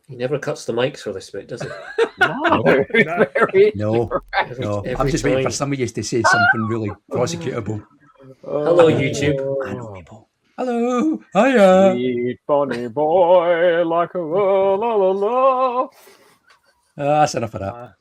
He never cuts the mics for this bit, does he? No. I'm just waiting for some of you to say something really prosecutable. Hello, YouTube. I know people. Hello. Hiya. Sweet bunny boy, like a la la la la. That's enough of that.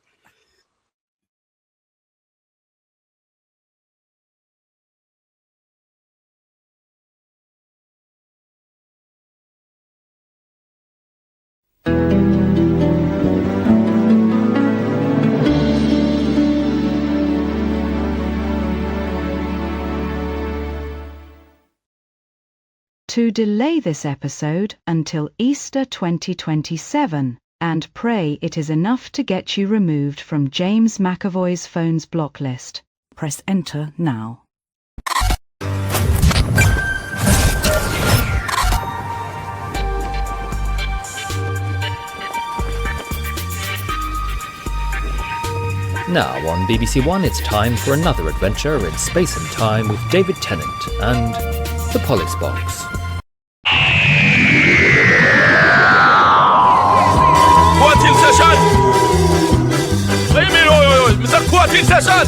To delay this episode until Easter 2027, and pray it is enough to get you removed from James McAvoy's phone's block list. Press enter now. Now on BBC One, it's time for another adventure in space and time with David Tennant and the Polis Box. Quarantine session! What do you mean, oi, Mr. Quarantine session!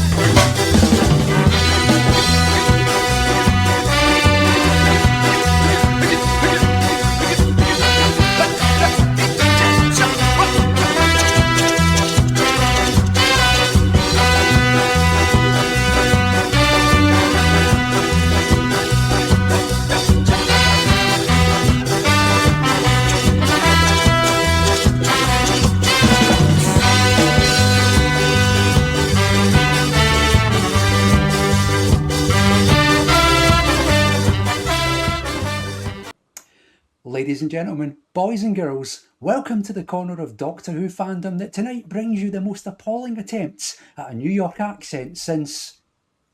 Ladies and gentlemen, boys and girls, welcome to the corner of Doctor Who fandom that tonight brings you the most appalling attempts at a New York accent since,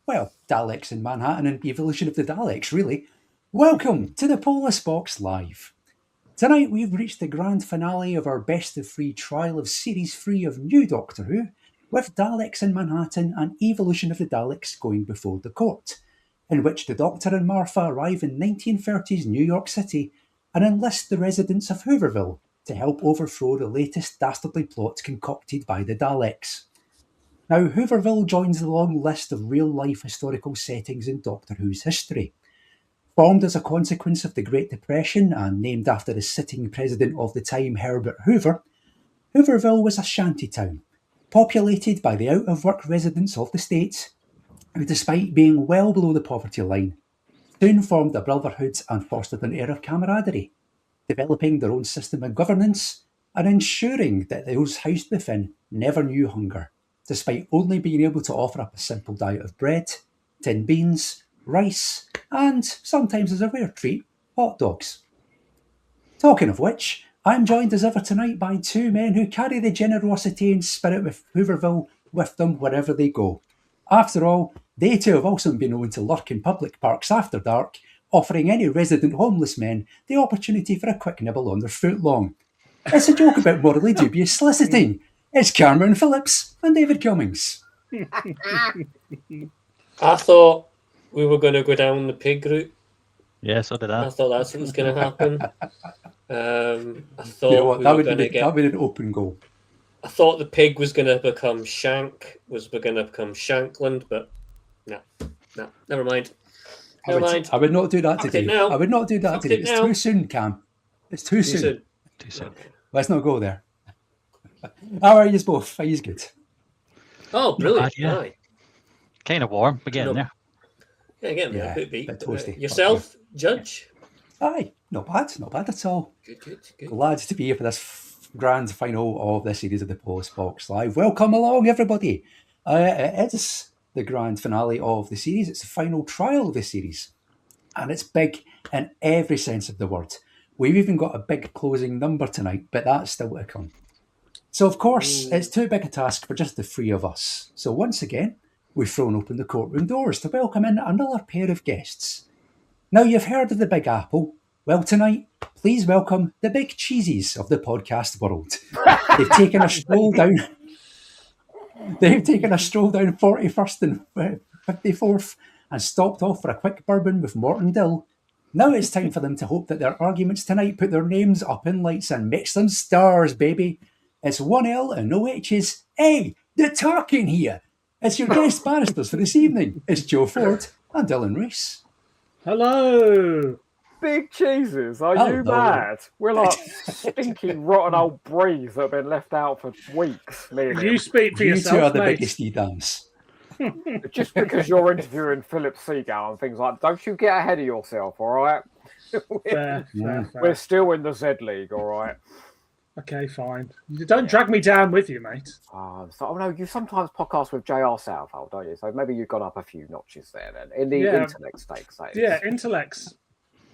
well, Daleks in Manhattan and the evolution of the Daleks, really. Welcome to the Polis Box Live. Tonight we've reached the grand finale of our best of 3 trial of Series 3 of New Doctor Who, with Daleks in Manhattan and evolution of the Daleks going before the court, in which the Doctor and Martha arrive in 1930s New York City and enlist the residents of Hooverville to help overthrow the latest dastardly plot concocted by the Daleks. Now, Hooverville joins the long list of real-life historical settings in Doctor Who's history. Formed as a consequence of the Great Depression and named after the sitting president of the time, Herbert Hoover, Hooverville was a shantytown, populated by the out-of-work residents of the States, who, despite being well below the poverty line, soon formed a brotherhood and fostered an air of camaraderie, developing their own system of governance and ensuring that those housed within never knew hunger, despite only being able to offer up a simple diet of bread, tin beans, rice, and, sometimes as a rare treat, hot dogs. Talking of which, I'm joined as ever tonight by 2 men who carry the generosity and spirit of Hooverville with them wherever they go. After all, they too have also been known to lurk in public parks after dark, offering any resident homeless men the opportunity for a quick nibble on their footlong. It's a joke about morally dubious soliciting. It's Cameron Phillips and David Cummings. I thought we were going to go down the pig route. Yeah, so did I. I thought that's what was going to happen. I thought You know what, we that were would going to get... be an open goal. I thought the pig was going to become Shank, was going to become Shankland, but no, never mind. I would not do that today. I would not do that today. It's too soon, Cam. It's too soon. Too soon. Okay. Let's not go there. How are you both? Are you good? Oh, brilliant. Bad, yeah. Aye. Kind of warm, but getting there. Yeah, getting there. Yeah, A bit beat. bit toasty. Yourself, Judge? Aye, not bad at all. Good. Glad to be here for this grand final of this series of the Polis Box Live. Welcome along, everybody. It is the grand finale of the series. It's the final trial of the series. And it's big in every sense of the word. We've even got a big closing number tonight, but that's still to come. So, of course, it's too big a task for just the 3 of us. So, once again, we've thrown open the courtroom doors to welcome in another pair of guests. Now, you've heard of the Big Apple. Well, tonight, please welcome the Big Cheesies of the podcast world. They've taken a stroll down... They've taken a stroll down 41st and 54th and stopped off for a quick bourbon with Mort and Dill. Now it's time for them to hope that their arguments tonight put their names up in lights and makes them stars, baby. It's 1L and no H's. Hey, the talking here. It's your guest barristers for this evening. It's Joe Ford and Dylan Rees. Hello. Big cheeses, are you Hello. mad? We're like stinky, rotten old breeds that have been left out for weeks. Me and You him. speak for You yourself, two are the mate. biggest edams. Just because you're interviewing Philip Seagal and things like that, don't you get ahead of yourself, all right? Fair, fair. We're still in the Z League, all right? Okay, fine. You don't drag me down with you, mate. No, you sometimes podcast with JR Southall, don't you? So maybe you've gone up a few notches there then, in the intellect stakes. Yeah, intellects.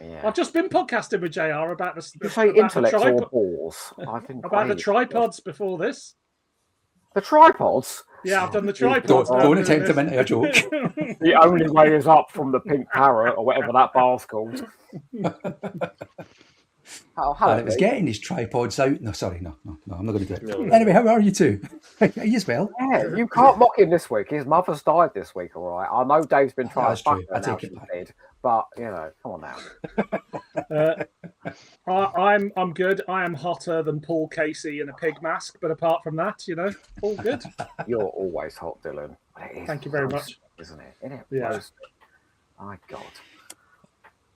Yeah. I've just been podcasting with JR about the. You say about intellects the or balls? I think about the tripods before this. The tripods? Yeah, I've done the tripods. Don't attempt to mint a joke. The only way is up from the pink parrot or whatever that bar's called. And it was getting his tripods out. No, sorry, no, I'm not going to do it. No. Anyway, how are you two? Are you as well? Yeah, you can't mock him this week. His mother's died this week, all right? I know Dave's been trying That's to fuck true. her I now take it she's back. dead, but, you know, come on now. I'm good. I am hotter than Paul Casey in a pig mask, but apart from that, all good. You're always hot, Dylan. It is Thank you very much. Isn't it? Isn't it? Yeah. Roasted? My God.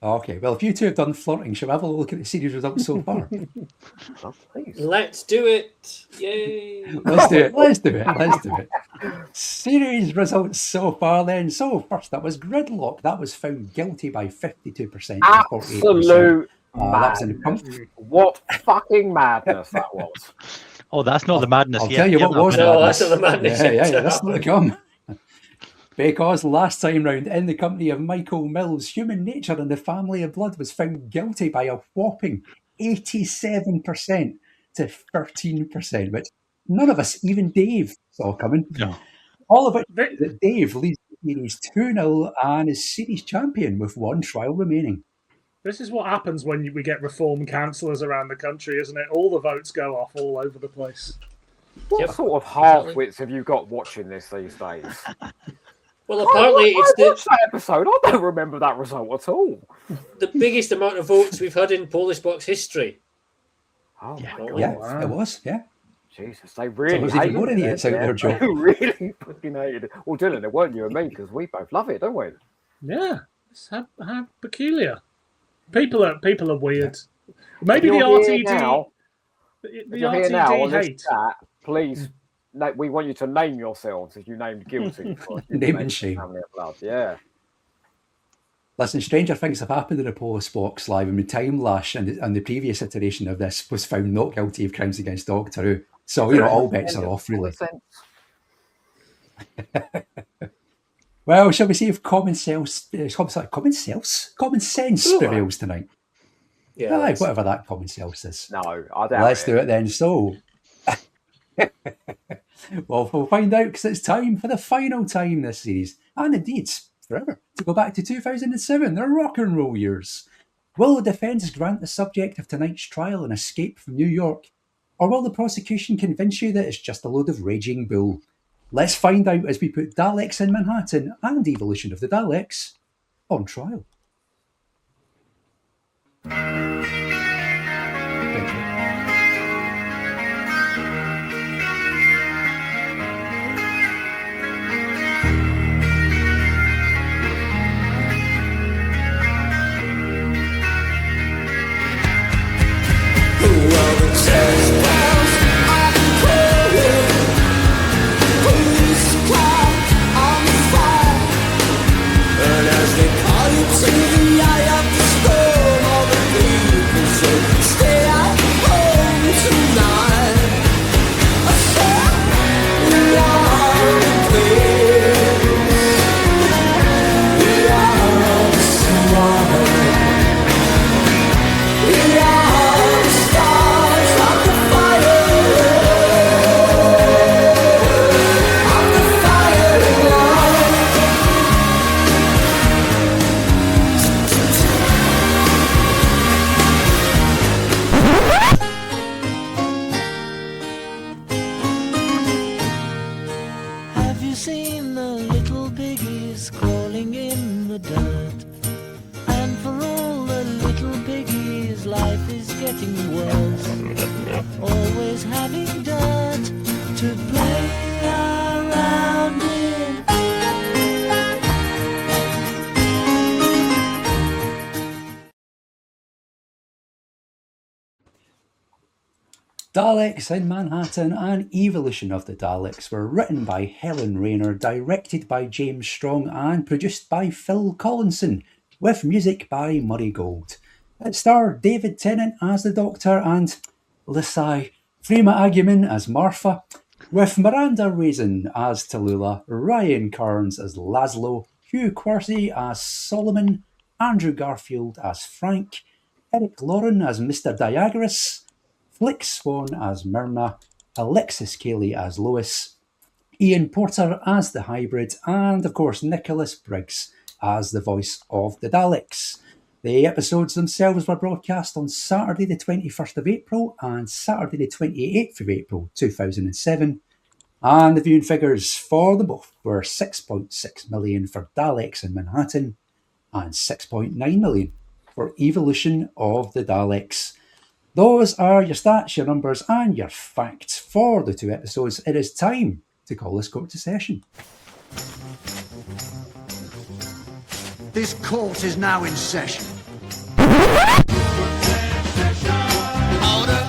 Okay, well, if you two have done flirting, shall we have a look at the series results so far? Oh, please. Let's do it! Yay! Let's do it. Series results so far then. So first up was Gridlock. That was found guilty by 52% to 48%. Absolute That was in madness. What fucking madness that was. Oh, that's not the madness I'll yet. tell you what was No, madness. that's not the madness Yeah, yet. that's not to come. Because last time round, in the company of Michael Mills, Human Nature and the Family of Blood was found guilty by a whopping 87% to 13%, which none of us, even Dave, saw coming. No. All of it that Dave leads the series 2-0 and is series champion with one trial remaining. This is what happens when we get reform councillors around the country, isn't it? All the votes go off all over the place. What sort of half-wits have you got watching this these days? Well, apparently I watched that episode. I don't remember that result at all. the biggest amount of votes we've had in Polis Box history. Oh, Yeah. my God. Yeah, wow. it was, yeah. Jesus, they really there's even hated more idiots out there, Joe. They really fucking hated it. Well, Dylan, it weren't you and me, because we both love it, don't we? Yeah, it's how peculiar. People are weird. Maybe If the you're here RTD, now- the If you're here now on RTD this hate. chat, please, we want you to name yourselves if you named guilty. For Name and shame. Family of Blood. Yeah. Listen, stranger things have happened in the Polis Box live. I mean, Time Lash and the previous iteration of this was found not guilty of crimes against Doctor Who. So, all bets are off, really. Well, shall we see if common sense prevails tonight? Yeah, Aye, whatever that common sense is. No, I doubt Let's it. do it then. So, well, we'll find out because it's time for the final time this series, and indeed forever, to go back to 2007, the rock and roll years. Will the defence grant the subject of tonight's trial an escape from New York, or will the prosecution convince you that it's just a load of raging bull? Let's find out as we put Daleks in Manhattan and Evolution of the Daleks on trial. Thank you. And as they call you to the eye of the storm, all the people getting worse. Always having dirt to play around in. Daleks in Manhattan and Evolution of the Daleks were written by Helen Rayner, directed by James Strong and produced by Phil Collinson, with music by Murray Gold. It starred David Tennant as the Doctor and Lissai Freema Agyeman as Martha, with Miranda Raisin as Tallulah, Ryan Kearns as Laszlo, Hugh Quersey as Solomon, Andrew Garfield as Frank, Eric Lauren as Mr. Diagoras, Flick Swan as Myrna, Alexis Cayley as Lois, Ian Porter as the Hybrid, and of course Nicholas Briggs as the voice of the Daleks. The episodes themselves were broadcast on Saturday the 21st of April and Saturday the 28th of April 2007, and the viewing figures for them both were 6.6 million for Daleks in Manhattan and 6.9 million for Evolution of the Daleks. Those are your stats, your numbers, and your facts for the two episodes. It is time to call this court to session. This court is now in session. Order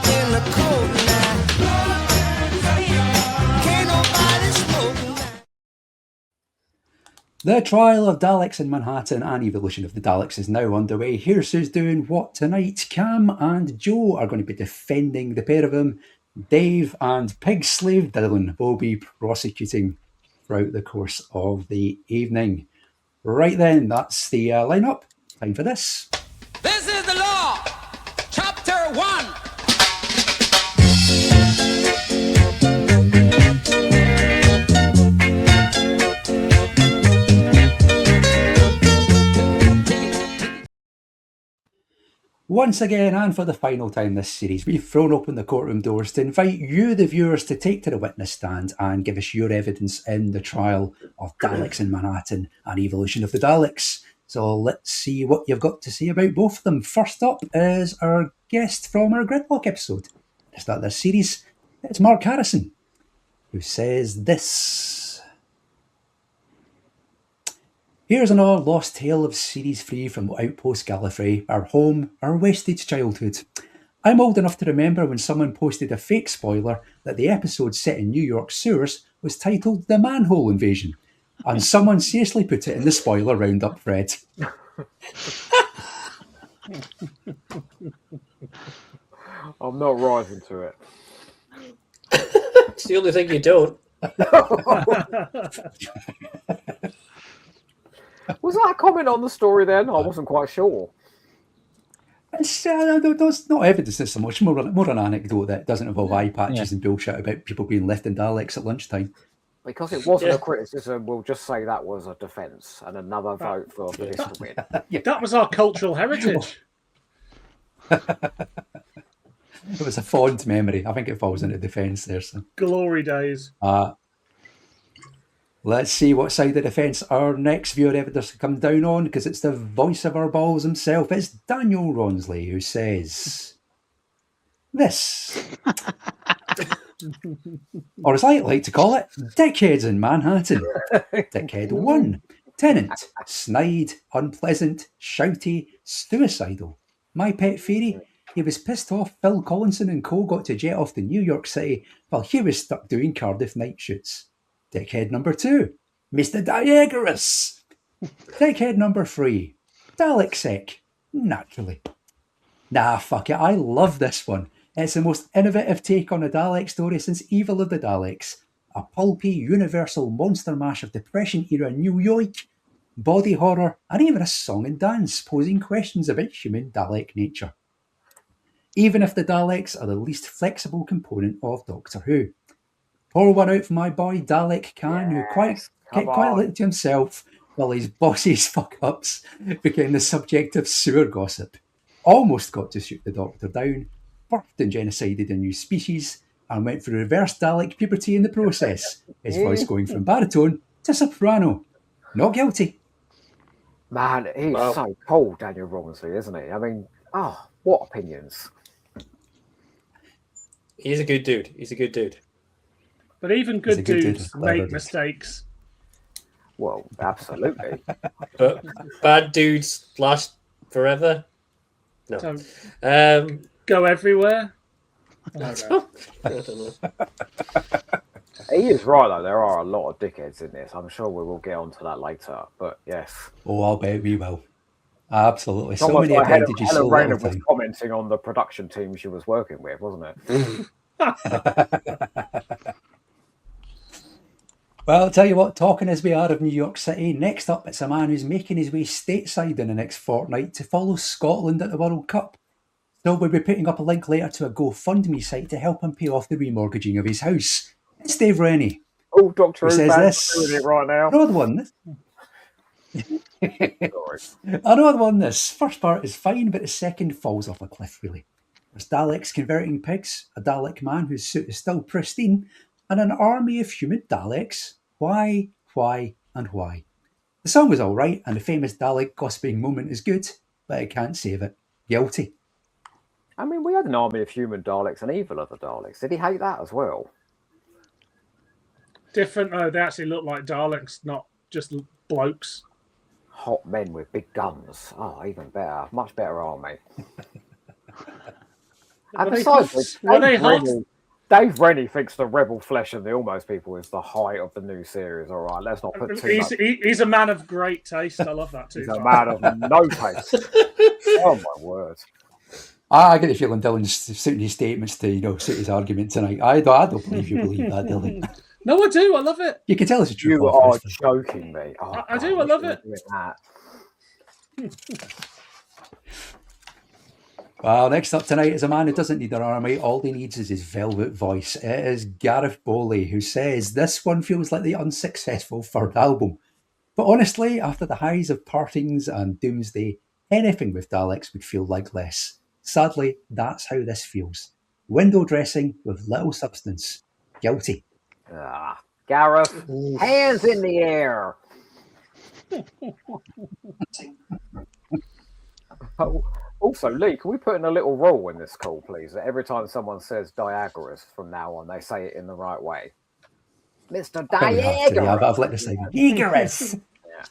in the court now. Can't nobody smoke now. The trial of Daleks in Manhattan and Evolution of the Daleks is now underway. Here's who's doing what tonight. Cam and Joe are going to be defending the pair of them. Dave and Pig Slave Dylan will be prosecuting throughout the course of the evening. Right then, that's the lineup. Time for this. This is the law, chapter 1. Once again, and for the final time this series, we've thrown open the courtroom doors to invite you, the viewers, to take to the witness stand and give us your evidence in the trial of Daleks in Manhattan and Evolution of the Daleks. So let's see what you've got to say about both of them. First up is our guest from our Gridlock episode. To start this series, it's Mark Harrison, who says this. Here's another lost tale of Series 3 from Outpost Gallifrey, our home, our wasted childhood. I'm old enough to remember when someone posted a fake spoiler that the episode set in New York sewers was titled The Manhole Invasion, and someone seriously put it in the spoiler roundup thread. I'm not rising to it. It's the only thing you don't. Was that a comment on the story then? I wasn't quite sure. It's not evidence, it's so much more an anecdote that doesn't involve eye patches and bullshit about people being left in Daleks at lunchtime. Because it wasn't a criticism, we'll just say that was a defence and another vote for this to win. That was our cultural heritage. It was a fond memory. I think it falls into defence there. So. Glory days. Let's see what side of the defence our next viewer evidence comes down on, because it's the voice of our balls himself. It's Daniel Ronsley, who says this. Or as I like to call it, dickheads in Manhattan. Dickhead 1. Tennant. Snide, unpleasant, shouty, suicidal. My pet theory, he was pissed off Phil Collinson and co got to jet off to New York City while he was stuck doing Cardiff night shoots. Dickhead number 2, Mr. Diagoras. Dickhead number 3, Dalek Sec. Naturally. Nah, fuck it, I love this one. It's the most innovative take on a Dalek story since Evil of the Daleks. A pulpy, universal monster mash of Depression-era Noo Yoik, body horror, and even a song and dance posing questions about human Dalek nature. Even if the Daleks are the least flexible component of Doctor Who. Pour one out for my boy Dalek Khan, who kept quietly to himself while his boss's fuck-ups became the subject of sewer gossip. Almost got to shoot the Doctor down, birthed and genocided a new species, and went through reverse Dalek puberty in the process, his voice going from baritone to soprano. Not guilty. Man, he's so cold, Daniel Robinson, isn't he? I mean, what opinions? He's a good dude. He's a good dude. But even good dude, dudes clever make dude. mistakes. Well, absolutely. But bad dudes last forever. No. Don't go everywhere. I don't know. He is right, though. There are a lot of dickheads in this. I'm sure we will get onto that later. But yes. Oh, I'll bet we will. Absolutely. It's So almost many like Helen appendages, so Rayner little was time. commenting on the production team she was working with, wasn't it? Well, I'll tell you what, talking as we are of New York City, next up it's a man who's making his way stateside in the next fortnight to follow Scotland at the World Cup. So we'll be putting up a link later to a GoFundMe site to help him pay off the remortgaging of his house. It's Dave Rennie. Oh, Doctor Who Who says fans this? doing it right now. Another one. Sorry. Another one. This first part is fine, but the second falls off a cliff, really. There's Daleks converting pigs, a Dalek man whose suit is still pristine, and an army of human Daleks. Why, and why? The song was all right, and the famous Dalek gossiping moment is good, but I can't save it. Guilty. I mean, we had an army of human Daleks and evil other Daleks. Did he hate that as well? Different though. They actually look like Daleks, not just blokes. Hot men with big guns. Oh, even better. Much better army. And besides, Dave Rennie thinks the Rebel Flesh and the Almost People is the height of the new series. All right, let's not put too much. He's a man of great taste. I love that too. He's a man of no taste. Oh my word! I get the feeling Dylan's suiting his statements to suit his argument tonight. I don't believe you believe that, Dylan. No, I do. I love it. You can tell it's a true. You are joking me. Oh, I do. I love it. Well, next up tonight is a man who doesn't need an army. All he needs is his velvet voice. It is Gareth Bowley, who says this one feels like the unsuccessful third album. But honestly, after the highs of Partings and Doomsday, anything with Daleks would feel like less. Sadly, that's how this feels. Window dressing with little substance. Guilty. Gareth, hands in the air. Also, Lee, can we put in a little rule in this call, please? That every time someone says Diagoras from now on, they say it in the right way. Mr. Diagoras. I've let the side down. Diagoras.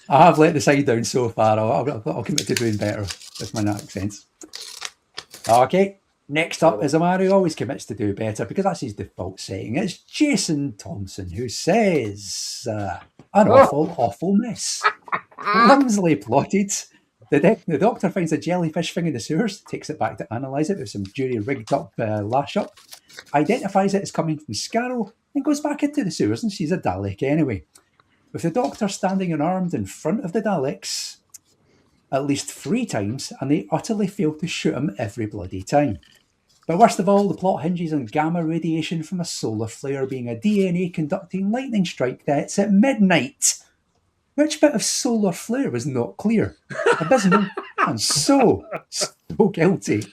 I have let the side down so far. I'll commit to doing better with my accents. Okay, next up is a man who always commits to do better because that's his default setting. It's Jason Thompson, who says, an awful mess. Clumsily plotted. The doctor finds a jellyfish thing in the sewers, takes it back to analyse it with some jury-rigged up lash-up, identifies it as coming from Scarrow, and goes back into the sewers and sees a Dalek anyway. With the doctor standing unarmed in front of the Daleks at least 3 times, and they utterly fail to shoot him every bloody time. But worst of all, the plot hinges on gamma radiation from a solar flare being a DNA-conducting lightning strike that hits at midnight. Which bit of solar flare was not clear? Abysmal and so guilty.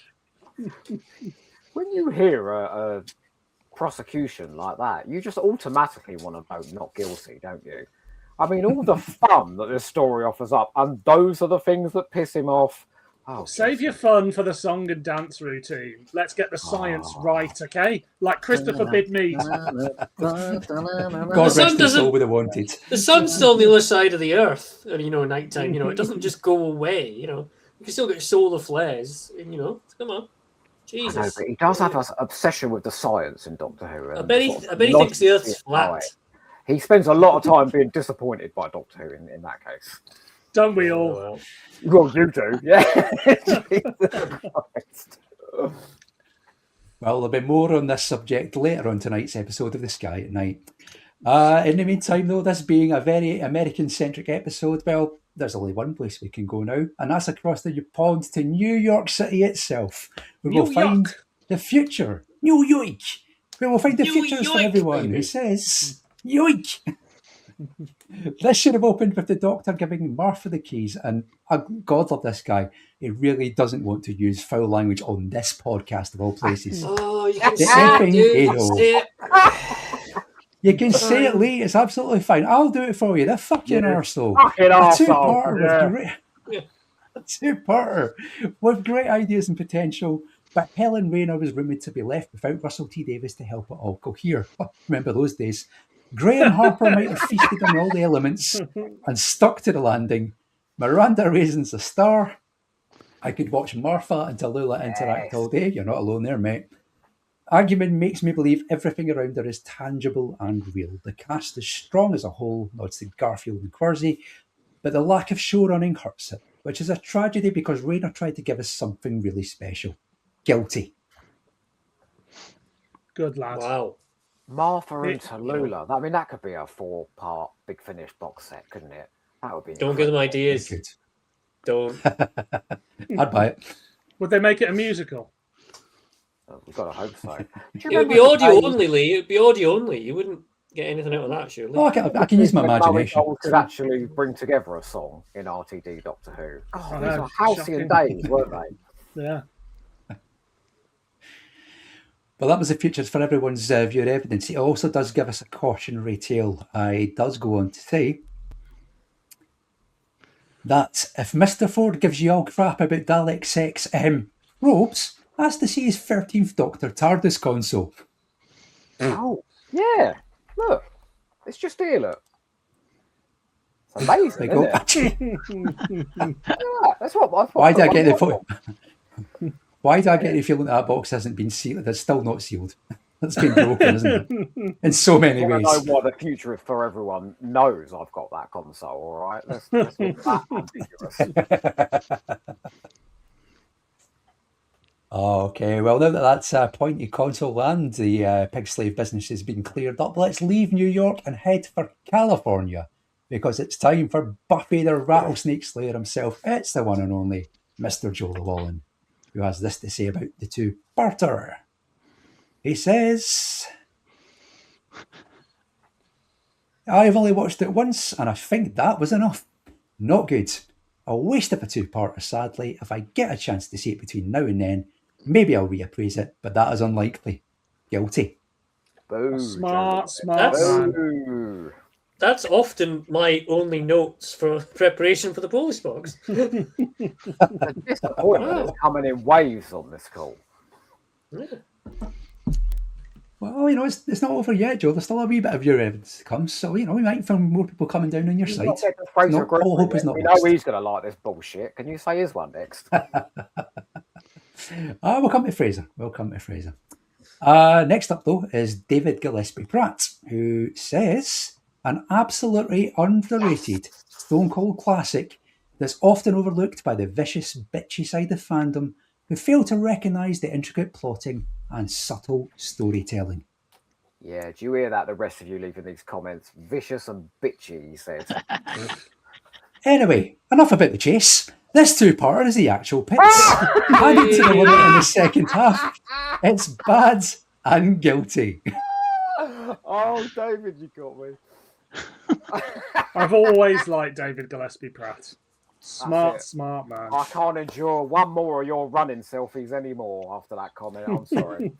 When you hear a prosecution like that, you just automatically want to vote not guilty, don't you? I mean, all the fun that this story offers up, and those are the things that piss him off. Oh, save your fun for the song and dance routine. Let's get the science right, okay? Like Christopher Bid Mead. God rest his soul with the wanted. The sun's still on the other side of the earth, and nighttime. It doesn't just go away. You can still get solar flares. Come on, Jesus. I know, but he does have an obsession with the science in Doctor Who. I bet he thinks the Earth's flat. He spends a lot of time being disappointed by Doctor Who in that case. Don't we all? Well, you do, yeah. Well, there'll be more on this subject later on tonight's episode of The Sky at Night. In the meantime, though, this being a very American-centric episode, well, there's only one place we can go now, and that's across the pond to New York City itself, where we'll find the future. Noo Yoik! Where we'll find the futures for everyone who says, Yoik! This should have opened with the Doctor giving Martha the keys, and God love this guy. He really doesn't want to use foul language on this podcast of all places. Oh, you can say it, dude. Say it. You can say it, Lee. It's absolutely fine. I'll do it for you. The fucking arsehole. Fucking arsehole. A two-parter with great ideas and potential. But Helen Rayner was rumoured to be left without Russell T Davies to help it all cohere. Remember those days? Graham Harper might have feasted on all the elements and stuck to the landing. Miranda Raisin's a star. I could watch Martha and Tallulah interact all day. You're not alone there, mate. Argument makes me believe everything around her is tangible and real. The cast is strong as a whole, nods to Garfield and Quersey, but the lack of showrunning hurts it, which is a tragedy because Rayner tried to give us something really special. Guilty. Good lad. Wow. Martha and Tallulah. I mean, that could be a 4-part Big Finish box set, couldn't it? That would be. Don't give them ideas. Don't. I'd buy it. Would they make it a musical? Oh, we've got to hope so. It would be audio only, Lee. It would be audio only. You wouldn't get anything out of that, surely. Oh, I can use my imagination. Could actually bring together a song in RTD Doctor Who. God, these are halcyon days, weren't they? Yeah. Well, that was the futures for everyone's viewer evidence. It also does give us a cautionary tale. It does go on to say that if Mr. Ford gives you all crap about Dalek sex robes, ask to see his 13th Doctor TARDIS console. Oh, yeah. Look. It's just here, look. It's amazing, isn't it? Yeah, that's what I thought. Why did I get the photo? Why do I get the feeling that box hasn't been sealed? It's still not sealed. It's been broken, isn't it? In so many ways. I know why the future for everyone knows I've got that console, all right? Let's make that ambiguous. Okay, well, now that that's pointy console and the pig slave business has been cleared up, let's leave New York and head for California, because it's time for Buffy the Rattlesnake Slayer himself. It's the one and only Mr. Joe Llewellyn, who has this to say about the two-parter. He says, I've only watched it once, and I think that was enough. Not good. A waste of a two-parter, sadly. If I get a chance to see it between now and then, maybe I'll reappraise it, but that is unlikely. Guilty. Boo, smart man. That's often my only notes for preparation for the Polis Box. The disappointment is coming in waves on this call. Yeah. Well, it's not over yet, Joe. There's still a wee bit of your evidence to come, so, we might find more people coming down on your side. All hope is not know lost. he's going to like this bullshit. Can you say his one next? We'll come to Fraser. Next up, though, is David Gillespie Pratt, who says, an absolutely underrated Stone Cold classic that's often overlooked by the vicious, bitchy side of fandom who fail to recognise the intricate plotting and subtle storytelling. Yeah, do you hear that, the rest of you leaving these comments? Vicious and bitchy, he said. Anyway, enough about the chase. This two-parter is the actual pits. Added to the limit in the second half. It's bad and guilty. Oh, David, you got me. I've always liked David Gillespie Pratt. Smart man. I can't endure one more of your running selfies anymore after that comment. I'm sorry.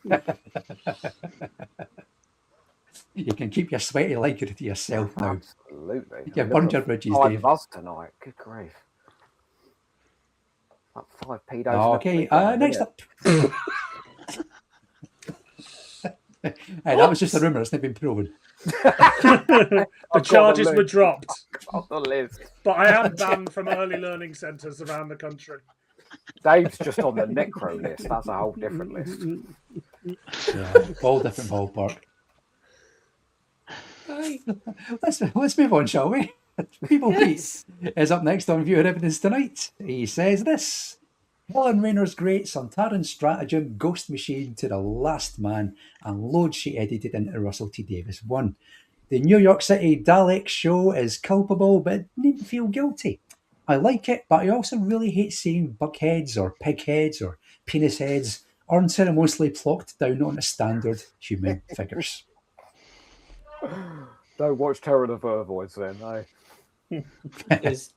You can keep your sweaty liker to yourself now. Absolutely. You burned your bridges, Dave. Buzz tonight. Good grief. Like 5 pedos. Okay, next up. Hey, that was just a rumour. It's not been proven. The charges were dropped. On the list. But I am banned from early learning centres around the country. Dave's just on the necro list. That's a whole different list. Yeah, all different ballpark. Let's move on, shall we? People Pete is up next on Viewer Evidence tonight. He says this: Helen Rayner's great Sontaran stratagem Ghost Machine to the last man, and loads she edited into Russell T Davies 1. The New York City Daleks show is culpable, but needn't feel guilty. I like it, but I also really hate seeing buckheads or pig heads or penis heads unceremoniously plonked down on a standard human figures. Don't watch Terror of the Vervoids then, There's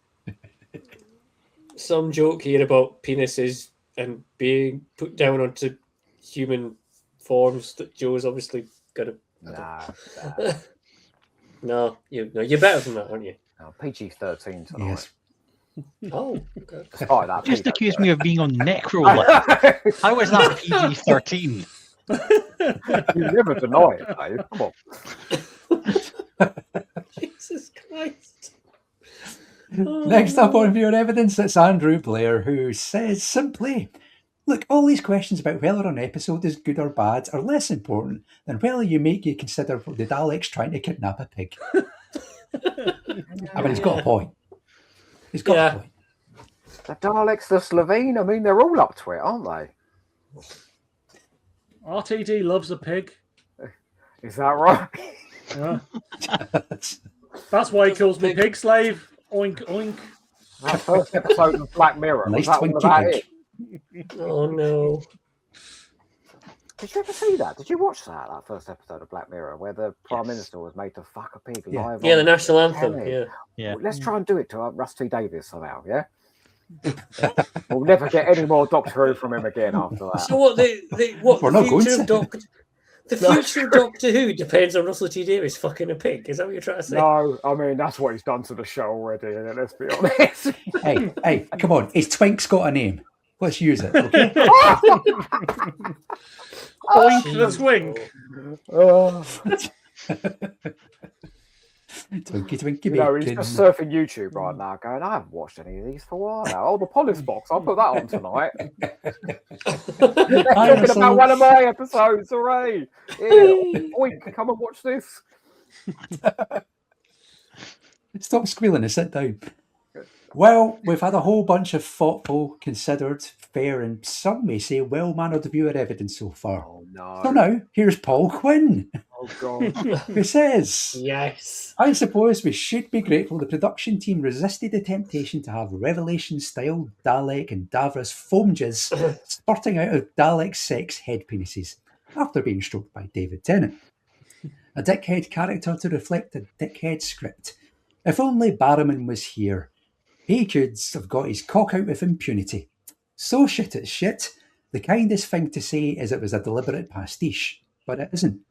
some joke here about penises and being put down onto human forms that Joe's obviously got to. No, you're better than that, aren't you? PG-13 tonight. Yes. Oh, okay. Despite that, Just Peter. accused me of being on Necrolist. How is that PG-13? You never deny it, Dave. Come on. Jesus Christ. Next up on Viewer Evidence, it's Andrew Blair, who says simply, look, all these questions about whether an episode is good or bad are less important than whether you consider the Daleks trying to kidnap a pig. I mean, he's got a point. He's got a point. The Daleks, the Slovene, I mean, they're all up to it, aren't they? RTD loves a pig. Is that right? Yeah. That's why he calls me pig slave. Oink, oink. That first episode of Black Mirror, was that all about it? Oh, no. Did you ever see that? Did you watch that first episode of Black Mirror where the Prime Minister was made to fuck a pig live? Yeah, on the national anthem. telly? Yeah. Well, let's try and do it to Russ T Davies somehow, yeah? We'll never get any more Doctor Who from him again after that. So what? What? We're The not going future to. of the future of Doctor Who depends on Russell T Davies fucking a pig. Is that what you're trying to say? No, I mean, that's what he's done to the show already, isn't it? Let's be honest. Hey, come on. His twink's got a name. Let's use it, okay? Oink the twink. Twinky, twinky, You know, he's bacon. just surfing YouTube right now going, I haven't watched any of these for a while now. Oh, the Polis Box, I'll put that on tonight. They're talking about one of my episodes, hooray! Here, oink, come and watch this. Stop squealing and sit down. Well, we've had a whole bunch of thoughtful, considered, fair, and some may say well-mannered viewer evidence so far. Oh, no. So now, here's Paul Quinn, Oh, God. who says, Yes. I suppose we should be grateful the production team resisted the temptation to have Revelation-style Dalek and Davros foam jizz spurting out of Dalek sex head penises after being stroked by David Tennant. A dickhead character to reflect a dickhead script. If only Barrowman was here. He could have got his cock out with impunity. So shit it's shit. The kindest thing to say is it was a deliberate pastiche, but it isn't.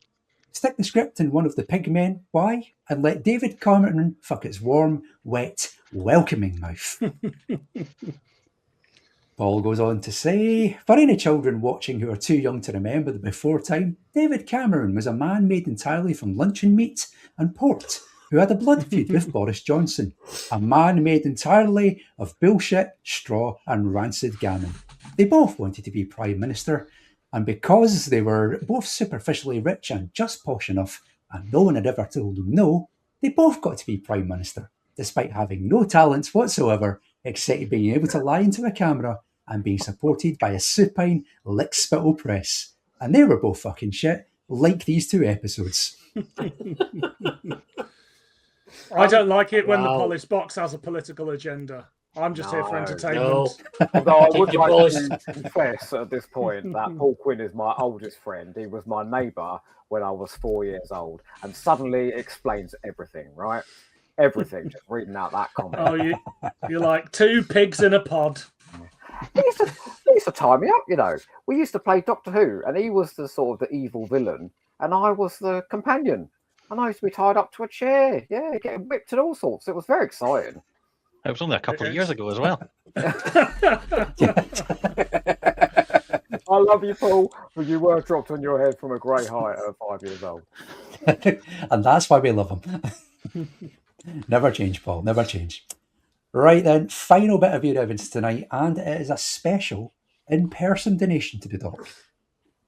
Stick the script in one of the pigmen, why? And let David Cameron fuck its warm, wet, welcoming mouth. Paul goes on to say, for any children watching who are too young to remember the before time, David Cameron was a man made entirely from luncheon meat and port, who had a blood feud with Boris Johnson, a man made entirely of bullshit, straw and rancid gammon. They both wanted to be Prime Minister, and because they were both superficially rich and just posh enough, and no one had ever told them no, they both got to be Prime Minister, despite having no talents whatsoever, except being able to lie into a camera and being supported by a supine, lick-spittle press. And they were both fucking shit, like these two episodes. I don't like it when the Wow. Polis Box has a political agenda. I'm just here for No, entertainment. No. Although I would Keep your like voice. to confess at this point that Paul Quinn is my oldest friend. He was my neighbour when I was 4 years old, and suddenly explains everything, right? Everything, just reading out that comment. Oh, you're like two pigs in a pod. He used to tie me up, you know. We used to play Doctor Who, and he was the sort of the evil villain, and I was the companion. And I used to be tied up to a chair, yeah, getting whipped and all sorts. It was very exciting. It was only a couple of years ago as well. I love you, Paul, but you were dropped on your head from a great height at 5 years old. And that's why we love him. Never change, Paul, never change. Right then, final bit of your evidence tonight, and it is a special in-person donation to the doc.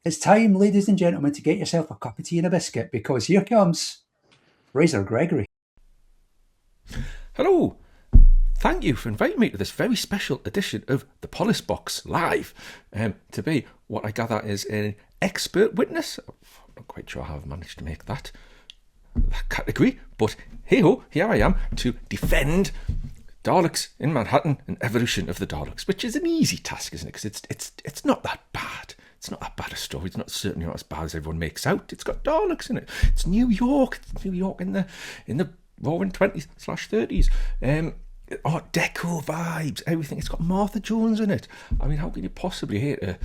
It's time, ladies and gentlemen, to get yourself a cup of tea and a biscuit, because here comes Fraser Gregory. Hello. Thank you for inviting me to this very special edition of the Polis Box Live. To be what I gather is an expert witness. I'm not quite sure how I've managed to make that category, but hey-ho, here I am to defend Daleks in Manhattan and evolution of the Daleks, which is an easy task, isn't it? Because it's not that bad. It's not that bad a story. It's not certainly not as bad as everyone makes out. It's got Daleks in it. It's New York. It's New York in the roaring 20s/30s. Art Deco vibes, everything. It's got Martha Jones in it. I mean, how can you possibly hate an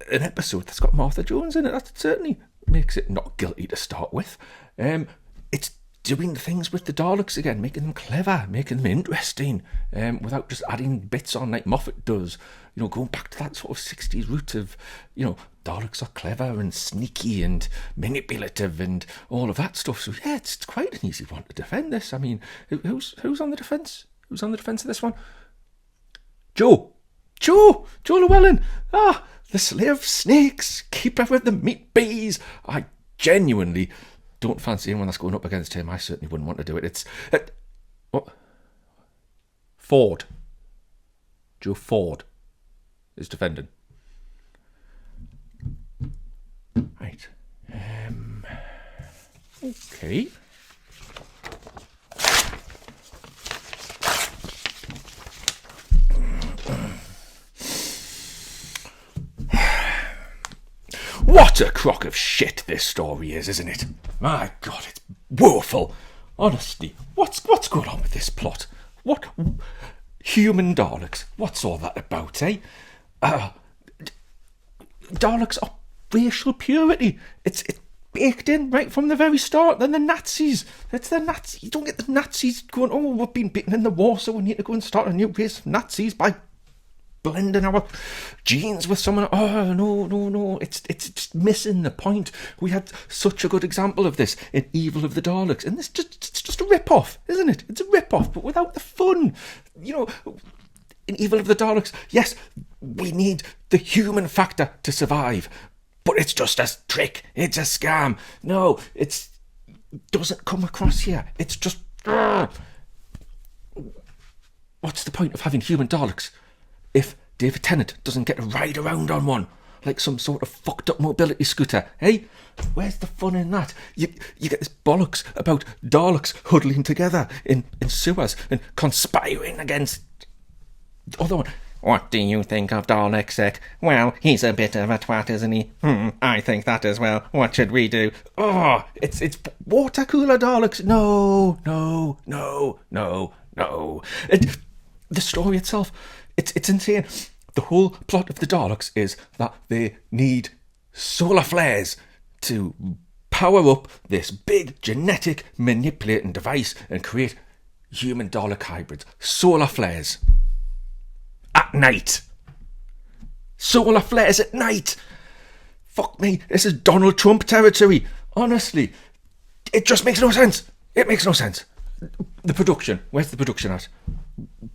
episode that's got Martha Jones in it? That certainly makes it not guilty to start with. It's doing things with the Daleks again, making them clever, making them interesting, without just adding bits on like Moffat does. You know, going back to that sort of 60s root of, you know, Daleks are clever and sneaky and manipulative and all of that stuff. So yeah, it's quite an easy one to defend this. I mean, who's on the defence? Who's on the defence of this one? Joe Llewellyn. The slayer of snakes, keeper of the meat bees. I genuinely don't fancy anyone that's going up against him. I certainly wouldn't want to do it. It's what? Ford. Joe Ford is defending. Right. Okay. What a crock of shit this story is, isn't it? My God, it's woeful. Honestly, what's going on with this plot? What human Daleks? What's all that about, eh? Daleks are racial purity. It's baked in right from the very start. Then the Nazis. It's the Nazis. You don't get the Nazis going, oh, we've been beaten in the war, so we need to go and start a new race of Nazis by blending our genes with someone. Oh, no. It's just missing the point. We had such a good example of this in Evil of the Daleks. And it's just a rip-off, isn't it? It's a rip-off, but without the fun. You know, in Evil of the Daleks, yes, we need the human factor to survive. But it's just a trick. It's a scam. No, it doesn't come across here. It's just... What's the point of having human Daleks if David Tennant doesn't get to ride around on one like some sort of fucked up mobility scooter, hey? Where's the fun in that? You get this bollocks about Daleks huddling together in sewers and conspiring against the other one. What do you think of Daleks? Well, he's a bit of a twat, isn't he? I think that as well. What should we do? Oh, it's water cooler Daleks. No. And the story itself, it's insane. The whole plot of the Daleks is that they need solar flares to power up this big genetic manipulating device and create human Dalek hybrids. Solar flares. At night. Solar flares at night. Fuck me, this is Donald Trump territory. Honestly, it just makes no sense. It makes no sense. The production, where's the production at?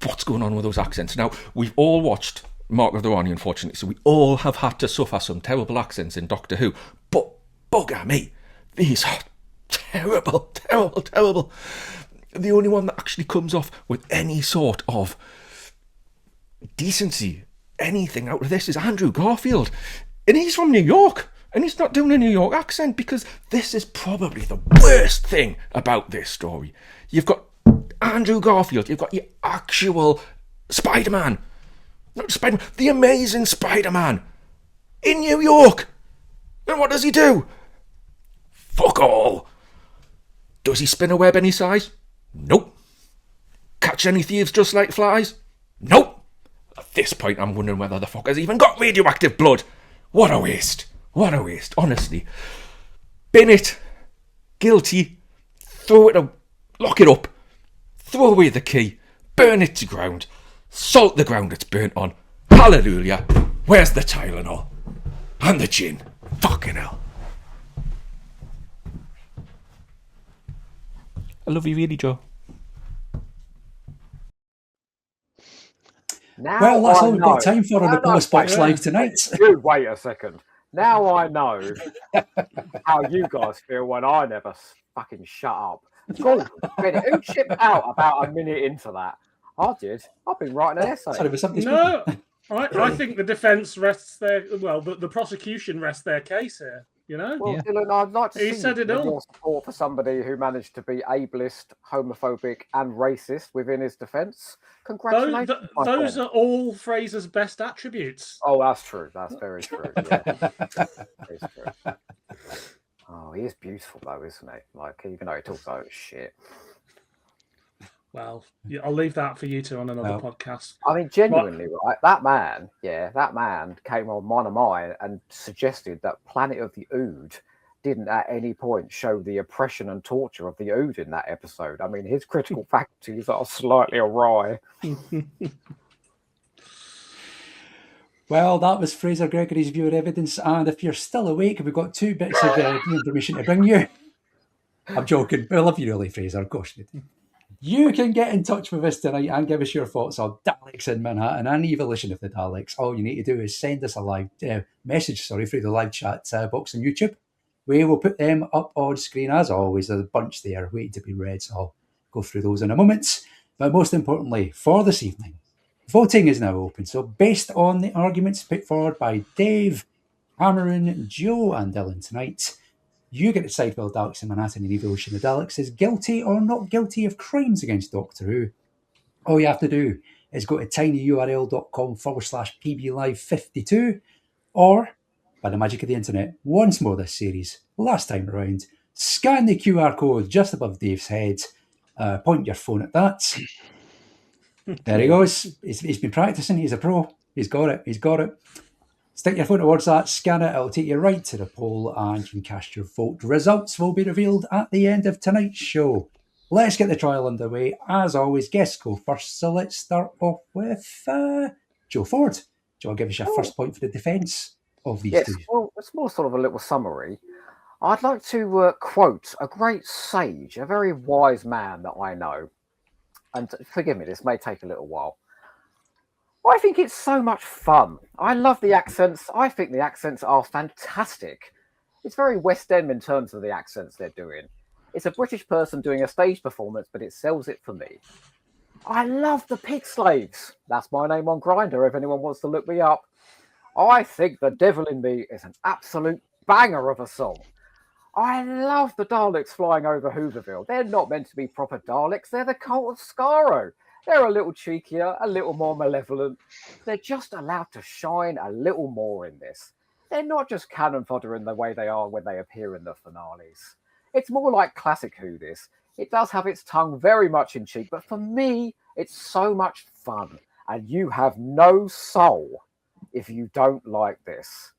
What's going on with those accents? Now, we've all watched Mark of the Rani, unfortunately, so we all have had to suffer some terrible accents in Doctor Who. But bugger me, these are terrible. The only one that actually comes off with any sort of decency, anything out of this, is Andrew Garfield. And he's from New York. And he's not doing a New York accent, because this is probably the worst thing about this story. You've got Andrew Garfield. You've got your actual Spider-Man. Not Spider-Man, the amazing Spider-Man. In New York. And what does he do? Fuck all. Does he spin a web any size? Nope. Catch any thieves just like flies? Nope. At this point, I'm wondering whether the fucker's even got radioactive blood. What a waste. Honestly. Bin it. Guilty. Lock it up. Throw away the key. Burn it to ground. Salt the ground it's burnt on. Hallelujah. Where's the Tylenol? And the gin. Fucking hell. I love you really, Joe. Now well, that's I all we've got time for on the Polis Box Live tonight. Dude, wait a second. Now I know how you guys feel when I never fucking shut up. Go, who chipped out about a minute into that? I did. I've been writing an essay. Sorry, was something No, I think the defence rests their... Well, the prosecution rests their case here, you know? Well, Dylan, I'd like to see all. more support for somebody who managed to be ableist, homophobic and racist within his defence. Congratulations. Those are all Fraser's best attributes. Oh, that's true. That's very true. Yeah. It's true. Oh, he is beautiful though, isn't he? Like, even though he talks about shit. Well, I'll leave that for you two on another podcast. I mean, genuinely, right? That man came on Mine and suggested that Planet of the Ood didn't at any point show the oppression and torture of the Ood in that episode. I mean, his critical faculties are slightly awry. Well, that was Fraser Gregory's viewer evidence, and if you're still awake, we've got 2 bits of information to bring you. I'm joking. We love you really, Fraser, of course we do. You can get in touch with us tonight and give us your thoughts on Daleks in Manhattan and evolution of the Daleks. All you need to do is send us a live message through the live chat box on YouTube. We will put them up on screen as always. There's a bunch there waiting to be read, so I'll go through those in a moment. But most importantly, for this evening, voting is now open. So based on the arguments put forward by Dave, Cameron, Joe and Dylan tonight, you get to decide whether Daleks in Manhattan and Evolution of the Daleks is guilty or not guilty of crimes against Doctor Who. All you have to do is go to tinyurl.com/pblive52 or, by the magic of the internet, once more this series, last time around, scan the QR code just above Dave's head, point your phone at that. There he goes. He's been practicing. He's a pro. He's got it. Stick your phone towards that, scan it, it'll take you right to the poll and you can cast your vote. Results will be revealed at the end of tonight's show. Let's get the trial underway. As always, guests go first, so let's start off with Joe Ford. Joe, I'll give you your first point for the defence of these two. Well, it's more sort of a little summary. I'd like to quote a great sage, a very wise man that I know. And forgive me, this may take a little while. I think it's so much fun. I love the accents. I think the accents are fantastic. It's very West End in terms of the accents they're doing. It's a British person doing a stage performance, but it sells it for me. I love the pig slaves. That's my name on Grindr if anyone wants to look me up. I think The Devil in Me is an absolute banger of a song. I love the Daleks flying over Hooverville. They're not meant to be proper Daleks. They're the cult of Skaro. They're a little cheekier, a little more malevolent. They're just allowed to shine a little more in this. They're not just cannon fodder in the way they are when they appear in the finales. It's more like classic Who this. It does have its tongue very much in cheek, but for me, it's so much fun. And you have no soul if you don't like this.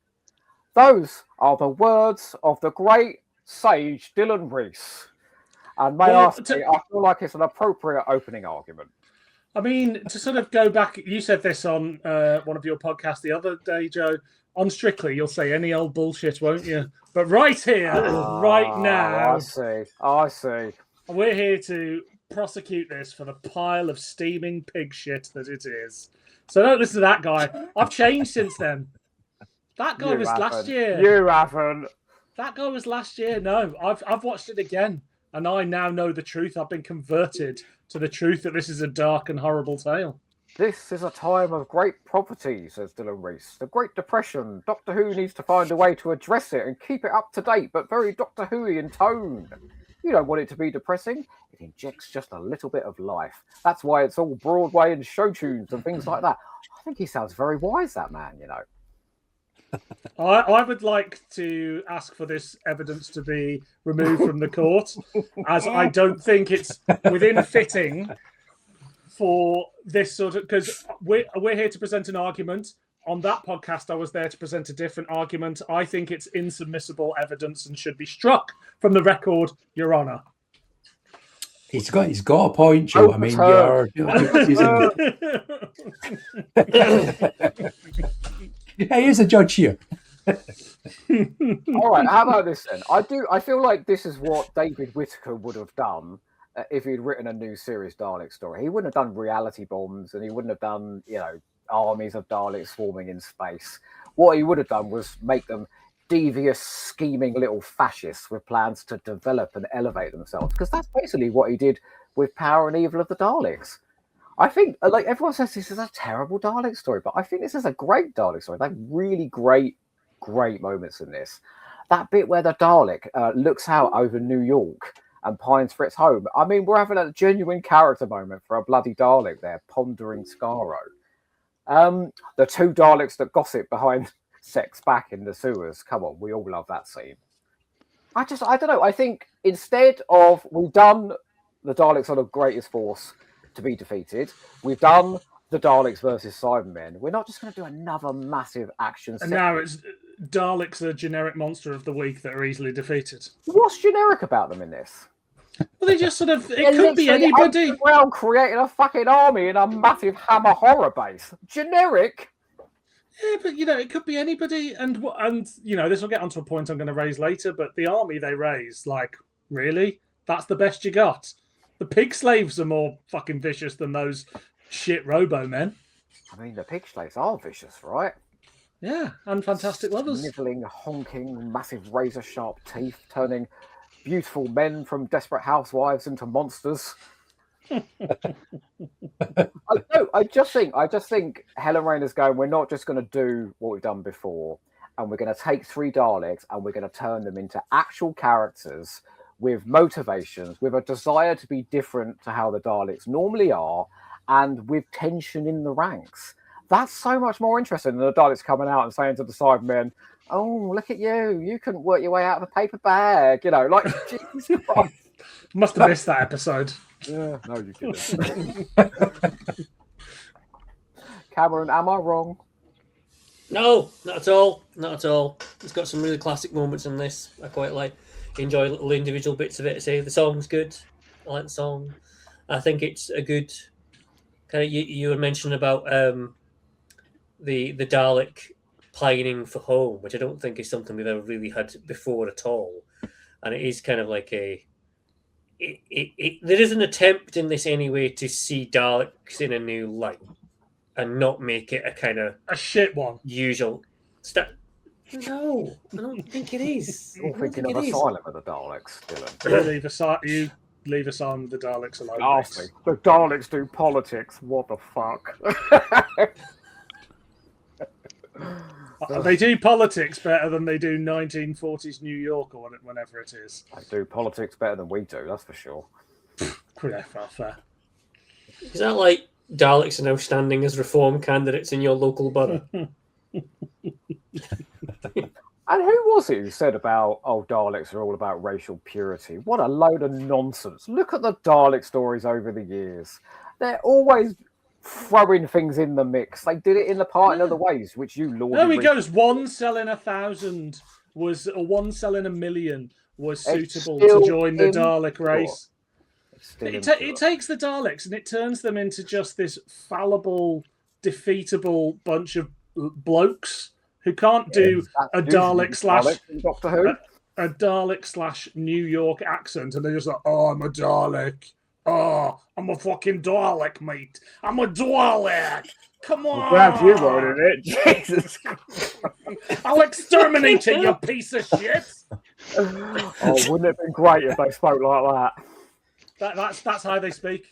Those are the words of the great sage Dylan Rees. And may I say, I feel like it's an appropriate opening argument. I mean, to sort of go back, you said this on one of your podcasts the other day, Joe. On Strictly, you'll say any old bullshit, won't you? But right here, right now... I see. We're here to prosecute this for the pile of steaming pig shit that it is. So don't listen to that guy. I've changed since then. That guy was last year. You haven't. That guy was last year. No, I've watched it again. And I now know the truth. I've been converted to the truth that this is a dark and horrible tale. This is a time of great poverty, says Dylan Rees. The Great Depression. Doctor Who needs to find a way to address it and keep it up to date, but very Doctor Who-y tone. You don't want it to be depressing. It injects just a little bit of life. That's why it's all Broadway and show tunes and things like that. I think he sounds very wise, that man, you know. I would like to ask for this evidence to be removed from the court, as I don't think it's within fitting for this sort of... Because we're here to present an argument. On that podcast, I was there to present a different argument. I think it's insubmissible evidence and should be struck from the record, Your Honour. He's got a point, Joe. I mean, you're Hey, here's a judge here. All right, how about this then? I feel like this is what David Whittaker would have done if he'd written a new series Dalek story. He wouldn't have done reality bombs, and he wouldn't have done, armies of Daleks swarming in space. What he would have done was make them devious, scheming little fascists with plans to develop and elevate themselves, because that's basically what he did with Power and Evil of the Daleks. I think, like, everyone says this is a terrible Dalek story, but I think this is a great Dalek story. Like, really great moments in this. That bit where the Dalek looks out over New York and pines for its home. I mean, we're having a genuine character moment for a bloody Dalek there, pondering Skaro. The two Daleks that gossip behind sex back in the sewers. Come on, we all love that scene. I don't know. I think instead of, we've done the Daleks are the greatest force to be defeated. We've done the Daleks versus Cybermen. We're not just going to do another massive action. And now it's Daleks are generic monster of the week that are easily defeated. What's generic about them in this? Well, they just sort of, They're it could be literally anybody. underground creating a fucking army in a massive Hammer horror base. Generic. Yeah, but it could be anybody, and this will get onto a point I'm going to raise later. But the army they raise, like, really, that's the best you got. The pig slaves are more fucking vicious than those shit robo men. I mean, the pig slaves are vicious, right? Yeah, and fantastic lovers. Snivelling, honking, massive razor sharp teeth, turning beautiful men from desperate housewives into monsters. I just think Helen Rayner's going, we're not just going to do what we've done before, and we're going to take 3 Daleks and we're going to turn them into actual characters with motivations, with a desire to be different to how the Daleks normally are, and with tension in the ranks. That's so much more interesting than the Daleks coming out and saying to the Cybermen, "Oh, look at you! You couldn't work your way out of a paper bag." Like, Jesus Christ. Must have missed that episode. Yeah, no, you didn't. Cameron, am I wrong? No, not at all. Not at all. It's got some really classic moments in this. I quite like. Enjoy little individual bits of it. Say the song's good. I like the song. I think it's a good kind of. You were mentioning about the Dalek pining for home, which I don't think is something we've ever really had before at all. And it is kind of like there is an attempt in this anyway to see Daleks in a new light and not make it a kind of a shit one. Usual. No, I don't think it is. You're thinking of Asylum of the Daleks, Dylan. You leave Asylum of the Daleks alone. Honestly, the Daleks do politics. What the fuck? They do politics better than they do 1940s New York or whenever it is. They do politics better than we do, that's for sure. Yeah, fair. Is that like Daleks are now standing as reform candidates in your local borough? And who was it who said about, Daleks are all about racial purity? What a load of nonsense. Look at the Dalek stories over the years. They're always throwing things in the mix. They did it in the part in other ways, which you lauded. No, he goes, 1 cell in 1,000 or 1 cell in 1,000,000 was suitable to join the Dalek race. It takes the Daleks and it turns them into just this fallible, defeatable bunch of blokes who can't do a Dalek / New York accent, and they're just like, "Oh, I'm a Dalek. Oh, I'm a fucking Dalek, mate. I'm a Dalek. Come on." Perhaps you wanted it. Jesus Christ. I'll exterminate you, you piece of shit. Oh, wouldn't it have been great if they spoke like that? That's how they speak.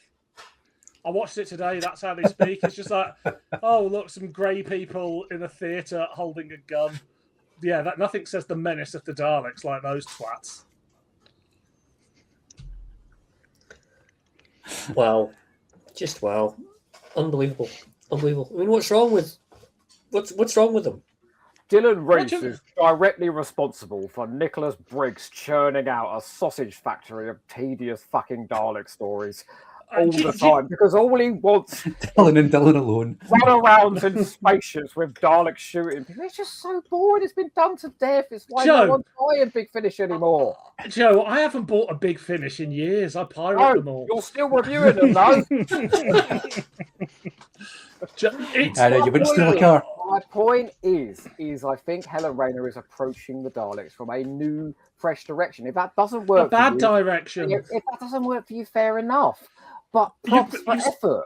I watched it today. That's how they speak. It's just like, oh, look, some grey people in a theatre holding a gun. Yeah, nothing says the menace of the Daleks like those twats. Wow, just wow, unbelievable. I mean, what's wrong with them? Dylan Rees is directly responsible for Nicholas Briggs churning out a sausage factory of tedious fucking Dalek stories all the time, because all he wants Dylan and Dylan alone run around in spaceships with Daleks shooting people. It's just so boring. It's been done to death. It's why no one's buying Big Finish anymore. Joe, I haven't bought a Big Finish in years. I pirate them all. You're still reviewing them though. You wouldn't steal a car. My point is I think Helen Rayner is approaching the Daleks from a new, fresh direction. If that doesn't work, direction. If that doesn't work for you, fair enough. But props for effort.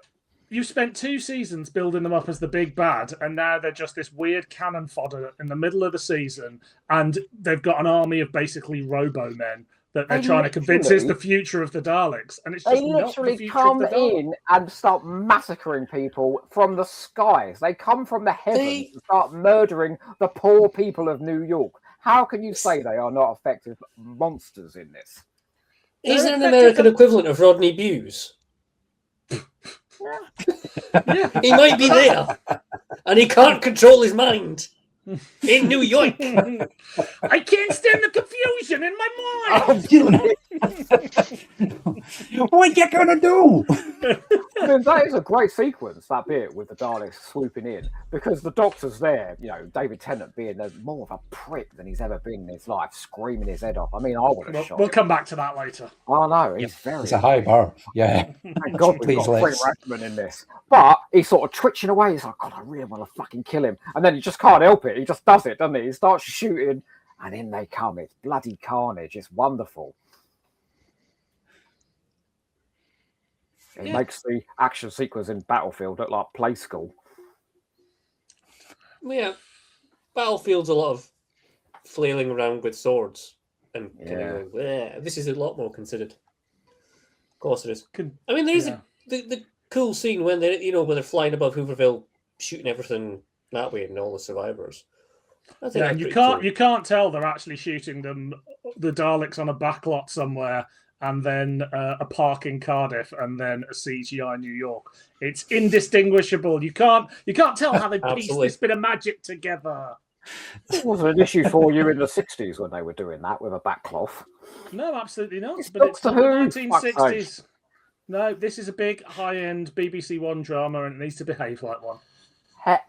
You spent 2 seasons building them up as the big bad, and now they're just this weird cannon fodder in the middle of the season, and they've got an army of basically robo-men that they're trying to convince is the future of the Daleks, and it's just not the future of the Daleks. They literally come in and start massacring people from the skies. They come from the heavens and start murdering the poor people of New York. How can you say they are not effective monsters in this? Is there an American equivalent of Rodney Bewes? Yeah. He might be there, and he can't control his mind in New York. I can't stand the confusion in my mind. What you gonna do? I mean, that is a great sequence, that bit with the Daleks swooping in, because the Doctor's there, David Tennant being more of a prick than he's ever been in his life, screaming his head off. I mean, I would have shot We'll him. come back to that later. Oh, no, he's very... It's a high bar. Yeah. Thank God we've Please, got Frank let's. Ratchman in this. But he's sort of twitching away. He's like, God, I really want to fucking kill him. And then he just can't help it. He just does it, doesn't he? He starts shooting, and in they come. It's bloody carnage. It's wonderful. It makes the action sequence in Battlefield look like play school. Yeah, Battlefield's a lot of flailing around with swords and kind of going, "Yeah." This is a lot more considered. Of course, it is. I mean, there is the cool scene when they're flying above Hooverville, shooting everything that way, and all the survivors. Yeah, and you can't tell they're actually shooting the Daleks on a backlot somewhere, and then a park in Cardiff, and then a CGI New York. It's indistinguishable. You can't tell how they pieced this bit of magic together. It wasn't an issue for you in the 60s when they were doing that with a backcloth. No, absolutely not. It's But it's Doctor not Who, the 1960s. No, this is a big, high-end BBC One drama, and it needs to behave like one.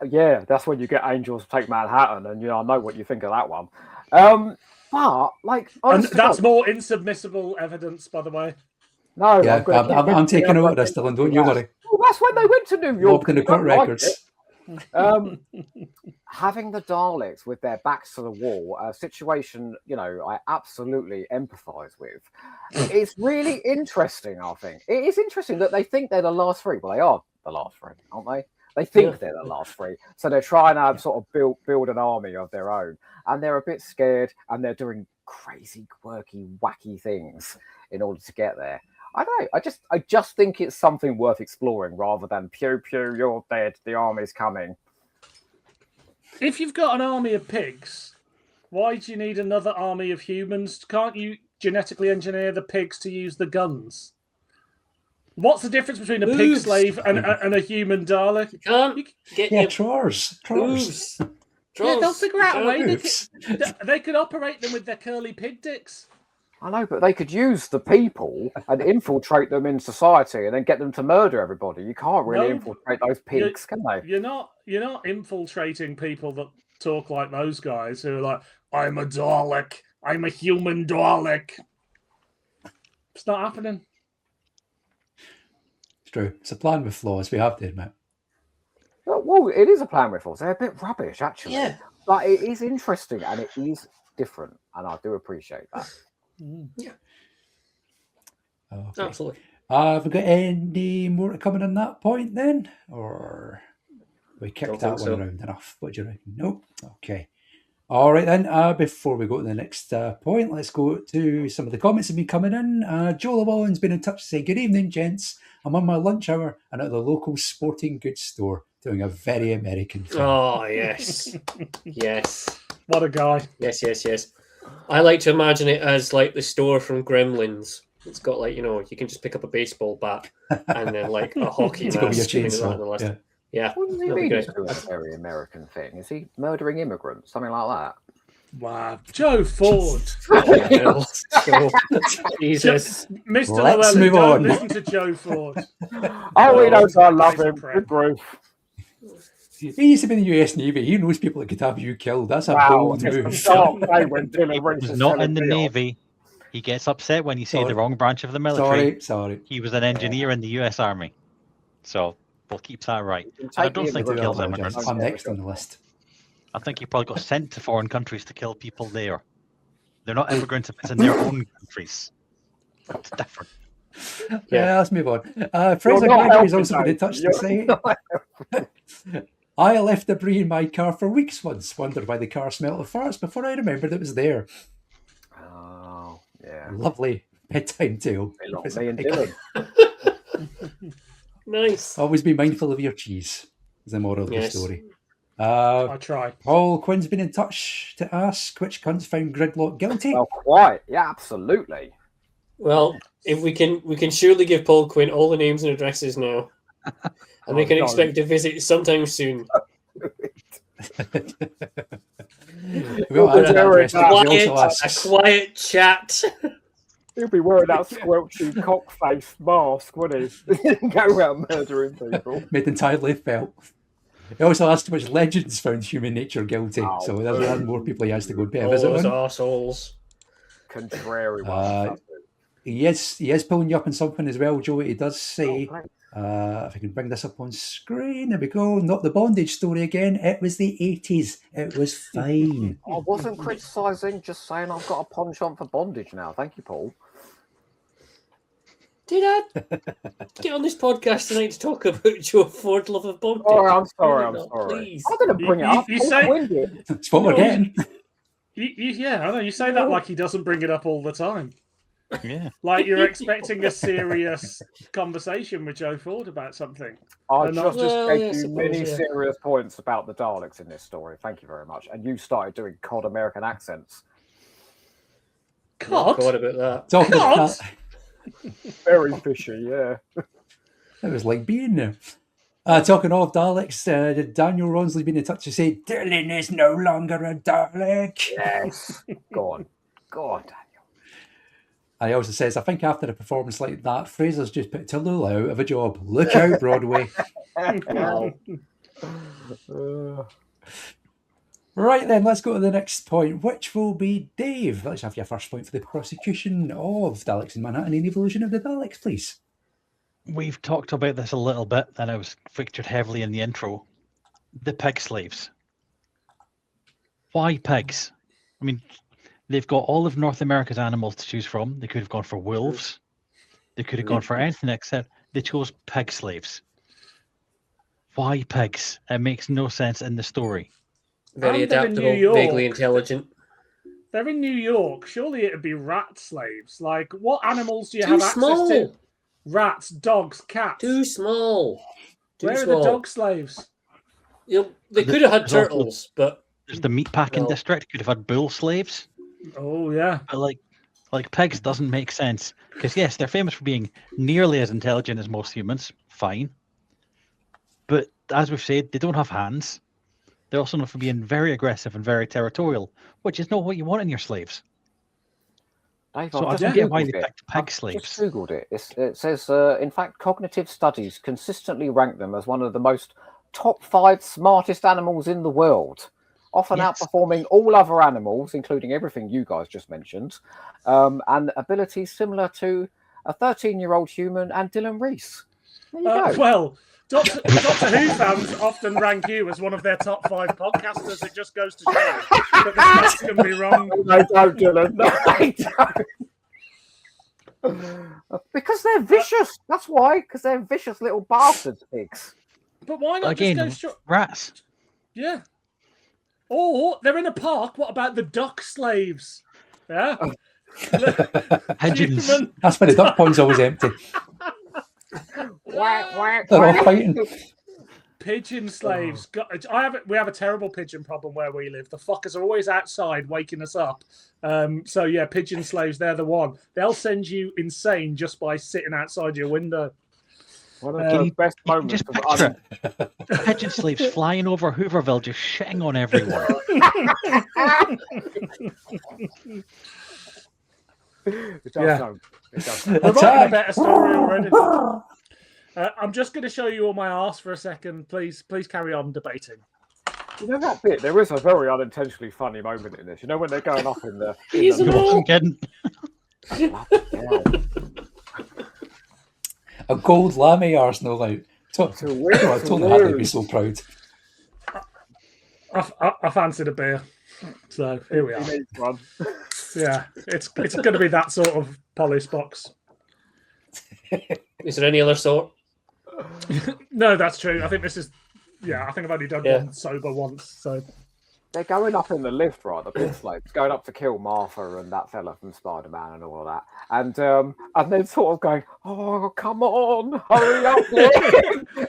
Yeah, that's when you get Angels Take Manhattan, and I know what you think of that one. But and that's more insubmissible evidence, by the way. No, yeah, I'm taking over this, Dylan. Don't you worry. Well, that's when they went to New York. Logged in the court records. Having the Daleks with their backs to the wall, a situation I absolutely empathise with. It's really interesting. I think it is interesting that they think they're the last three. Well, they are the last three, aren't they? They think they're the last three, so they're trying to sort of build an army of their own, and they're a bit scared, and they're doing crazy, quirky, wacky things in order to get there. I don't know. I just think it's something worth exploring rather than pew pew, you're dead, the army's coming. If you've got an army of pigs, why do you need another army of humans? Can't you genetically engineer the pigs to use the guns? What's the difference between a pig slave and a human Dalek? You can't get Trolls. Yeah, they'll figure out a way. They could operate them with their curly pig dicks. I know, but they could use the people and infiltrate them in society and then get them to murder everybody. You can't really infiltrate those pigs, can they? You're not infiltrating people that talk like those guys who are like, I'm a Dalek. I'm a human Dalek. It's not happening. It's true. It's a plan with flaws, we have to admit. Well, it is a plan with flaws. They're a bit rubbish, actually. Yeah. But it is interesting and it is different, and I do appreciate that. Yeah. Okay. Absolutely. Have we got any more to come in on that point then? Or we kicked that one around enough? What do you reckon? Nope. Okay. All right then. Before we go to the next point, let's go to some of the comments that have been coming in. Joe Llewellyn's been in touch to say, good evening, gents. I'm on my lunch hour and at the local sporting goods store doing a very American thing. Oh, yes. Yes. What a guy. Yes. I like to imagine it as like the store from Gremlins. It's got like, you can just pick up a baseball bat and then like a hockey mask. Yeah. What does he mean he's doing a very American thing? Is he murdering immigrants? Something like that? Wow. Joe Ford. Jesus. Mr. Let's Llewellyn, move don't on. listen to Joe Ford. He knows I love him. Good grief. He used to be in the US Navy. He knows people that could have you killed. That's a bold move. He's not in the Navy. He gets upset when you say the wrong branch of the military. Sorry. He was an engineer in the US Army. So we'll keep that right. I don't think he kills immigrants. I'm next on the list. I think he probably got sent to foreign countries to kill people there. They're not immigrants if it's in their own countries. That's different. Yeah, let's move on. Fraser Gregory's also been in touch to say, I left debris in my car for weeks once, wondered why the car smelled of farts before I remembered it was there. Oh, yeah. Lovely bedtime tale. Nice. Always be mindful of your cheese, is the moral of the story. I try. Paul Quinn's been in touch to ask which cunts found Gridlock guilty. Well, quite. Yeah, absolutely. Well, if we can surely give Paul Quinn all the names and addresses now. And they can expect a visit sometime soon. A quiet chat. He'll be wearing that squelchy cock-faced mask, wouldn't he? Go around murdering people. Made entirely felt. He also asked which legends found human nature guilty, so there's more people he has to go and pay a visit those on. arseholes. Contrary ones. He is pulling you up on something as well, Joey. He does say, if I can bring this up on screen, there we go. Not the bondage story again. It was the 80s. It was fine. I wasn't criticising, just saying I've got a penchant for bondage now. Thank you, Paul. Did I get on this podcast tonight to talk about your Ford love of bondage? Oh, I'm sorry. Please. I didn't bring it up. You say it's what we're getting. Yeah, I know. You say that like he doesn't bring it up all the time. Yeah. Like you're expecting a serious conversation with Joe Ford about something. I And just not gave you many serious points about the Daleks in this story. Thank you very much. And you started doing cod American accents. Cod? What about that? Talking Cod? about that, Very fishy, yeah. it was like being there. Talking of Daleks, Daniel Ronsley's been in touch to say Dylan is no longer a Dalek. Yes. Go on, Daniel. And he also says, I think after a performance like that, Fraser's just put Tallulah out of a job. Look out, Broadway. Right then, let's go to the next point, which will be Dave. Let's have your first point for the prosecution of Daleks in Manhattan and evolution of the Daleks, please. We've talked about this a little bit, and I was featured heavily in the intro. The pig slaves. Why pigs? I mean, they've got all of North America's animals to choose from. They could have gone for wolves. They could have gone for anything except they chose pig slaves. Why pigs? It makes no sense in the story. Very And they're in adaptable, New York. vaguely intelligent. They're in New York. Surely it'd be rat slaves. Like, what animals do you Too have access small. to? Rats, dogs, cats. Too small. Too Where small. are the dog slaves? They could have had turtles, but There's the meatpacking district. Could have had bull slaves. Oh yeah. But like pigs doesn't make sense because yes, they're famous for being nearly as intelligent as most humans. Fine, but as we've said, they don't have hands. They're also known for being very aggressive and very territorial, which is not what you want in your slaves. Dave, So I've I just don't get why Googled they it. picked pig I've slaves. just Googled it. It says, in fact, cognitive studies consistently rank them as one of the most top 5 smartest animals in the world, often outperforming all other animals, including everything you guys just mentioned, and abilities similar to a 13-year-old human and Dylan Rees. There you go. Well, Doctor Who fans often rank you as one of their top 5 podcasters. It just goes to show that the stats can be wrong. No, don't, Dylan. No, they don't. Because they're vicious. That's why. Because they're vicious little bastards, pigs. But why not Again, just go straight? rats. Yeah. Or they're in a park. What about the duck slaves? Yeah. Pigeons. Human- That's why the duck pond's always empty. Whack, whack, They're all whack. fighting. Pigeon slaves. We have a terrible pigeon problem where we live. The fuckers are always outside waking us up. So yeah, pigeon slaves, they're the one. They'll send you insane just by sitting outside your window. One of the best You can moments just of picture it. Pigeon slaves flying over Hooverville, just shitting on everyone. It does Yeah. sound. It does sound. We're writing a Attack. better story already. I'm just going to show you all my arse for a second. Please carry on debating. You know that bit? There is a very unintentionally funny moment in this. You know when they're going up in the. He's in an the old- Kidding. A gold lammy Arsenal out. To win, I to told them I'd be lose. so proud. I fancied a beer, so here we He are. needs one. Yeah, it's going to be that sort of Polis Box. Is there any other sort? No, that's true. I think this is. Yeah, I think I've only done Yeah. one sober once. So They're going up in the lift, right? The pit slaves going up to kill Martha and that fella from Spider-Man and all of that, and they're sort of going, "Oh, come on, hurry up!"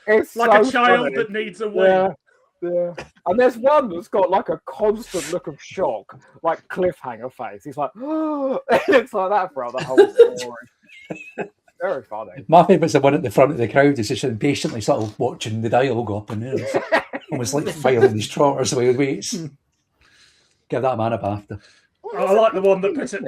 It's like a so child funny. that needs a wee. Yeah, yeah. And there's one that's got like a constant look of shock, like cliffhanger face. He's like, "Oh," it looks like that throughout the whole story. Very funny. My favourite's the one at the front of the crowd is just impatiently sort of watching the dialogue up and down. Almost like filing his trotters away with weights. Give that man a BAFTA. I like the one that puts it.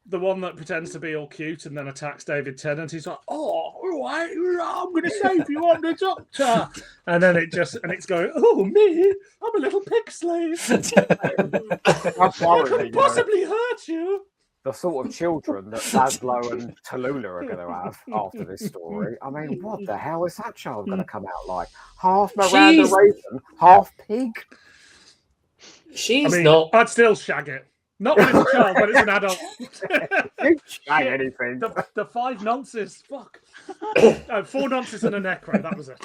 the one that pretends to be all cute and then attacks David Tennant. He's like, "Oh, all right, I'm going to save you. I'm the Doctor." And then it's going, "Oh, me, I'm a little pig slave. That's I worrying, could possibly hurt you." the sort of children that Laszlo and Tallulah are going to have after this story. I mean, what the hell is that child going to come out like? Half Miranda Raven, half pig? She's I mean, not. I'd still shag it. Not when it's a child, but it's an adult. You shag anything. The 5 nonces. Fuck. 4 nonces and a necro. That was it.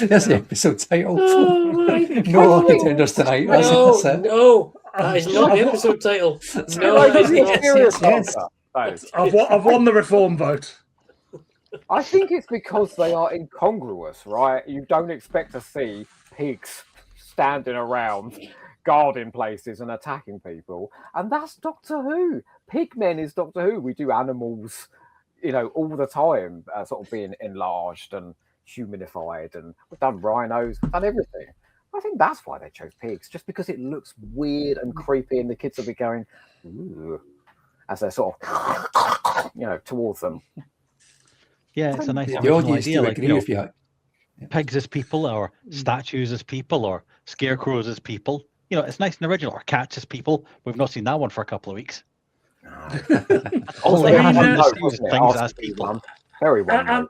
That's the episode title. Oh my No lucky tenders tonight. No, That's it. no, that is not the episode title. No, that is not. Yes. I've won the reform vote. I think it's because they are incongruous, right? You don't expect to see pigs standing around, guarding places and attacking people. And that's Doctor Who. Pigmen is Doctor Who. We do animals, all the time, sort of being enlarged and humanified, and we've done rhinos, we've done everything. I think that's why they chose pigs, just because it looks weird and creepy, and the kids will be going, "Ooh," as they're sort of, towards them. Yeah, it's a nice The original audience idea. do Like, agree with you. pigs as people, or statues as people, or scarecrows as people. It's nice and original. Or cats as people. We've not seen that one for a couple of weeks. Also, they had no, to see wasn't it? things Ask as people. one. Very well.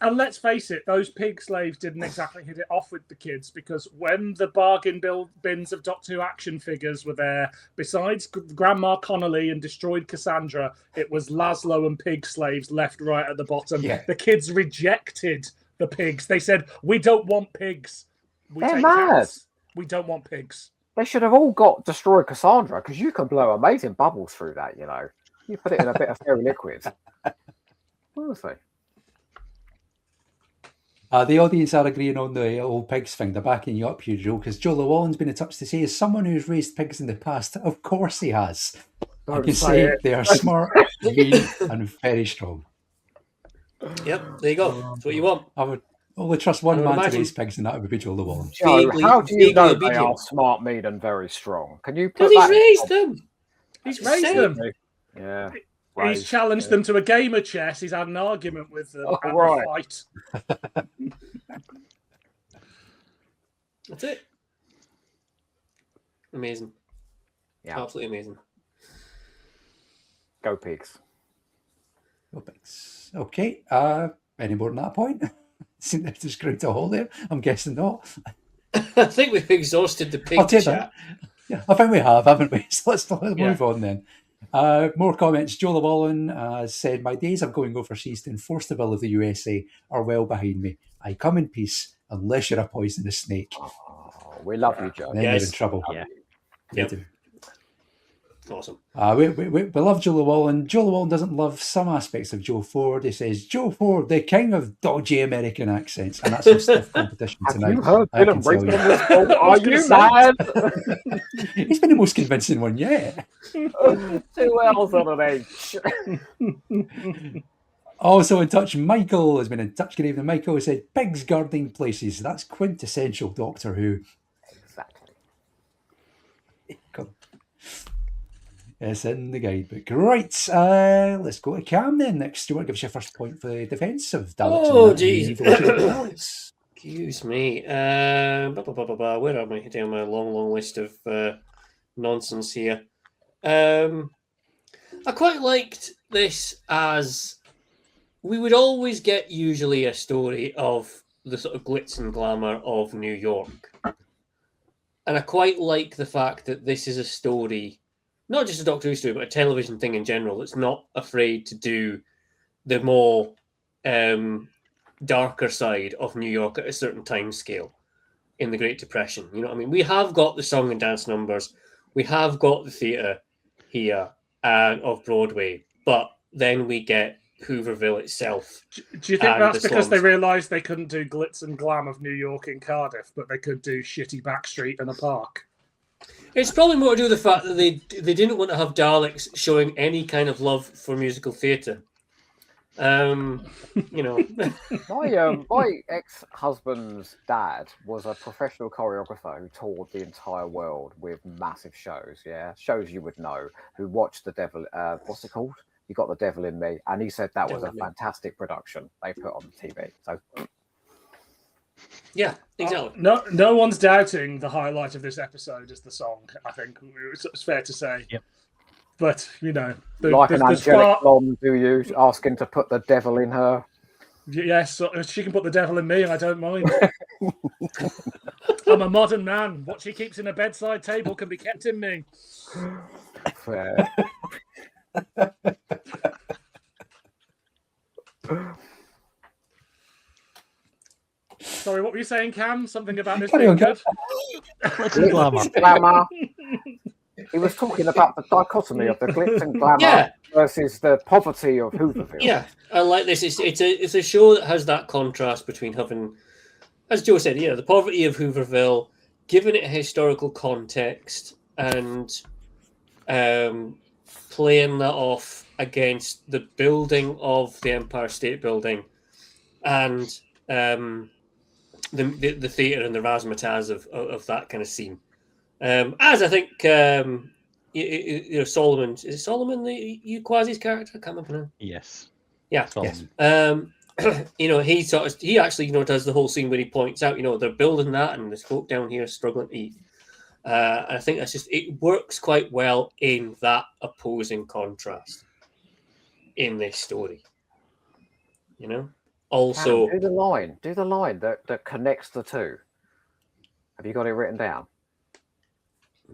And let's face it, those pig slaves didn't exactly hit it off with the kids, because when the bargain bins of Doctor Who action figures were there, besides Grandma Connolly and Destroyed Cassandra, it was Laszlo and pig slaves left right at the bottom. Yeah. The kids rejected the pigs. They said, "We don't want pigs. They're mad. Cats. We don't want pigs." They should have all got Destroy Cassandra, because you can blow amazing bubbles through that, You put it in a bit of fairy liquid. Honestly. The audience are agreeing on the old pigs thing. They're backing you up here, Joe, because Joe Llewellyn's been in touch to say, as someone who's raised pigs in the past, of course he has. I can say they are smart, mean, and very strong. Yep, there you go. That's what you want. I would only trust one I would man to imagine- raise pigs, and that would be Joe Llewellyn. Joe, Vaguely- how do you vaguely know they obedient. are smart, mean, and very strong? Can you put Because he's that in raised them. He's raised Same. them. Yeah. He's raised, challenged them to a game of chess. He's had an argument with them Oh, and right. a fight. That's it. Amazing. Yeah. Absolutely amazing. Go pigs. Go pigs. Okay. Any more than that point? Seem to just going to hold there. I'm guessing not. I think we've exhausted the pig I'll take chat. that. Yeah, I think we have, haven't we? So let's move on then. More comments. Joe Llewellyn said, "My days of going overseas to enforce the will of the USA are well behind me. I come in peace unless you're a poisonous snake. Oh, we love you, Joe. Then you're in trouble." Yeah. We Yep. do. Awesome. We love Joe Llewellyn. Joe Llewellyn doesn't love some aspects of Joe Ford. He says, "Joe Ford, the king of dodgy American accents." And that's some stiff competition Have tonight. you heard I Dylan can tell Rees you. on this call? Are you mad? He's been the most convincing one yet. 2 L's on an H. Also in touch, Michael has been in touch. Good evening, Michael. He said, "Pigs guarding places. That's quintessential Doctor Who." Exactly. Cool. It's in the guidebook. Right, let's go to Cam then next. Do you want to give us your first point for the defence of Daleks? Oh, and geez. the evolution of Daleks? Excuse me. Where am I? Down my long list of nonsense here. I quite liked this, as we would always get usually a story of the sort of glitz and glamour of New York. And I quite like the fact that this is a story, not just a Doctor Who story, but a television thing in general, that's not afraid to do the more darker side of New York at a certain time scale in the Great Depression. You know what I mean? We have got the song and dance numbers. We have got the theatre here of Broadway, but then we get Hooverville itself. Do you think and that's the because they slums. realised they couldn't do glitz and glam of New York in Cardiff, but they could do shitty backstreet and a park? It's probably more to do with the fact that they didn't want to have Daleks showing any kind of love for musical theatre. You know, My ex-husband's dad was a professional choreographer who toured the entire world with massive shows. Yeah, shows you would know. Who watched The Devil? What's it called? You Got the Devil in Me, and he said that was a fantastic production they put on the TV. So yeah, exactly. No one's doubting the highlight of this episode is the song. I think it's fair to say. Yep. But you know, like an angelic blonde, do you asking to put the devil in her? Yes, she can put the devil in me, and I don't mind. I'm a modern man. What she keeps in a bedside table can be kept in me. Fair. Sorry, what were you saying, Cam? Something about this Carry being on, good? Glamour. He was talking about the dichotomy of the glitz and glamour versus the poverty of Hooverville. Yeah, I like this. It's a show that has that contrast between having, as Joe said, the poverty of Hooverville, giving it a historical context, and playing that off against the building of the Empire State Building, and the theatre and the razzmatazz of that kind of scene. As I think, Solomon, is it Solomon the Uquazi's character? I can't remember now. Yes. Yeah. Solomon. He actually does the whole scene where he points out, they're building that and there's folk down here struggling to eat. And I think it works quite well in that opposing contrast in this story. Also, do the line that connects the two. Have you got it written down?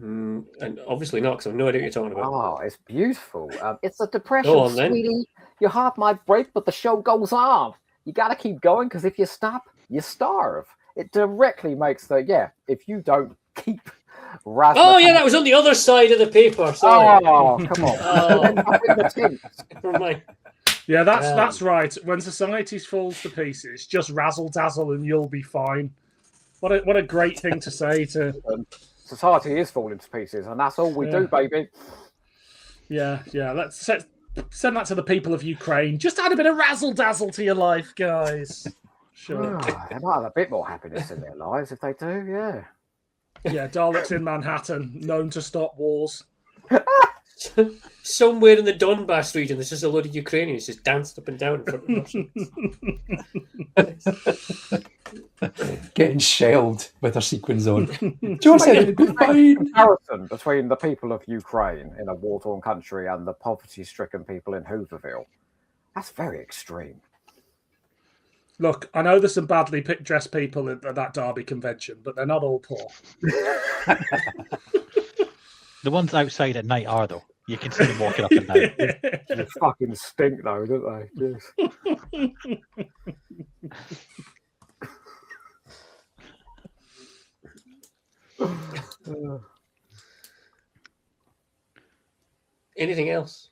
And obviously not, because I have no idea what you're talking about. Oh, it's beautiful. It's a depression, Go on, then. sweetie. Your heart might break, but the show goes on. You got to keep going, because if you stop, you starve. It directly makes if you don't keep razzmatazz. Oh, yeah, that was on the other side of the paper. Sorry. Oh, come on. Never mind. Yeah, that's right. When society falls to pieces, just razzle dazzle and you'll be fine. What a great thing to say to. Society is falling to pieces, and that's all we do, baby. Yeah. Let's send that to the people of Ukraine. Just add a bit of razzle dazzle to your life, guys. Sure. They might have a bit more happiness in their lives if they do. Yeah. Yeah, Daleks in Manhattan, known to stop wars. Somewhere in the Donbass region, there's just a load of Ukrainians just danced up and down in front of Russians. Getting shelled with their sequins on. Joe said goodbye. Comparison between the people of Ukraine in a war-torn country and the poverty-stricken people in Hooverville. That's very extreme. Look, I know there's some badly dressed people at that Derby convention, but they're not all poor. The ones outside at night are, though. You can see them walking up and down. They fucking stink, though, don't they? Yes. Anything else?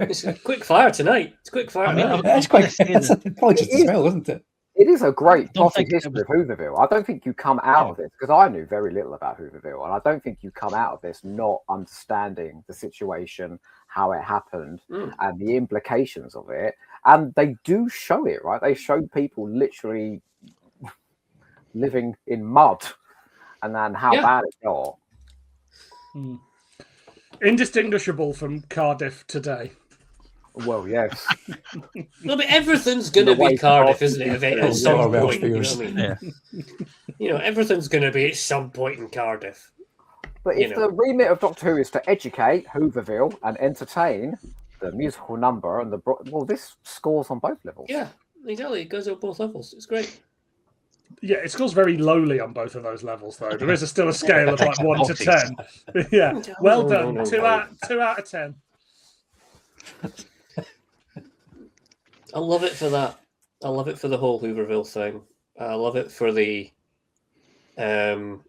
It's quick fire tonight. It's quick fire. It's quite. It's a pointless as well, isn't it? It is a great potted history of Hooverville. I don't think you come out of this, because I knew very little about Hooverville, and I don't think you come out of this not understanding the situation, how it happened, and the implications of it. And they do show it, right? They show people literally living in mud, and then how bad it got. Indistinguishable from Cardiff today. Well, yes. No, but everything's going to be Cardiff, isn't it? At some point, everything's going to be at some point in Cardiff. But if the remit of Doctor Who is to educate Hooverville and entertain, the musical number and this scores on both levels. Yeah, exactly. It goes on both levels. It's great. Yeah, it scores very lowly on both of those levels, though. There is still a scale of like 1 to 10. Yeah, well done. No. 2 out of 10. I love it for that. I love it for the whole Hooverville thing. I love it for the, the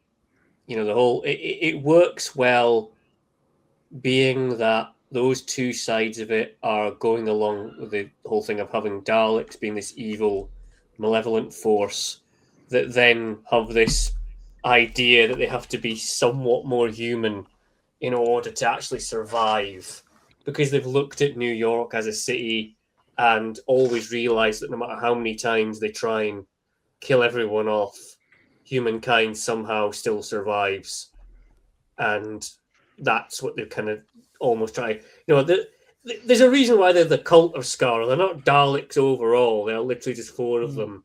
whole. It works well, being that those two sides of it are going along with the whole thing of having Daleks being this evil, malevolent force that then have this idea that they have to be somewhat more human in order to actually survive because they've looked at New York as a city and always realised that no matter how many times they try and kill everyone off, humankind somehow still survives. And that's what they've kind of almost tried. There's a reason why they're the cult of Skaro. They're not Daleks overall. They're literally just 4 of them.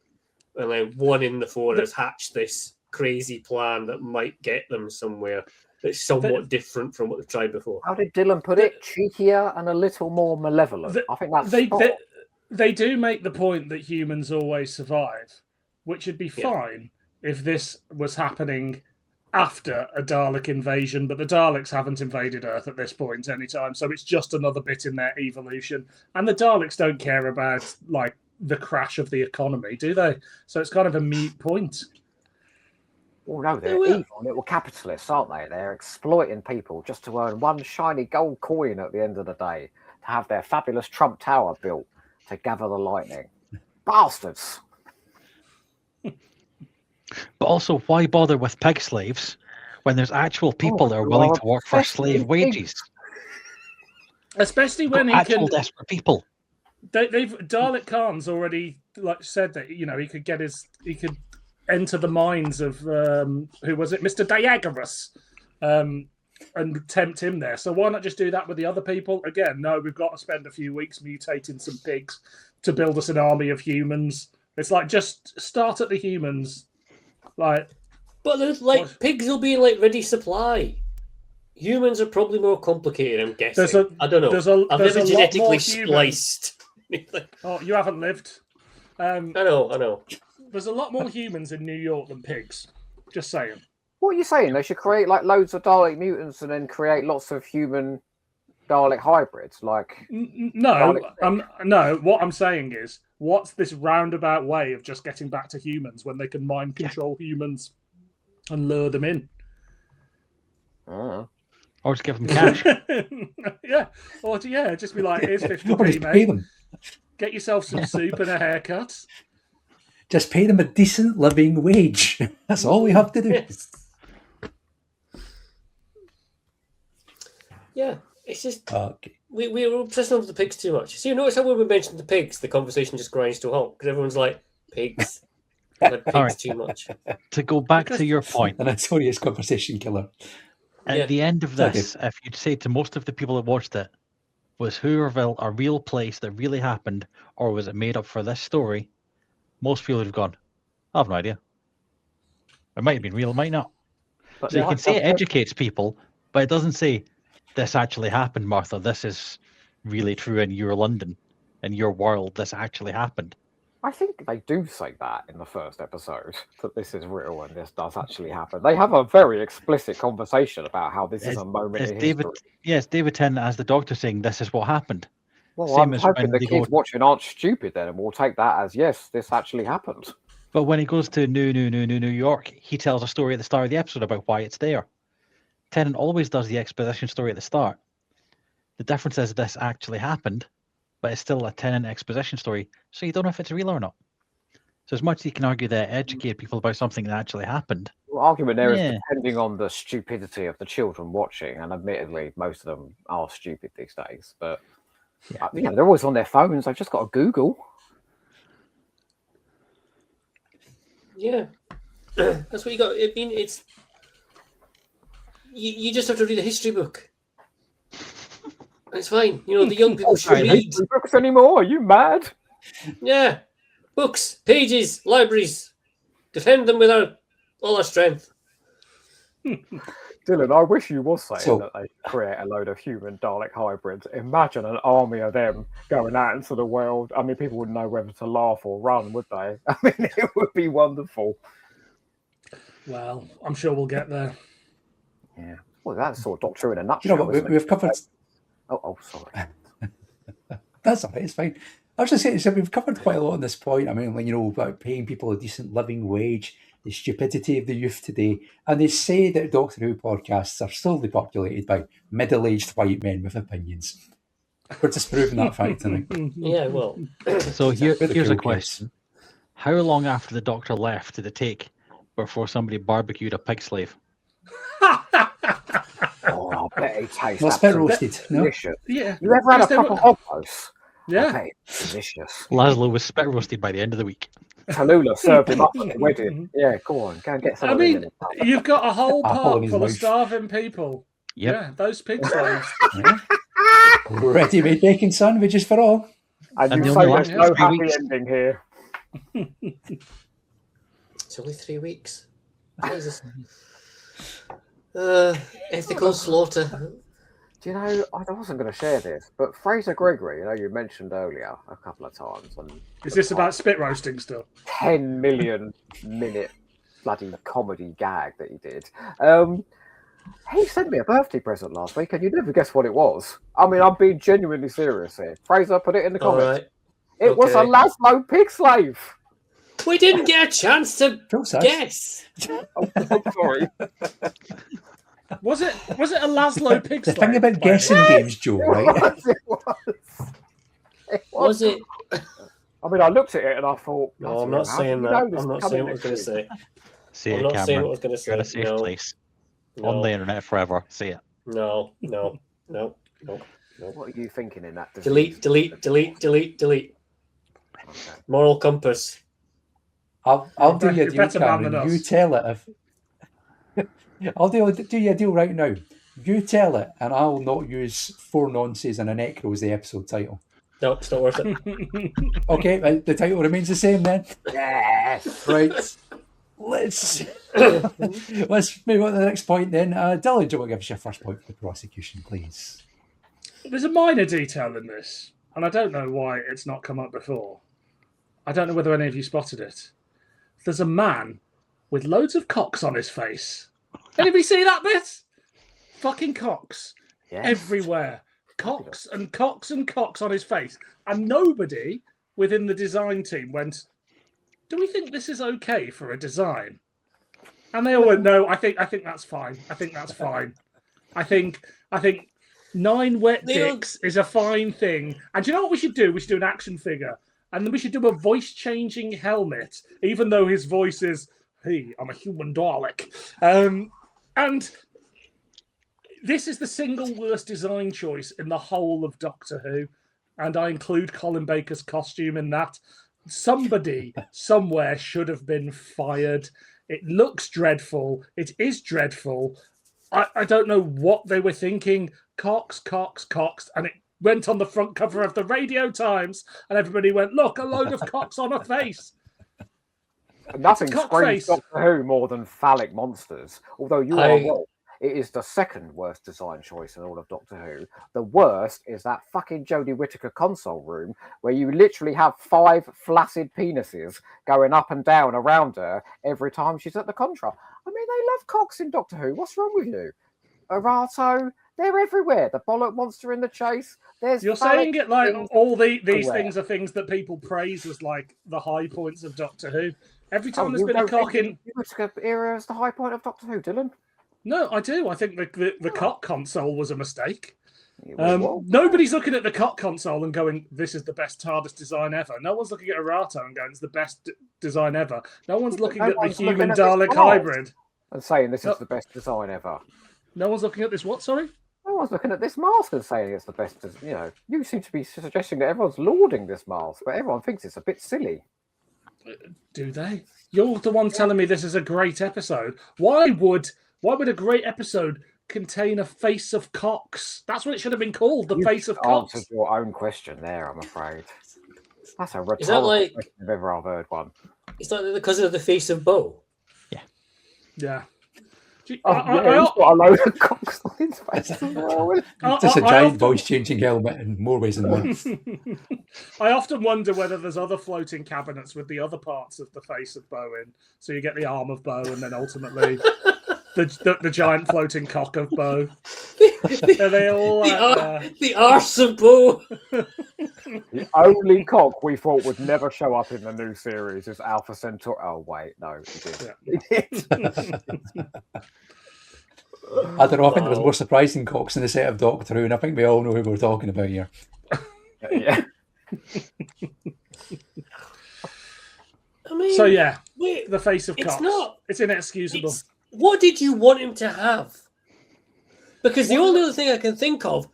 And then one in the 4 has hatched this crazy plan that might get them somewhere that's somewhat different from what they've tried before. How did Dylan put it? Cheekier and a little more malevolent. I think that's they do make the point that humans always survive, which would be fine if this was happening after a Dalek invasion, but the Daleks haven't invaded Earth at this point anytime, so it's just another bit in their evolution. And the Daleks don't care about like the crash of the economy, do they? So it's kind of a moot point. Well, no, they're evil little capitalists, aren't they? They're exploiting people just to earn one shiny gold coin at the end of the day, to have their fabulous Trump Tower built to gather the lightning. Bastards! But also, why bother with pig slaves when there's actual people that are willing to work for slave wages? Especially when actual desperate people. Dalek Khan's already said that he could enter the minds of who was it, Mr. Diagoras, and tempt him there. So why not just do that with the other people? Again, no, we've got to spend a few weeks mutating some pigs to build us an army of humans. It's like, just start at the humans. But pigs will be like ready supply. Humans are probably more complicated, I'm guessing. I don't know. I've never genetically spliced. Oh, you haven't lived. I know. There's a lot more humans in New York than pigs. Just saying. What are you saying? They should create like loads of Dalek mutants and then create lots of human Dalek hybrids? No. What I'm saying is, what's this roundabout way of just getting back to humans when they can mind control humans and lure them in? Or just give them cash. Just be like, here's 50p, Nobody's mate. pay them. Get yourself some soup and a haircut. Just pay them a decent living wage. That's all we have to do. Yeah, it's just we're obsessed with the pigs too much. So you notice how when we mention the pigs, the conversation just grinds to a halt because everyone's like, pigs. Pigs too much. To go back to your point, a notorious conversation killer. At the end of this, if you'd say to most of the people that watched it, was Hooverville a real place that really happened, or was it made up for this story? Most people would have gone, I have no idea. It might have been real, it might not. So you can say it educates people, but it doesn't say, this actually happened, Martha. This is really true in your London, in your world. This actually happened. I think they do say that in the first episode, that this is real and this does actually happen. They have a very explicit conversation about how this is a moment in history. Yes, David Tennant as the Doctor saying this is what happened. Well, I'm hoping the kids watching aren't stupid then, and we'll take that as, yes, this actually happened. But when he goes to New York, he tells a story at the start of the episode about why it's there. Tennant always does the exposition story at the start. The difference is this actually happened, but it's still a Tennant exposition story, so you don't know if it's real or not. So as much as you can argue that educate people about something that actually happened. The argument there is depending on the stupidity of the children watching, and admittedly, most of them are stupid these days, but they're always on their phones. They've just got to Google. Yeah, that's what you got. I mean, it's you just have to read a history book. It's fine. You know, the young people should read books anymore. Are you mad? Yeah, books, pages, libraries. Defend them with all our strength. Dylan, I wish you was saying that they create a load of human Dalek hybrids. Imagine an army of them going out into the world. I mean, people wouldn't know whether to laugh or run, would they? I mean, it would be wonderful. Well, I'm sure we'll get there. Yeah. Well, that's sort of Doctor in a nutshell. You know, we've covered. Oh, sorry. That's all right. It's fine. I was just saying, so we've covered quite a lot on this point. I mean, about paying people a decent living wage, the stupidity of the youth today, and they say that Doctor Who podcasts are solely populated by middle-aged white men with opinions. We're disproving that fact tonight. Yeah, well. So here's a question: how long after the Doctor left did it take before somebody barbecued a pig slave? Oh, bet it tastes Not spit absolutely roasted, no? delicious. Yeah. You ever had a Yes, they proper were- hog roast? I Yeah. bet it's delicious. Laszlo was spit roasted by the end of the week. Tallulah served him up at the wedding. Yeah, go on, go and get some I of them in mean, the you've got a whole Apple park in his full of mouth. starving people. Yep. Yeah, those pig slaves. Ready-made bacon sandwiches for all. And And you they say only there's lasted no 3 happy weeks. ending here. It's only 3 weeks. Jesus. Ethical slaughter. Do you know, I wasn't going to share this, but Fraser Gregory, you know, you mentioned earlier a couple of times. Is this about spit roasting still? 10 million minute bloody comedy gag that he did. He sent me a birthday present last week, and you never guess what it was. I mean, I'm being genuinely serious here. Fraser, put it in the All comments. right. It was a Okay. Laszlo pig slave. We didn't get a chance to Cool, sis. guess. I'm sorry. Was it a Laszlo pig The slave? thing about by guessing any- games, Joe, right? It was. Was it? I mean, I looked at it and I thought, No, I'm bloody not hell, how saying do you that. know this I'm not coming saying what I was going next to week? say. Say I'm it, not saying Cameron. what I was going to You're in a say. safe No. place. On No. the internet forever. Say it. No. What are you thinking in that? Delete. Okay. Moral compass. I'll do your You're deal, better man than Cameron. us. You tell it if I'll do your deal right now. You tell it, and I'll not use 4 nonces and a necro as the episode title. No, it's not worth it. Okay, well, the title remains the same then. Yes. Right. Let's move on to the next point then. Dylan, do you want to give us your first point for the prosecution, please? There's a minor detail in this, and I don't know why it's not come up before. I don't know whether any of you spotted it. There's a man with loads of cocks on his face. Anybody see that bit? Fucking cocks. Yes. Everywhere. Cocks and cocks and cocks on his face. And nobody within the design team went, do we think this is okay for a design? And they all went, no, I think that's fine. I think that's fine. I think 9 wet Neil- dicks is a fine thing. And do you know what we should do? We should do an action figure. And then we should do a voice-changing helmet, even though his voice is, hey, I'm a human Dalek. And this is the single worst design choice in the whole of Doctor Who. And I include Colin Baker's costume in that. Somebody somewhere should have been fired. It looks dreadful. It is dreadful. I don't know what they were thinking. Cocks. And it went on the front cover of the Radio Times. And everybody went, look, a load of cocks on a face. Nothing It's a cock screams face. Doctor Who more than phallic monsters. Although you are wrong. It is the second worst design choice in all of Doctor Who. The worst is that fucking Jodie Whittaker console room where you literally have 5 flaccid penises going up and down around her every time she's at the contra. I mean, they love cocks in Doctor Who. What's wrong with you? Arato, they're everywhere. The bollock monster in the chase. There's You're phallic saying it like things all these everywhere. things are things that people praise as like the high points of Doctor Who. Every time Oh, there's you been a don't cock think in... the Whittaker era is the high point of Doctor Who, Dylan? No, I do. I think the cock console was a mistake. Well, Nobody's looking at the cock console and going, this is the best TARDIS design ever. No one's looking at Arato and going, it's the best design ever. No one's looking No at the one's looking human at this Dalek box. hybrid. and saying this No. is the best design ever. No one's looking at this what, sorry? No one's looking at this mask and saying it's the best. You know, you seem to be suggesting that everyone's lauding this mask, but everyone thinks it's a bit silly. Do they? You're the one telling me this is a great episode. Why would a great episode contain a face of cocks? That's what it should have been called, the You face of cocks. answered your own question there, I'm afraid. That's a Is that rhetorical like- question if ever I've heard one. It's like because of the face of Bo. Yeah. Do you- Oh, yeah, he's got a load of cocks on his face as well. Just a I giant often- voice-changing helmet in more ways than one. I often wonder whether there's other floating cabinets with the other parts of the face of Bo in. So you get the arm of Bo and then ultimately the giant floating cock of Bo. Are they all The arse of Bo. The only cock we thought would never show up in the new series is Alpha Centauri. Oh, wait, no, he did. Yeah. He did. I don't know, I think there was more surprising cocks in the set of Doctor Who, and I think we all know who we're talking about here. Yeah. I mean, So yeah, wait, the face of it's cocks. not. It's inexcusable. What did you want him to have? Because the only other thing I can think of,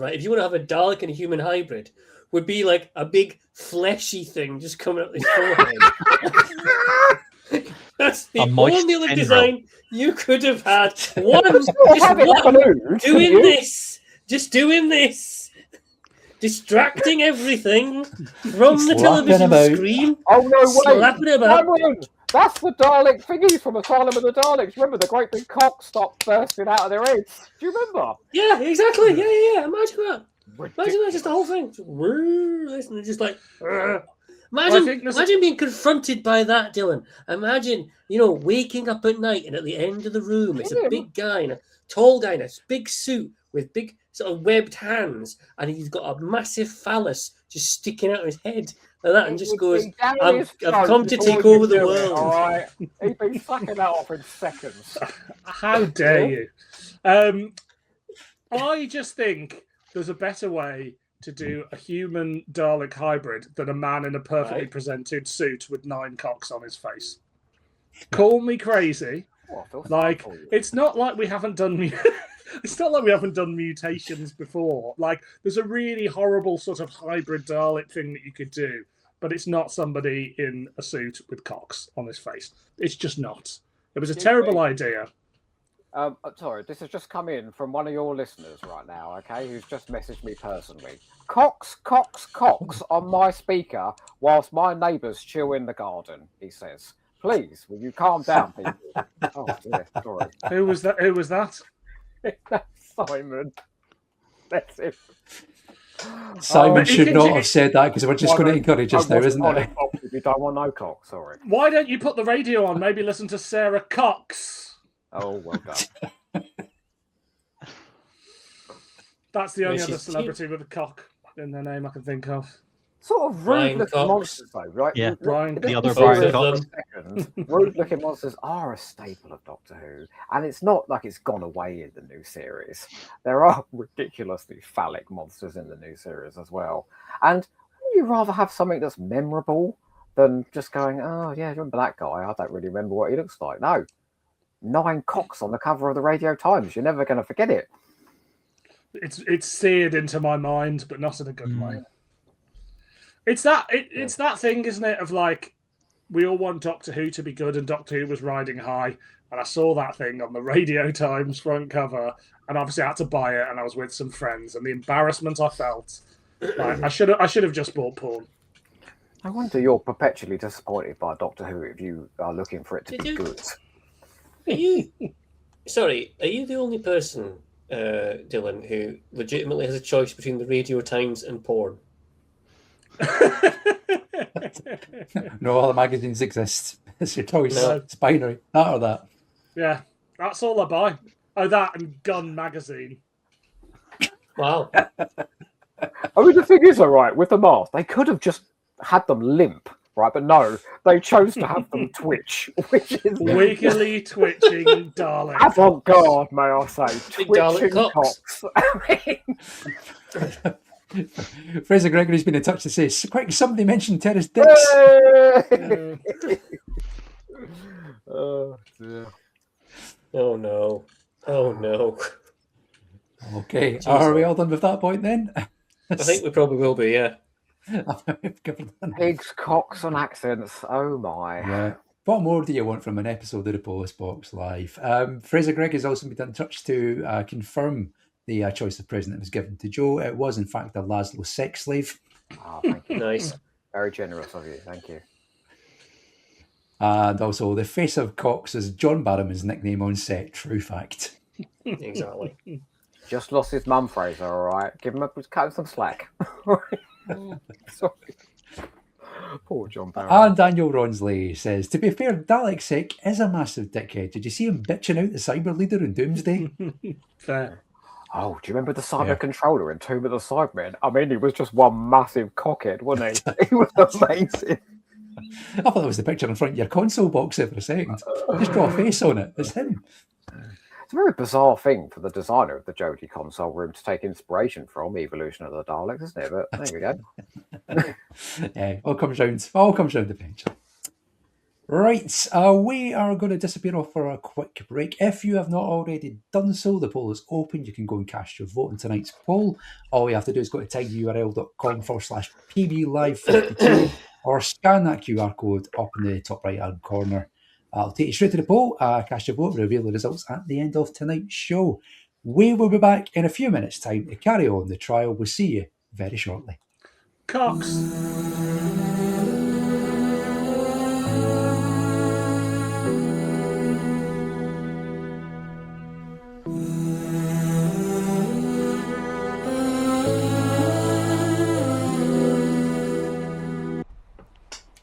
right, if you want to have a Dalek and a human hybrid, would be like a big fleshy thing just coming up his forehead. That's the only other design you could have had. Just doing this, distracting everything from the television screen. Oh no, slapping about. That's the Dalek thingy from Asylum of the Daleks. Remember the great big cock stopped bursting out of their heads? Do you remember? Yeah, exactly. Yeah. Imagine that. Imagine that, just the whole thing. Just like. Imagine being confronted by that, Dylan. Imagine, waking up at night and at the end of the room, it's a big guy, a tall guy in a big suit with big sort of webbed hands, and he's got a massive phallus just sticking out of his head like that, and just goes, I've come to take over the world. All right, he'd be sucking that off in seconds. How dare you? I just think there's a better way to do a human Dalek hybrid than a man in a perfectly presented suit with 9 cocks on his face. Call me crazy. It's not like we haven't done. It's not like we haven't done mutations before. Like, there's a really horrible sort of hybrid Dalek thing that you could do, but it's not somebody in a suit with cocks on his face. It's just not. It was a terrible idea. Sorry, this has just come in from one of your listeners right now, okay, who's just messaged me personally. Cocks on my speaker whilst my neighbours chew in the garden, he says. Please, will you calm down, people? Oh, dear, sorry. Who was that? That's Simon. That's it. Simon should not have said that because we're just going to encourage us now, isn't it? You don't want no cock, sorry. Why don't you put the radio on? Maybe listen to Sarah Cox. Oh, well done. That's the only other celebrity with a cock in their name I can think of. Sort of rude-looking monsters, though, right? Yeah, the other Brian Cox. Rude-looking monsters are a staple of Doctor Who, and it's not like it's gone away in the new series. There are ridiculously phallic monsters in the new series as well. And wouldn't you rather have something that's memorable than just going, oh, yeah, remember that guy? I don't really remember what he looks like. No. 9 cocks on the cover of the Radio Times. You're never going to forget it. It's seared into my mind, but not in a good way. It's that thing, isn't it? Of like, we all want Doctor Who to be good, and Doctor Who was riding high. And I saw that thing on the Radio Times front cover, and obviously I had to buy it. And I was with some friends, and the embarrassment I felt, like, I should have just bought porn. I wonder you're perpetually disappointed by Doctor Who if you are looking for it to be good. Are you the only person, Dylan, who legitimately has a choice between the Radio Times and porn? No, all the magazines exist. It's your choice. No. It's binary. That or that. Yeah, that's all I buy. Oh, that and Gun magazine. Wow. I mean, the thing is, all right, with the mask, they could have just had them limp, right? But no, they chose to have them twitch, which is wiggly twitching Dalek. Avant-garde, may I say? Big Dalek Twitching cocks. Fraser Gregory's been in touch to say, quick, somebody mentioned Terrace Dicks. Oh, dear. Oh no. Okay, Jesus. are we all done with that point then? I think we probably will be, yeah. Pigs, cocks, and accents. Oh my. Yeah. What more do you want from an episode of the Polis Box Live? Fraser Gregg has also been in touch to confirm the choice of present that was given to Joe. It was, in fact, a Laszlo sex slave. Oh, thank you. Nice. Very generous of you. Thank you. And also, the face of Cox is John Barrowman's nickname on set. True fact. Exactly. Just lost his mum, Fraser, all right? Cut him some slack. Sorry. Poor John Barrow. And Daniel Ronsley says, to be fair, Dalek Sick is a massive dickhead. Did you see him bitching out the cyber leader in Doomsday? Fair. Oh, do you remember the cyber controller in Tomb of the Cybermen? I mean, he was just one massive cockhead, wasn't he? He was amazing. I thought that was the picture in front of your console box there for a second. Just draw a face on it. It's him. It's a very bizarre thing for the designer of the Jodie console room to take inspiration from Evolution of the Daleks, isn't it? But there we go. Yeah, all comes round eventually. Right, we are going to disappear off for a quick break. If you have not already done so, the poll is open. You can go and cast your vote in tonight's poll. All you have to do is go to tinyurl.com/pblive52 or scan that QR code up in the top right-hand corner. I'll take you straight to the poll, cast your vote, reveal the results at the end of tonight's show. We will be back in a few minutes' time to carry on the trial. We'll see you very shortly. Cox.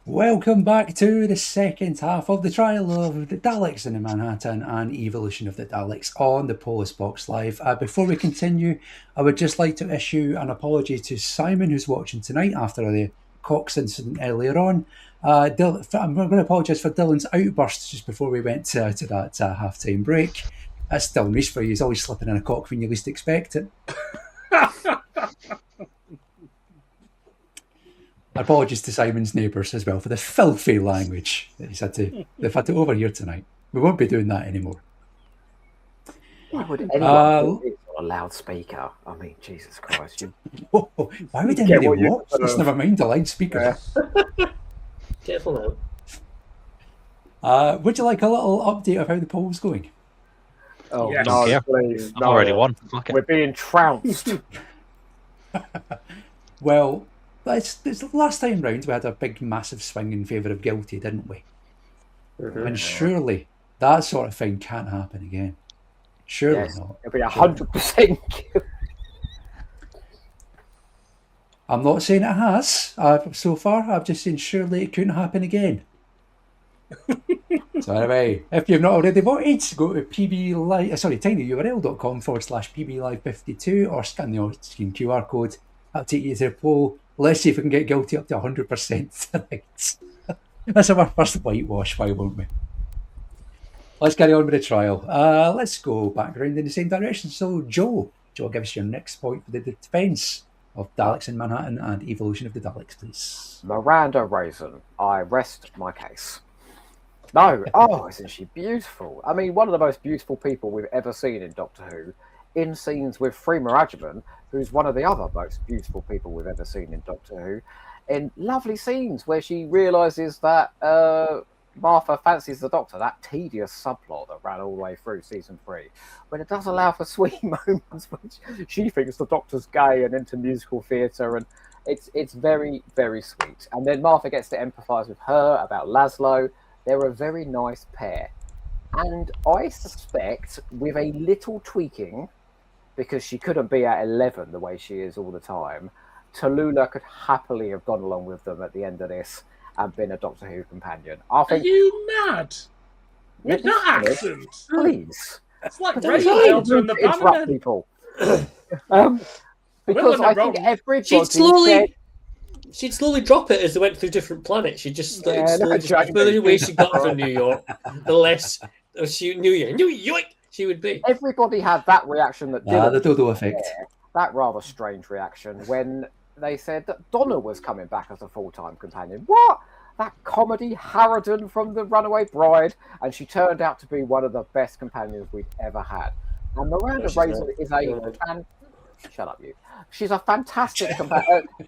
Welcome back to the second half of the trial of the Daleks in the Manhattan and evolution of the Daleks on the Polis Box Live. Before we continue, I would just like to issue an apology to Simon, who's watching tonight after the Cox incident earlier on. I'm going to apologise for Dylan's outburst just before we went to that half-time break. That's Dylan Rees for you. He's always slipping in a cock when you least expect it. Apologies to Simon's neighbours as well for the filthy language that they've had to overhear tonight. We won't be doing that anymore. Why would anyone put this on a loudspeaker? I mean, Jesus Christ. Why would anybody watch this? Never mind a loudspeaker. Careful now. Would you like a little update of how the poll's going? Oh, Yes. no, Yeah. please. I've already won. Fuck it. We're being trounced. Well, it's the last time round we had a big, massive swing in favour of guilty, didn't we? Mm-hmm. And surely that sort of thing can't happen again. Surely Yes, not. it'll be 100%. I'm not saying it has so far. I'm just saying surely it couldn't happen again. So anyway, if you've not already voted, go to tinyurl.com/pblive52 or scan the on-screen QR code. That'll take you to the poll. Let's see if we can get guilty up to 100% tonight. That's our first whitewash, why won't we? Let's carry on with the trial. Let's go back around in the same direction. So, Joe, give us your next point for the defence of Daleks in Manhattan and evolution of the Daleks, please. Miranda Raisin, I rest my case. No, isn't she beautiful? I mean, one of the most beautiful people we've ever seen in Doctor Who, in scenes with Freema Agyeman, who's one of the other most beautiful people we've ever seen in Doctor Who, in lovely scenes where she realises that Martha fancies the Doctor, that tedious subplot that ran all the way through season 3, when it does allow for sweet moments when she thinks the Doctor's gay and into musical theatre, and it's very, very sweet. And then Martha gets to empathise with her about Laszlo. They're a very nice pair. And I suspect with a little tweaking, because she couldn't be at 11 the way she is all the time, Tallulah could happily have gone along with them at the end of this and been a Doctor Who companion. I think. Are you mad? With that accent? Please. It's like But Ray don't Delta and the interrupt Bannermen. people. Because I think everybody she'd slowly drop it as they went through different planets. She'd just slowly, Jack the further away she got from New York, the less she New Yoik she would be. Everybody had that reaction that Dylan the dodo effect. that rather strange reaction when they said that Donna was coming back as a full-time companion. What? That comedy harridan from The Runaway Bride, and she turned out to be one of the best companions we'd ever had. And Miranda Raisin is shut up, you. She's a fantastic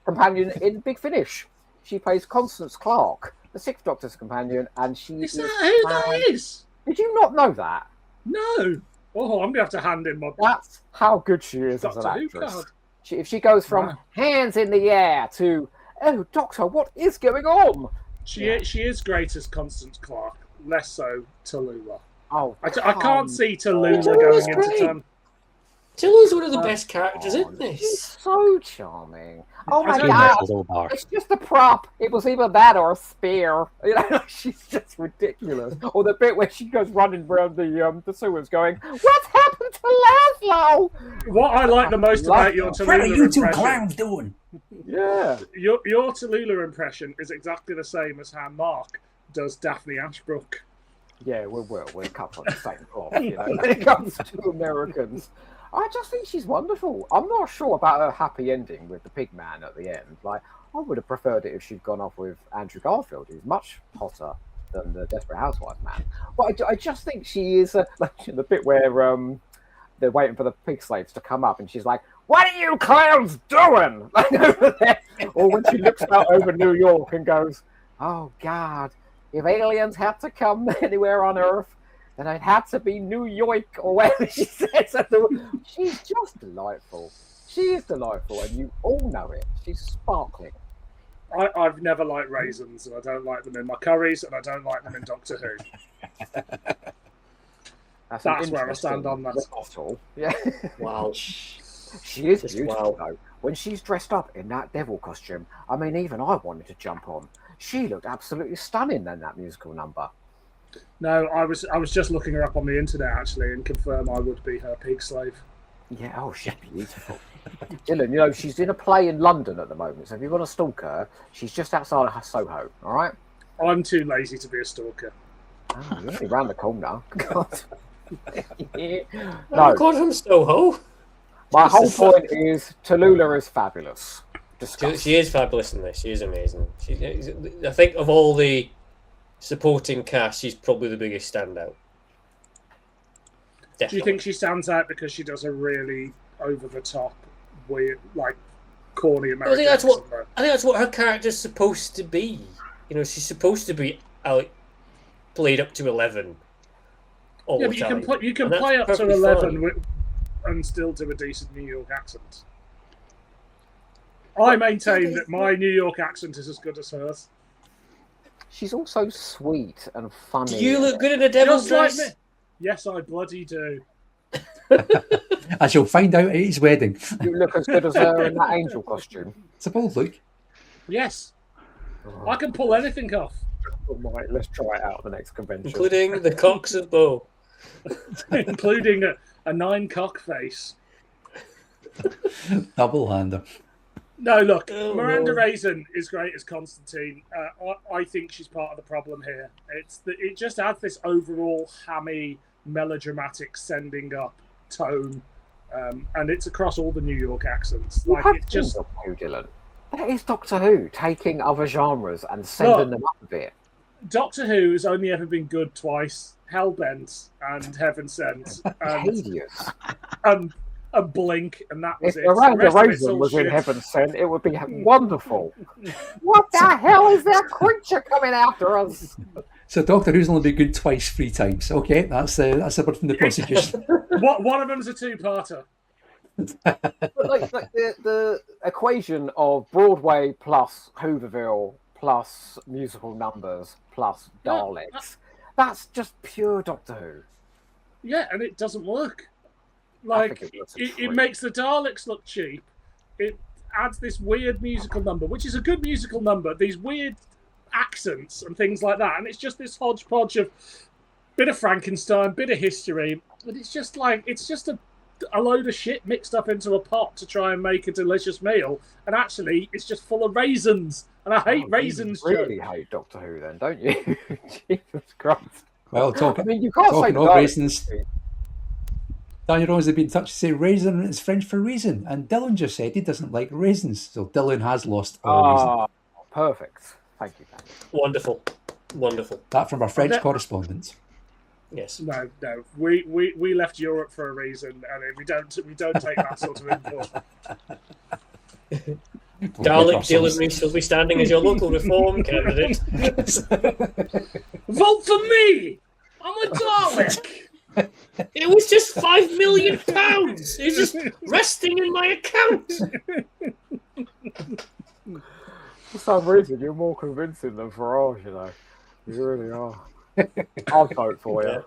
companion in Big Finish. She plays Constance Clark, the Sixth Doctor's companion, and she Is that who that is? Did you not know that? No. Oh, I'm going to have to hand in my That's how good she is as an Doctor Who actress. card. If she goes from hands in the air to, oh, Doctor, what is going on? She is great as Constance Clark, less so Tallulah. Oh, I can't see Tallulah going into town. Tallulah's one of the best characters in She's this. so charming. Oh my don't god, it's just a prop. It was either that or a spear. You know, she's just ridiculous. Or the bit where she goes running around the sewers going, "What's happened to Laszlo?" What I like the most about your What are Tallulah you two impression, clowns doing? Yeah. your Tallulah impression is exactly the same as how Mark does Daphne Ashbrook. Yeah, we're cut from the same cloth, you know, when it comes to Americans. I just think she's wonderful. I'm not sure about her happy ending with the pig man at the end. Like, I would have preferred it if she'd gone off with Andrew Garfield, who's much hotter than the Desperate Housewife man. But I just think she is like the bit where they're waiting for the pig slaves to come up, and she's like, "What are you clowns doing?" Like over there. Or when she looks out over New York and goes, "Oh God, if aliens had to come anywhere on Earth, then it had to be Noo Yoik," or whatever she says. She's just delightful. She is delightful, and you all know it. She's sparkling. I've never liked raisins, and I don't like them in my curries, and I don't like them in Doctor Who. That's where I stand on that. Bottle. Yeah. Wow. She is Just beautiful, wow. though. When she's dressed up in that devil costume, I mean, even I wanted to jump on. She looked absolutely stunning in that musical number. No, I was just looking her up on the internet, actually, and confirm I would be her pig slave. Yeah, oh, she's beautiful. Dylan, you know, she's in a play in London at the moment, so if you want to stalk her, she's just outside of Soho, all right? I'm too lazy to be a stalker. Oh, you're only round the corner. God. No, God, I'm Soho. My whole point is Tallulah is fabulous. She is fabulous in this. She is amazing. I think of all the supporting cast, she's probably the biggest standout. Definitely. Do you think she stands out because she does a really over-the-top, weird, like, corny American accent? I think that's what her character's supposed to be. You know, she's supposed to be played up to 11 all the time. You can play up to 11 and still do a decent New York accent. I maintain that my New York accent is as good as hers. She's also sweet and funny. Do you look good in a devil's dress? Like me. Yes, I bloody do. As you'll find out at his wedding. You look as good as her in that angel costume. It's a bold look. Yes. I can pull anything off. Right, let's try it out at the next convention. Including the cocks of Bo. Including a 9-cock face. Double-hander. No, look, Miranda Raisin is great as Constantine. I think she's part of the problem here. It just adds this overall hammy, melodramatic, sending up tone, and it's across all the New York accents. Like it's just Doctor Who, Dylan. That is Doctor Who taking other genres and sending them up a bit. Doctor Who has only ever been good twice: Hellbent and Heaven Sent, and Blink, and that was if it. Miranda Raisin was in Heaven Sent, it would be wonderful. What the hell is that creature coming after us? So Doctor Who's only been good twice, 3 times. Okay, that's a bit from the prosecution. One of them's a 2-parter. But like the equation of Broadway plus Hooverville plus musical numbers plus Daleks, that's just pure Doctor Who. Yeah, and it doesn't work. Like, it makes the Daleks look cheap. It adds this weird musical number, which is a good musical number, these weird accents and things like that. And it's just this hodgepodge of bit of Frankenstein, bit of history. And it's just like, it's just a load of shit mixed up into a pot to try and make a delicious meal. And actually, it's just full of raisins. And I hate raisins. You really hate Doctor Who then, don't you? Jesus Christ. Well, you can't say about raisins. Daniel Rose has been in touch to say raisin is French for reason, and Dylan just said he doesn't like raisins, so Dylan has lost all reason. Perfect. Thank you, Dan. Wonderful. That from our French correspondent. Yes. No. We left Europe for a reason, and we don't take that sort of input. Dalek Dylan Rees will be standing as your local reform candidate. Vote for me! I'm a Dalek! It was just £5 million. It's just resting in my account. For some reason, you're more convincing than Farage, you know. You really are. I'll vote for you.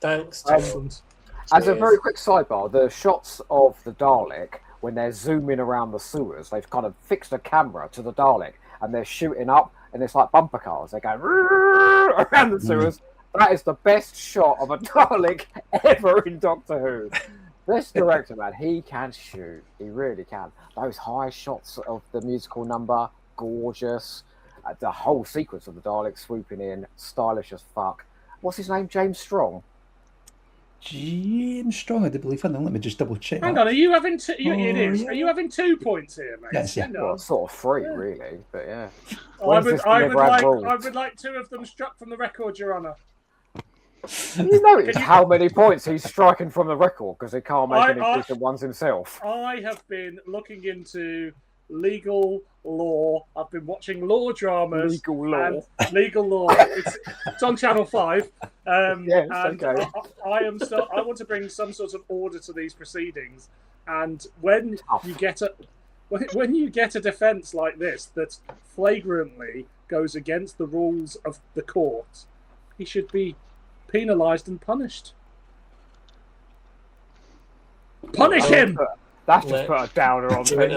Thanks. As a very quick sidebar, the shots of the Dalek, when they're zooming around the sewers, they've kind of fixed a camera to the Dalek, and they're shooting up, and it's like bumper cars. They're going around the sewers. That is the best shot of a Dalek ever in Doctor Who. This director, man, he can shoot. He really can. Those high shots of the musical number, gorgeous. The whole sequence of the Dalek swooping in, stylish as fuck. What's his name? James Strong? James Strong, I do believe. Let me just double check. Hang that. on, are you having two? It Oh, is. yeah. Are you having 2 points here, mate? Yes, yeah. Hang Well, on. sort of 3, really, but yeah. I When's would, this I, gonna would grab like, rules? I would like 2 of them struck from the record, Your Honour. You notice Can you- how many points he's striking from the record because he can't make any I- decent ones himself. I have been looking into legal law. I've been watching law dramas. Legal law. And legal law. It's on Channel 5. Yes, and okay. I want to bring some sort of order to these proceedings. And when you get a defence like this that flagrantly goes against the rules of the court, he should be penalised and punished. Punish him! That's just put a downer on things,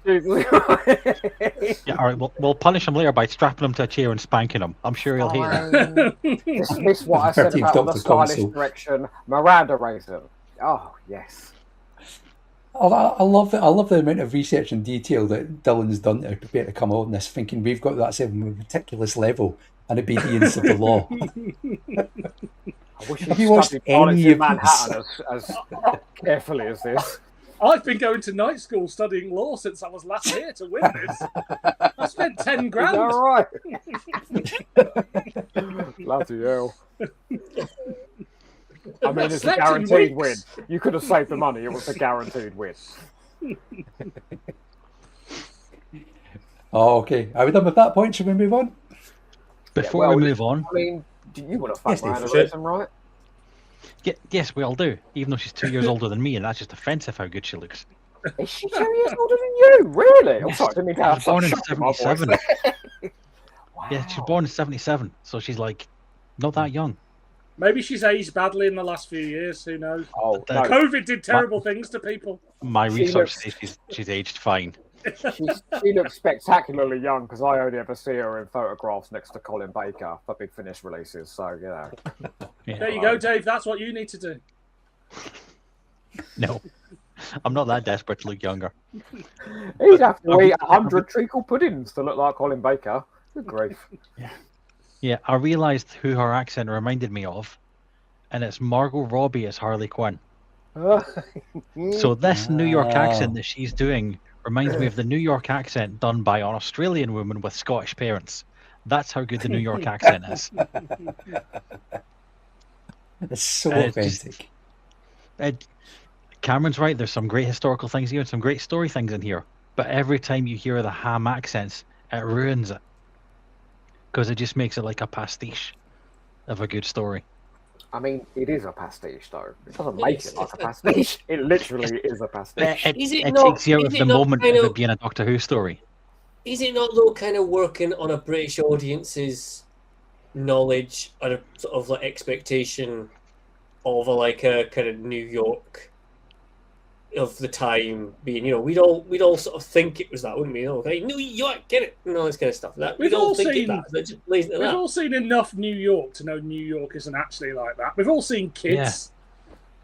isn't it? Yeah, all right, we'll punish him later by strapping him to a chair and spanking him. I'm sure he'll hear it. Dismiss what I said about the stylish direction. Miranda Raisin. Oh, yes. I love the amount of research and detail that Dylan's done to prepare to come on this, thinking we've got that same meticulous level and obedience of the law. I wish Have you you watched studied any politics in of Manhattan as carefully as this. I've been going to night school studying law since I was last here to win this. I spent 10 grand. Is that right? Bloody hell. I mean, it's a Slept in guaranteed win. weeks. You could have saved the money. It was a guaranteed win. Oh, okay. Are we done with that point? Should we move on? Before we move on, I mean, you would have fucked Yes, Dave, Miranda for sure. Raisin, right? yes, we all do. Even though she's 2 years older than me, and that's just offensive how good she looks. Is she 2 years older than you? Really? I'm Yes. sorry, I didn't mean to She have was born such in shock in my voice 77. there. Yeah, she was born in 77, so she's like not that young. Maybe she's aged badly in the last few years. Who knows? Oh, no. COVID did terrible things to people. My She research looks- says she's aged fine. She looks spectacularly young because I only ever see her in photographs next to Colin Baker for Big Finish releases. So, you know. Yeah. There you go, Dave. That's what you need to do. No, I'm not that desperate to look younger. He'd have to eat 100 treacle puddings to look like Colin Baker. Good grief. Yeah, I realised who her accent reminded me of, and it's Margot Robbie as Harley Quinn. So this New York accent that she's doing reminds me of the New York accent done by an Australian woman with Scottish parents. That's how good the New York accent is. It's so And it's authentic. Cameron's right. There's some great historical things here and some great story things in here. But every time you hear the ham accents, it ruins it. Because it just makes it like a pastiche of a good story. I mean, it is a pastiche, though. It doesn't make it like a pastiche. It literally is a pastiche. It Is it takes not- you out is of it the not moment kind of of- it being a Doctor Who story. Is it not though kind of working on a British audience's knowledge and a sort of like expectation of a kind of New York of the time being, we'd all sort of think it was that, wouldn't we? Okay, New York, get it, and all this kind of stuff. That We've we'd all all think seen- it that. So just leave it at We've that. all seen enough New York to know New York isn't actually like that. We've all seen Kids.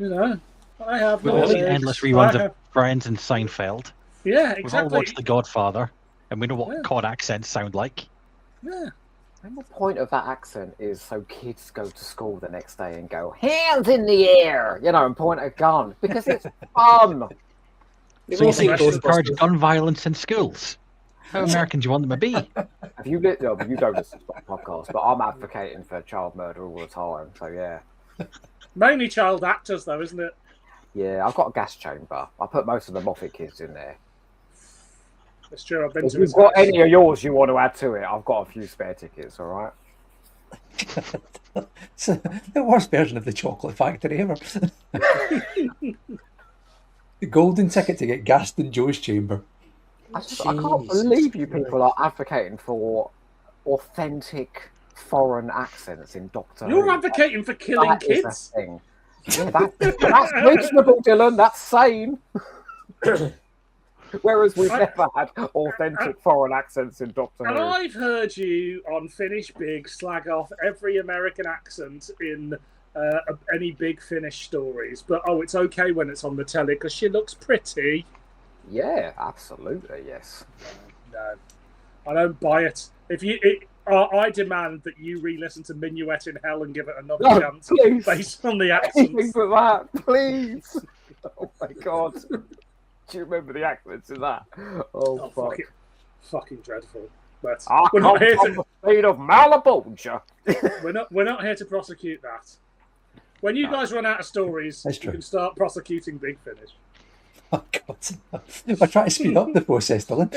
I have. We've all seen knowledge. endless reruns I of have- Friends and Seinfeld. Yeah, We've all exactly. watched The Godfather, and we know what Yeah. cod accents sound like. Yeah. And the point of that accent is so kids go to school the next day and go, hands in the air, and point a gun, because it's fun. We've So all you seen think we should encourage Ghostbusters. gun violence in schools? How American do you want them to be? Have you you don't listen to my podcast, but I'm advocating for child murder all the time, so yeah. Mainly child actors, though, isn't it? Yeah, I've got a gas chamber. I put most of the Moffat kids in there. It's true. I've been If to you've his got house. any of yours you want to add to it, I've got a few spare tickets, all right? It's the worst version of the Chocolate Factory ever. The golden ticket to get gassed in Joe's chamber. I can't believe you people are advocating for authentic foreign accents in Doctor Who. You're advocating for killing That is a kids. thing. Yeah, that's reasonable, Dylan. That's sane. Whereas we've never had authentic foreign accents in Doctor And Who. I've heard you on Finish Big slag off every American accent in any Big Finish stories, but it's okay when it's on the telly because she looks pretty. Yeah, absolutely, yes. No, I don't buy it. I demand that you re-listen to Minuet in Hell and give it another No, chance please. based on the Anything accents. but that, please. Oh my god. Do you remember the accents in that? Oh, fuck. Fucking dreadful. But I we're not come here from to the state of Malibu. we're not here to prosecute that. When you guys run out of stories, That's you true. can start prosecuting Big Finish. Oh, God. I try to speed up the process, Dylan.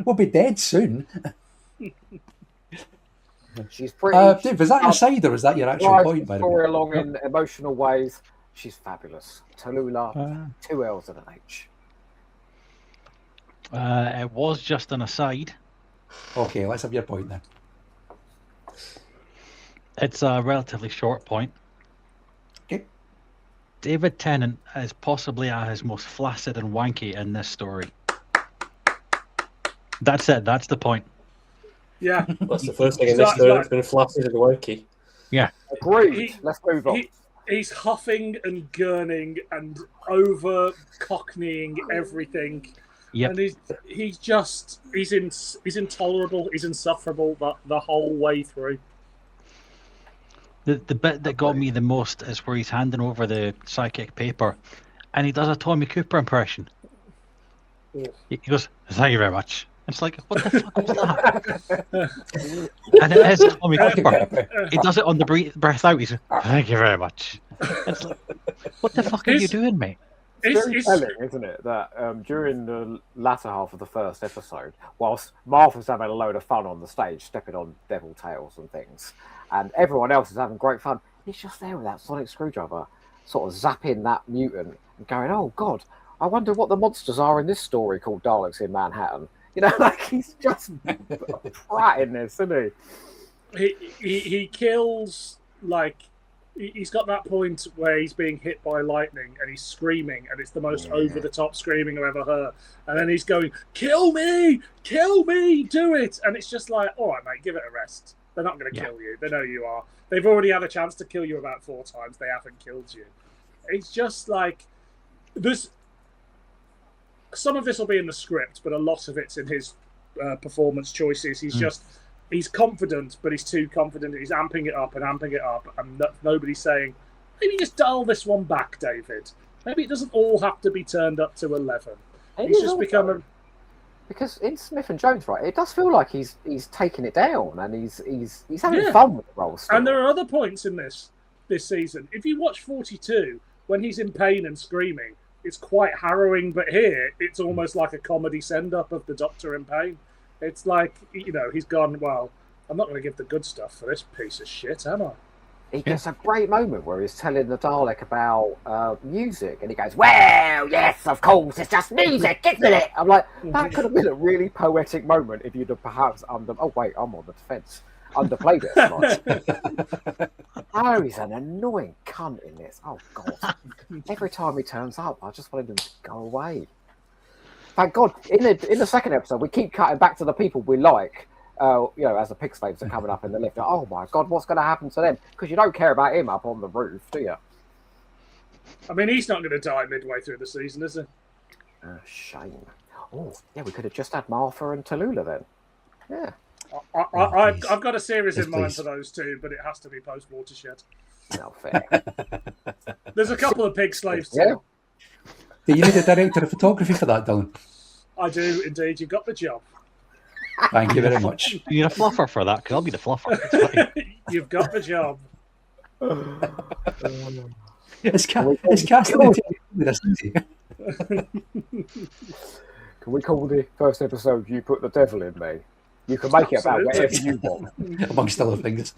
We'll be dead soon. She's pretty. Dave, was that your side or was that your actual drives point, the by the way? story along in emotional ways. She's fabulous. Tallulah, 2 L's and an H. It was just an aside. Okay, let's have your point then. It's a relatively short point. Okay. David Tennant is possibly at his most flaccid and wanky in this story. That's it. That's the point. Yeah. That's the first thing in this story that's been flaccid and wanky. Yeah. Agreed. Let's move on. He's huffing and gurning and over cockneying everything. Yep. And he's intolerable. He's insufferable the whole way through. The bit that got me the most is where he's handing over the psychic paper, and he does a Tommy Cooper impression. He goes, "Thank you very much." It's like, what the fuck was that? And it is Tommy Cooper. He does it on the breath out. He's like, "Thank you very much." It's like, what the fuck are you doing, mate? It's very telling, isn't it, that during the latter half of the first episode, whilst Martha's having a load of fun on the stage, stepping on devil tails and things, and everyone else is having great fun, he's just there with that sonic screwdriver, sort of zapping that mutant and going, "Oh God, I wonder what the monsters are in this story called Daleks in Manhattan." You know, like he's just a prat in this, isn't he? He kills, like, he's got that point where he's being hit by lightning and he's screaming, and it's the most over-the-top screaming I've ever heard. And then he's going, "Kill me! Kill me! Do it!" And it's just like, all right, mate, give it a rest. They're not going to kill you. They know you are. They've already had a chance to kill you about 4 times. They haven't killed you. It's just like, there's... Some of this will be in the script, but a lot of it's in his performance choices. He's confident, but he's too confident. He's amping it up, and nobody's saying, maybe just dial this one back, David. Maybe it doesn't all have to be turned up to 11. He's just become a... Because in Smith and Jones, right, it does feel like he's taking it down, and he's having fun with the role still. And there are other points in this season. If you watch 42, when he's in pain and screaming, it's quite harrowing, but here it's almost like a comedy send-up of the Doctor in pain. It's like, you know, he's gone, well, I'm not going to give the good stuff for this piece of shit, am I? He gets a great moment where he's telling the Dalek about music, and he goes, "Well, yes, of course, it's just music, isn't it?" I'm like, that could have been a really poetic moment if you'd have perhaps oh wait, I'm on the defence. Underplayed it. Like. Oh, he's an annoying cunt in this. Oh God! Every time he turns up, I just wanted him to go away. Thank God. In the second episode, we keep cutting back to the people we like. You know, as the pig slaves are coming up in the lift. Oh my God, what's going to happen to them? Because you don't care about him up on the roof, do you? I mean, he's not going to die midway through the season, is he? Shame. Oh, yeah, we could have just had Martha and Tallulah then. Yeah. I've got a series Yes, in mind please. for those two, but it has to be post-Watershed. No fair. There's a couple of pig slaves too. Yeah. Do you need a director of photography for that, Dylan? I do indeed. You've got the job. Thank you very much. You need a fluffer for that, because I'll be the fluffer. It's fine. You've got the job. It's casting the TV this easy. Can we call the first episode "You Put the Devil in Me"? You can make it about whatever you want. Amongst other things.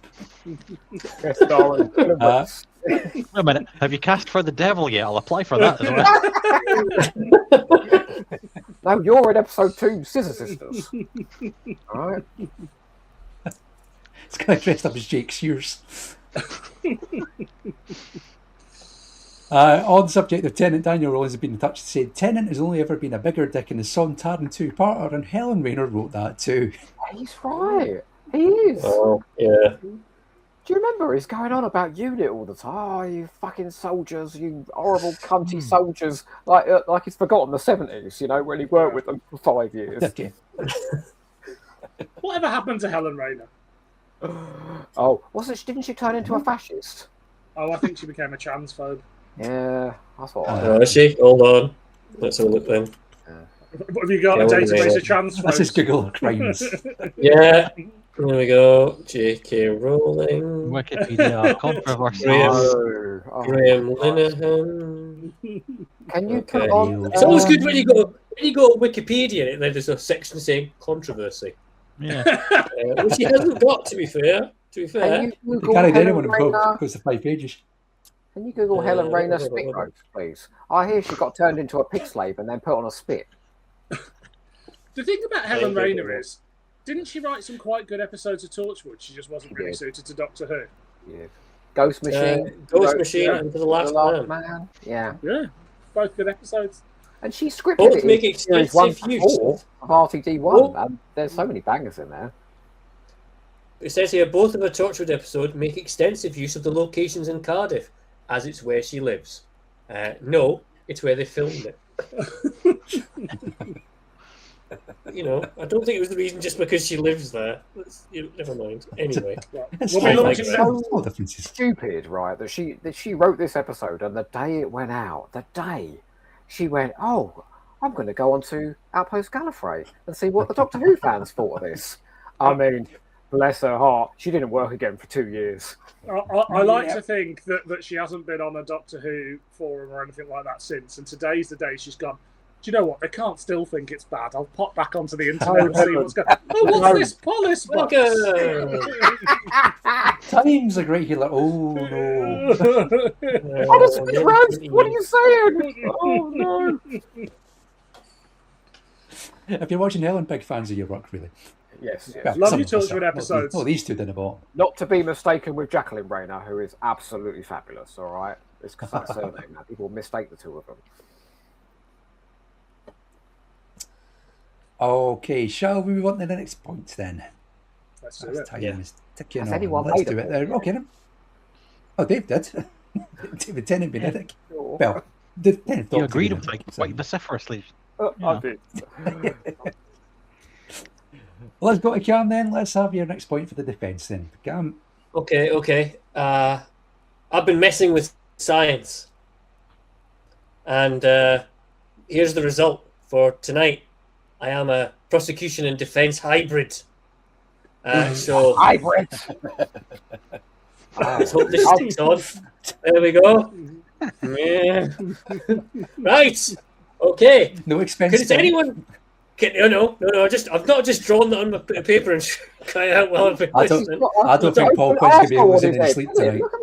Yes, darling. Wait a minute, have you cast for the devil yet? I'll apply for that as well. No, you're in episode 2, Scissor Sisters. All right. It's kind of dressed up as Jake Sears. On the subject of Tennant, Daniel Rollins has been in touch and said Tennant has only ever been a bigger dick in his Son Taran 2-parter, and Helen Rayner wrote that too. He's right. He is. Oh, yeah. Do you remember he's going on about UNIT all the time? Oh, you fucking soldiers, you horrible cunty soldiers. Like he's forgotten the 70s, you know, when he worked with them for 5 years. Okay. Whatever happened to Helen Rayner? Oh, didn't she turn into a fascist? Oh, I think she became a transphobe. Yeah, I thought. Oh, is she? Hold on. Let's have a look then. What have you got? A Helen database Rayner. of transphobes? Let's just Google crimes. Yeah. There we go. J.K. Rowling. Wikipedia controversy. Graham Linehan. Can you Okay. put on? It's always good when you go to Wikipedia and then there's a section saying controversy. Yeah. Which he hasn't got, to be fair. Can you You Google carried Helen anyone in book Rayner? because of 5 pages. Can you Google Helen Rayner spit roast, please? I hear she got turned into a pig slave and then put on a spit. The thing about Helen Rayner is, didn't she write some quite good episodes of Torchwood? She just wasn't really suited to Doctor Who. Yeah. Ghost Machine. Ghost Machine and For the Last Man. Yeah. Yeah, both good episodes. And she scripted Both it make in series 1 extensive to use 4 of RTD1. And there's so many bangers in there. It says here, both of her Torchwood episodes make extensive use of the locations in Cardiff, as it's where she lives. No, it's where they filmed it. You know, I don't think it was the reason just because she lives there. Never mind. Anyway. It's We'll be small like differences. that. Small differences. Stupid, right? That she wrote this episode, and the day it went out, she went, "Oh, I'm going to go onto Outpost Gallifrey and see what the Doctor Who fans thought of this." I mean, bless her heart, she didn't work again for 2 years. I like to think that she hasn't been on a Doctor Who forum or anything like that since. And today's the day she's gone, do you know what? They can't still think it's bad. I'll pop back onto the internet and see what's going on. Oh, what's this? Polis Box? Time's a great healer. Oh, no. Honestly, Rose, what are you saying? Oh, no. If you're watching Helen, big fans of your work, really. Yes, yes. Well, Love some your of us Torchwood are. episodes. Oh, these two didn't bought. Not to be mistaken with Jacqueline Rayner, who is absolutely fabulous, all right? It's because that surname now. People mistake the two of them. Okay, shall we move on to the next point then? Let's do As it. time Yeah. is ticking Has on. anyone Let's made do a it there. point Okay. Then. Oh, Dave did. David Tennant been it. Sure. Well, the 10th You Doctor agreed did with it, like so- quite vociferously. I did. Well, let's go to Cam then. Let's have your next point for the defence then. Cam. Okay. I've been messing with science. And here's the result for tonight. I am a prosecution and defence hybrid. So Hybrid. let's hope this sticks on. There we go. Yeah. Right. Okay. No expense. Could anyone? No. I've not just drawn that on my paper and crying out while I've been listening. I don't think Paul Quinn's going to be able to sit in his sleep tonight. Look at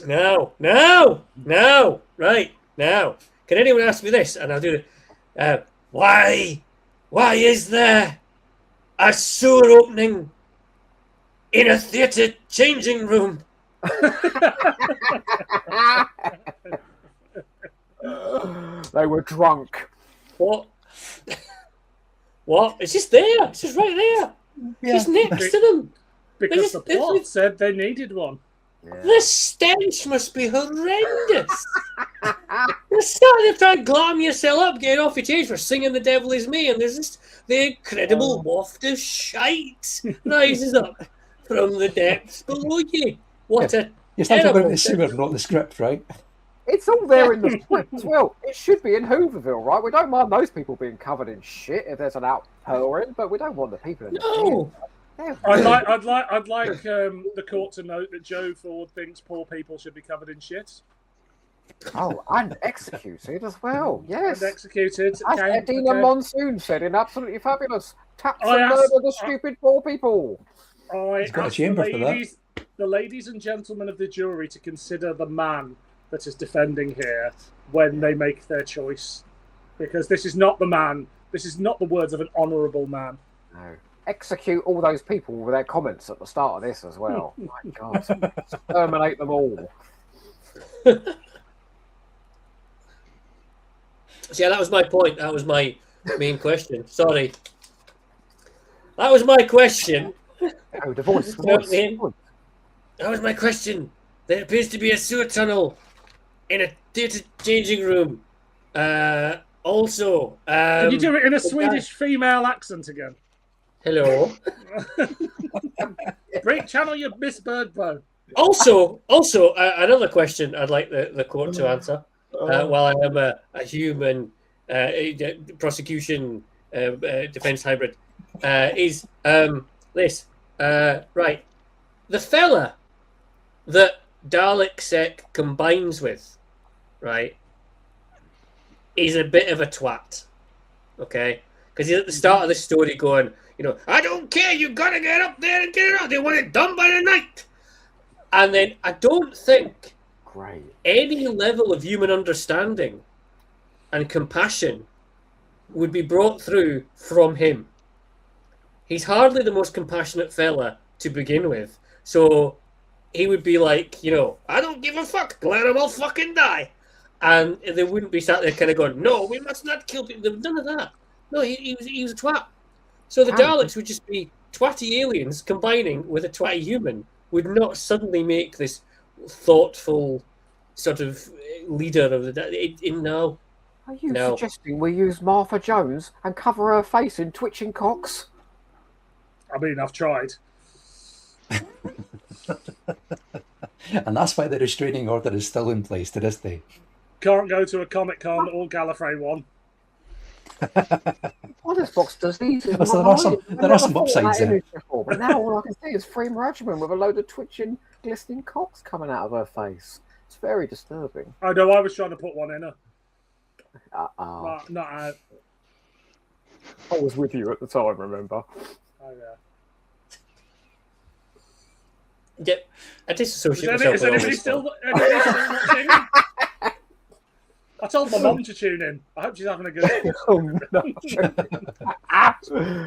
that. No. Right now, can anyone ask me this? And I'll do it. Why is there a sewer opening in a theatre changing room? They were drunk. What? What? It's just there. It's just right there. Just next to them. Because the plot said they needed one. The stench must be horrendous. You're starting to try and glam yourself up, getting off your change for singing "The Devil Is Me," and there's this the incredible waft of shite rises up from the depths below you. What a You're still talking about terrible the sewer, not the script, right? It's all there in the script as well. It should be in Hooverville, right? We don't mind those people being covered in shit if there's an outpouring, but we don't want the people in the No. I'd like the court to note that Joe Ford thinks poor people should be covered in shit. Oh, and executed as well. Yes. And executed. As Okay, Edina okay. Monsoon said in Absolutely Fabulous. Taps I and asked- murder the stupid poor people. I He's got a asked chamber for that. the ladies and gentlemen of the jury to consider the man that is defending here when they make their choice, because this is not the man. This is not the words of an honourable man. No. Execute all those people with their comments at the start of this as well. My God. Terminate them all. So yeah, that was my point. That was my main question. Sorry. That was my question. Oh, divorce. That was my question. There appears to be a sewer tunnel in a theatre changing room. Also, Can you do it in a Swedish female accent again? Hello. Break channel, you Miss Birdbow. Also, another question I'd like the court to answer while I am a human prosecution defense hybrid is this. Right. The fella that Dalek combines with, right, is a bit of a twat. Okay? Because he's at the start of the story going, I don't care, you gotta get up there and get it out. They want it done by the night. And then I don't think any level of human understanding and compassion would be brought through from him. He's hardly the most compassionate fella to begin with. So he would be like, I don't give a fuck, let them all fucking die. And they wouldn't be sat there kind of going, no, we must not kill people. None of that. No, he was a twat. So the Daleks would just be twatty aliens combining with a twatty human, would not suddenly make this thoughtful sort of leader of the... No. Are you suggesting we use Martha Jones and cover her face in twitching cocks? I mean, I've tried. And that's why the restraining order is still in place to this day. Can't go to a Comic-Con or Gallifrey one. Polis Box does these. There are some upsides there. Before, but now all I can see is Freem Rajman with a load of twitching, glistening cocks coming out of her face. It's very disturbing. I know, I was trying to put one in her. Not out. I was with you at the time, remember? Oh, yeah. Yeah, I disassociate myself. Is anybody still watching? I told my mum to tune in. I hope she's having a good day. Oh, no.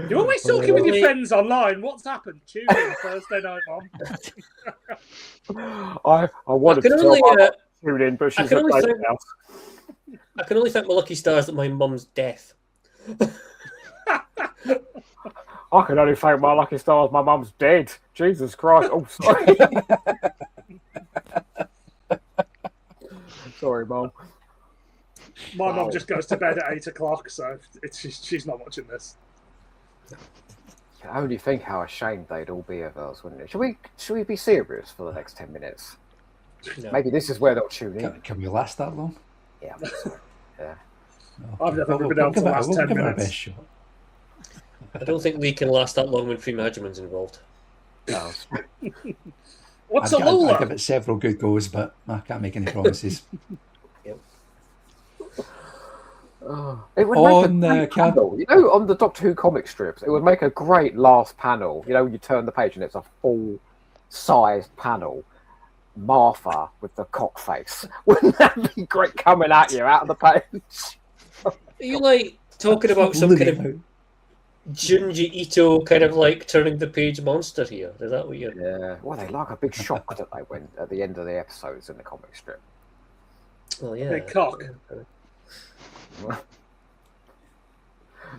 You're always talking with your friends online. What's happened? Tune in Thursday night, Mum. I wanted to tune in, but she's at the house. I can only thank my lucky stars that my mum's deaf. I can only thank my lucky stars my mum's dead. Jesus Christ. Oh, sorry. Sorry, Mum. My mum just goes to bed at 8 o'clock, so she's not watching this. You can only think how ashamed they'd all be of us, wouldn't it? Should we be serious for the next 10 minutes? No. Maybe this is where they'll tune in. Can we last that long? Yeah, I'm sorry. Yeah. I've never been able to last 10 minutes. I don't think we can last that long when Freem Rajman's involved. No. What's a Lola? I'll give it several good goes, but I can't make any promises. It would make a panel. On the Doctor Who comic strips, it would make a great last panel. You turn the page and it's a full-sized panel. Martha with the cock face. Wouldn't that be great coming at you out of the page? Are you like talking about some kind of Junji Ito kind of like turning the page monster here? Is that what you're... Yeah. Well, they like a big shock that they went at the end of the episodes in the comic strip. Well, yeah. Big cock.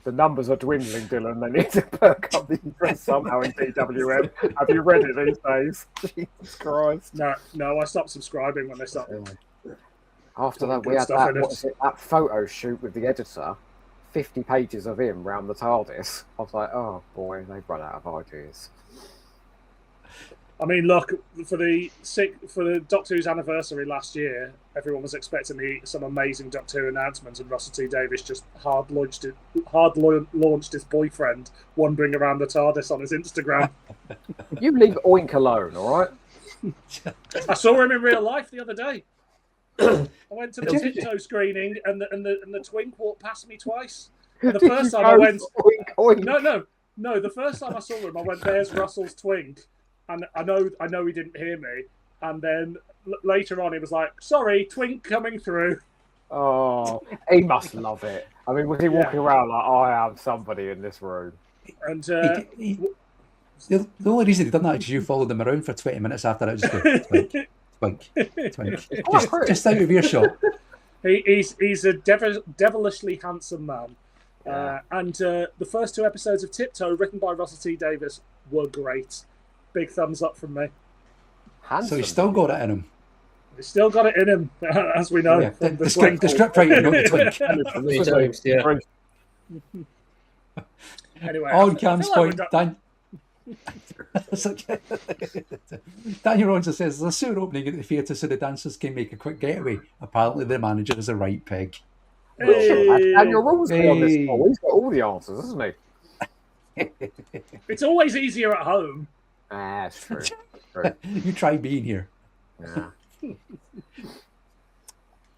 The numbers are dwindling, Dylan. They need to perk up the interest somehow in DWM. Have you read it these days? Jesus Christ. No, I stopped subscribing when they stopped. After that, we had that photo shoot with the editor. 50 pages of him round the TARDIS. I was like, oh boy, they've run out of ideas. I mean, look, for the Doctor Who's anniversary last year, everyone was expecting some amazing Doctor Who announcements, and Russell T Davies just hard launched his boyfriend wandering around the TARDIS on his Instagram. You leave Oink alone, all right? I saw him in real life the other day. I went to the Tiptoe screening, and the Twink walked past me twice. And the first time I went, oink. No. The first time I saw him, I went, "There's Russell's Twink." And I know he didn't hear me. And then later on, he was like, "Sorry, Twink coming through." Oh, he must love it. I mean, was he walking around like, I am somebody in this room? And the only reason he done that is you followed him around for 20 minutes after that. Just go, Twink. Just out of earshot. He's a devilishly handsome man. Yeah. And the first 2 episodes of Tiptoe, written by Russell T Davies, were great. Big thumbs up from me. Handsome. So he's still got it in him. He's still got it in him, as we know. Yeah. The script writing, not the Twink. Anyway, On I Cam's feel like point, Daniel Ronson says there's a sewer opening at the theatre so the dancers can make a quick getaway. Apparently, the manager is a right pig. Daniel Rosebery on this Hey. call. He's got all the answers, hasn't he? It's always easier at home. That's true. True. You try being here. Yeah.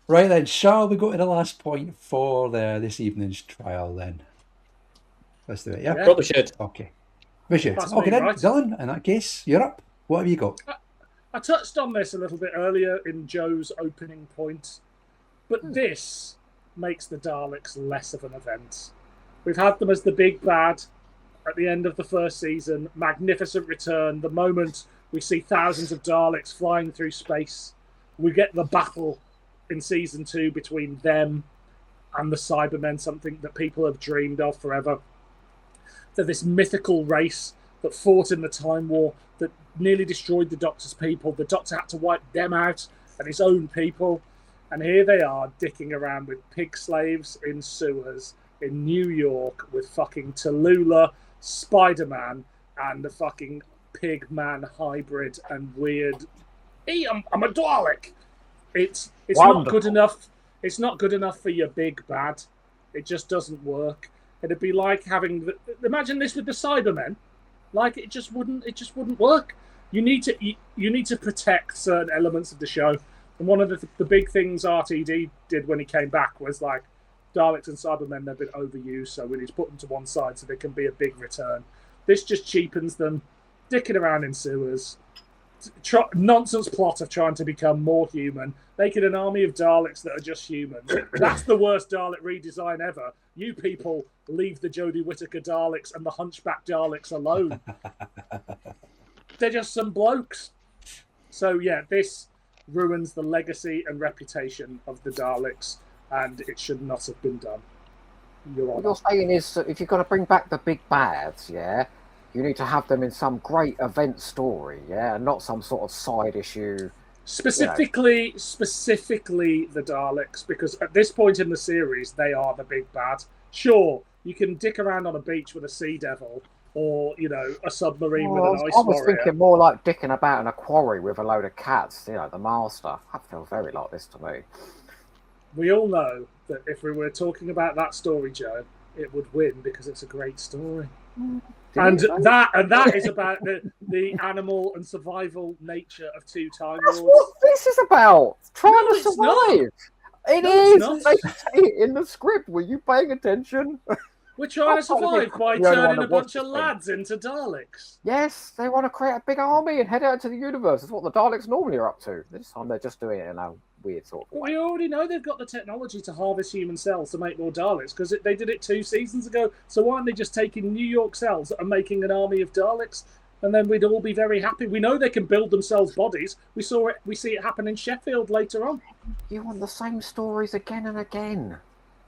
Right then, shall we go to the last point for this evening's trial then? Let's do it, yeah? Probably should. Okay. We should. That's Okay me, then, right? Dylan, in that case, you're up. What have you got? I touched on this a little bit earlier in Joe's opening point, but this makes the Daleks less of an event. We've had them as the big bad at the end of the first season, magnificent return, the moment we see thousands of Daleks flying through space. We get the battle in season 2 between them and the Cybermen, something that people have dreamed of forever. They're this mythical race that fought in the Time War, that nearly destroyed the Doctor's people. The Doctor had to wipe them out and his own people. And here they are dicking around with pig slaves in sewers in New York with fucking Tallulah, Spider-Man, and the fucking pig-man hybrid and weird. Hey, I'm a Dalek. It's not good enough. It's not good enough for your big bad. It just doesn't work. It'd be like having imagine this with the Cybermen. Like it just wouldn't work. You need to protect certain elements of the show. And one of the big things RTD did when he came back was like, Daleks and Cybermen, they've been overused, so we need to put them to one side so they can be a big return. This just cheapens them, dicking around in sewers, nonsense plot of trying to become more human, making an army of Daleks that are just human. That's the worst Dalek redesign ever. You people leave the Jodie Whittaker Daleks and the Hunchback Daleks alone. They're just some blokes. So yeah, this ruins the legacy and reputation of the Daleks, and it should not have been done. What you're saying is that if you're going to bring back the big bads, yeah, you need to have them in some great event story, yeah, and not some sort of side issue. Specifically the Daleks, because at this point in the series, they are the big bad. Sure, you can dick around on a beach with a sea devil, or a submarine with an ice I was warrior. thinking more like dicking about in a quarry with a load of cats, the Master. That feels very like this to me. We all know that if we were talking about that story, Joe, it would win because it's a great story. And that is about the animal and survival nature of two Time That's Lords. what this is about. Trying to it's not. survive. It No, is. it's not. They say it in the script. Were you paying attention? We're trying to survive by the only one turning that a bunch watched of this lads into Daleks. Yes, they want to create a big army and head out to the universe. That's what the Daleks normally are up to. This time they're just doing it in a weird sort of way. We already know they've got the technology to harvest human cells to make more Daleks because they did it 2 seasons ago. So why aren't they just taking New York cells and making an army of Daleks? And then we'd all be very happy. We know they can build themselves bodies. We see it happen in Sheffield later on. You want the same stories again and again.